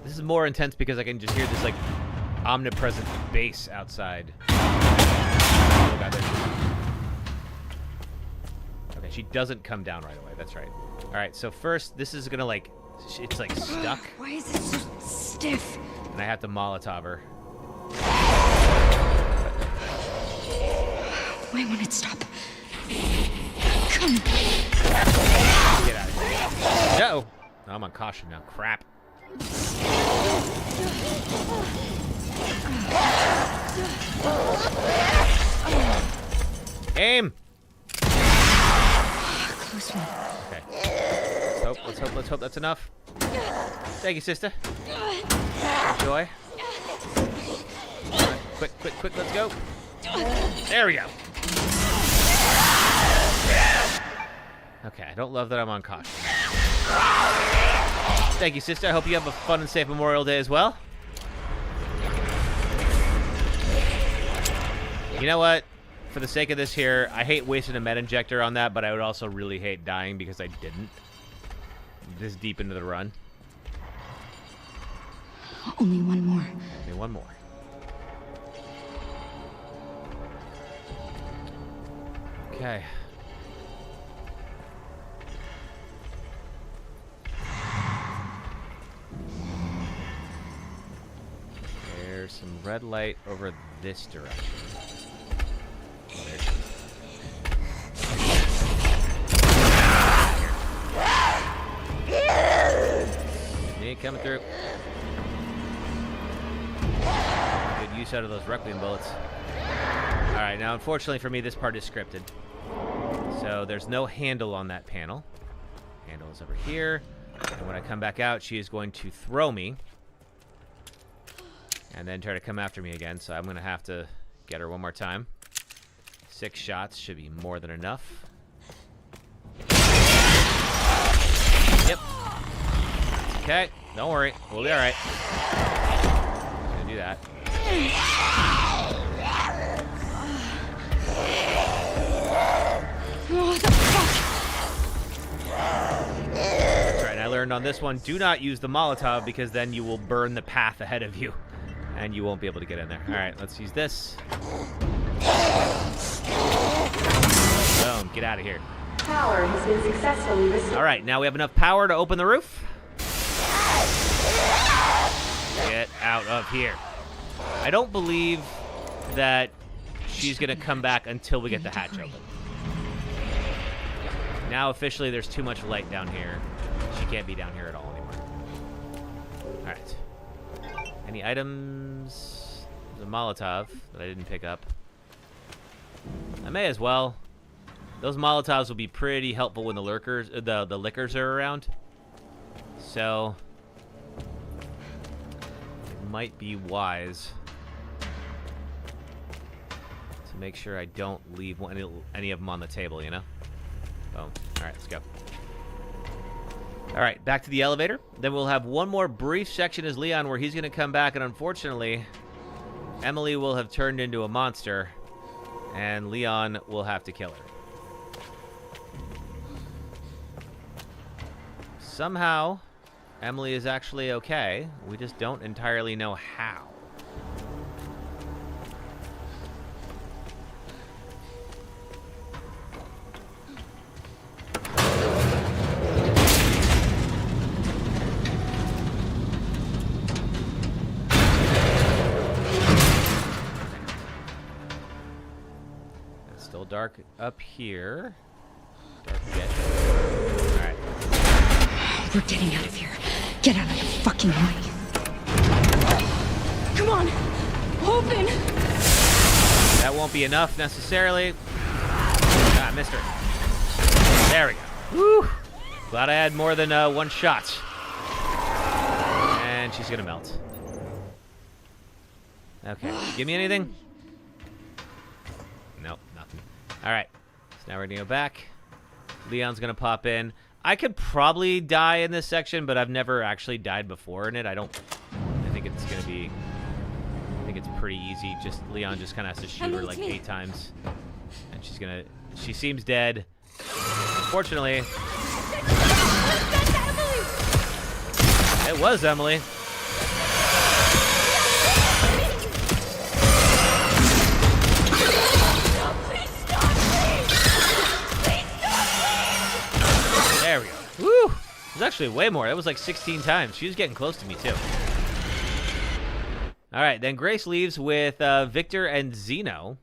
This is more intense because I can just hear this like omnipresent bass outside. Oh god, there she is. Okay, she doesn't come down right away, that's right. Alright, so first this is gonna like it's like stuck. Why is it so stiff? And I have to Molotov her. Why won't it stop? Come. Get out of here. No! No, I'm on caution now. Crap. Aim! Close one. Okay. Let's hope that's enough. Thank you, sister. Joy. Right, quick, let's go. There we go. Okay, I don't love that I'm on caution. Thank you, sister. I hope you have a fun and safe Memorial Day as well. You know what? For the sake of this here, I hate wasting a med injector on that, but I would also really hate dying because I didn't. This deep into the run. Only one more. Only one more. Okay. There's some red light over this direction. Oh, there she is. Me coming through. Good use out of those Requiem bullets. Alright, now unfortunately for me, this part is scripted. So there's no handle on that panel. Handle is over here. And when I come back out, she is going to throw me. And then try to come after me again. So I'm going to have to get her one more time. 6 shots should be more than enough. Yep. Okay, don't worry. We'll be alright. Gonna do that. What the fuck? That's right, I learned on this one, do not use the Molotov because then you will burn the path ahead of you. And you won't be able to get in there. Alright, let's use this. Boom, get out of here. Power has been successfully restored. Alright, now we have enough power to open the roof. Get out of here. I don't believe that she's going to come back until we get the hatch open. Now officially there's too much light down here. She can't be down here at all anymore. Alright. Any items? There's a Molotov that I didn't pick up. I may as well. Those Molotovs will be pretty helpful when the lurkers, the lickers are around. So it might be wise to make sure I don't leave any of them on the table, you know? Boom. All right, let's go. All right, back to the elevator. Then we'll have one more brief section as Leon where he's going to come back, and unfortunately, Emily will have turned into a monster, and Leon will have to kill her. Somehow, Emily is actually okay. We just don't entirely know how. It's still dark up here. Dark again. Alright. We're getting out of here. Get out of the fucking way. Come on! Open! That won't be enough necessarily. Ah, missed her. There we go. Woo! Glad I had more than one shot. And she's gonna melt. Okay, give me anything? Nope, nothing. Alright, so now we're gonna go back. Leon's gonna pop in. I could probably die in this section, but I've never actually died before in it. I think it's gonna be... I think it's pretty easy. Leon just kind of has to shoot her like 8 times. And she's gonna... She seems dead. Unfortunately... It was Emily. There we go. Woo! It was actually way more. That was like 16 times. She was getting close to me, too. All right, then Grace leaves with Victor and Zeno.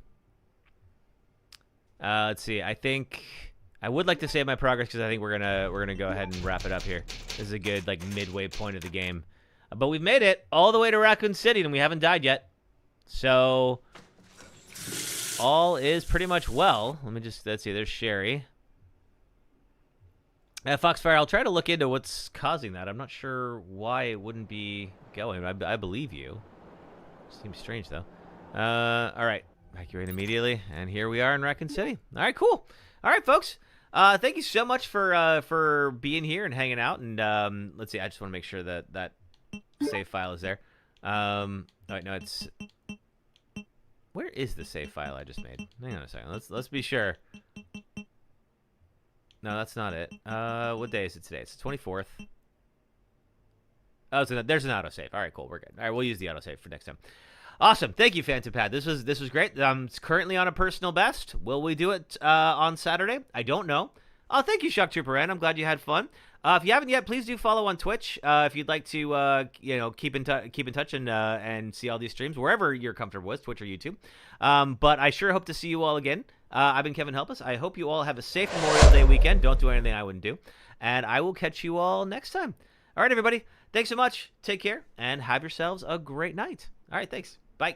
Let's see. I think I would like to save my progress because I think we're gonna go ahead and wrap it up here. This is a good like midway point of the game, but we've made it all the way to Raccoon City and we haven't died yet. So all is pretty much well. Let's see. There's Sherry. Foxfire, I'll try to look into what's causing that. I'm not sure why it wouldn't be going. I believe you. Seems strange, though. All right. Evacuate immediately. And here we are in Raccoon City. All right, cool. All right, folks. Thank you so much for being here and hanging out. And let's see. I just want to make sure that save file is there. All right, no, it's... Where is the save file I just made? Hang on a second. Let's be sure. No, that's not it. What day is it today? It's the 24th. Oh, so there's an autosave. All right, cool. We're good. All right, we'll use the autosave for next time. Awesome. Thank you, Phantom Pad. This was great. It's currently on a personal best. Will we do it on Saturday? I don't know. Oh, thank you, Shock Trooper N. I'm glad you had fun. If you haven't yet, please do follow on Twitch if you'd like to keep in touch and see all these streams wherever you're comfortable with, Twitch or YouTube. But I sure hope to see you all again. I've been KevinHelpUs. I hope you all have a safe Memorial Day weekend. Don't do anything I wouldn't do. And I will catch you all next time. All right, everybody. Thanks so much. Take care and have yourselves a great night. All right, thanks. Bye.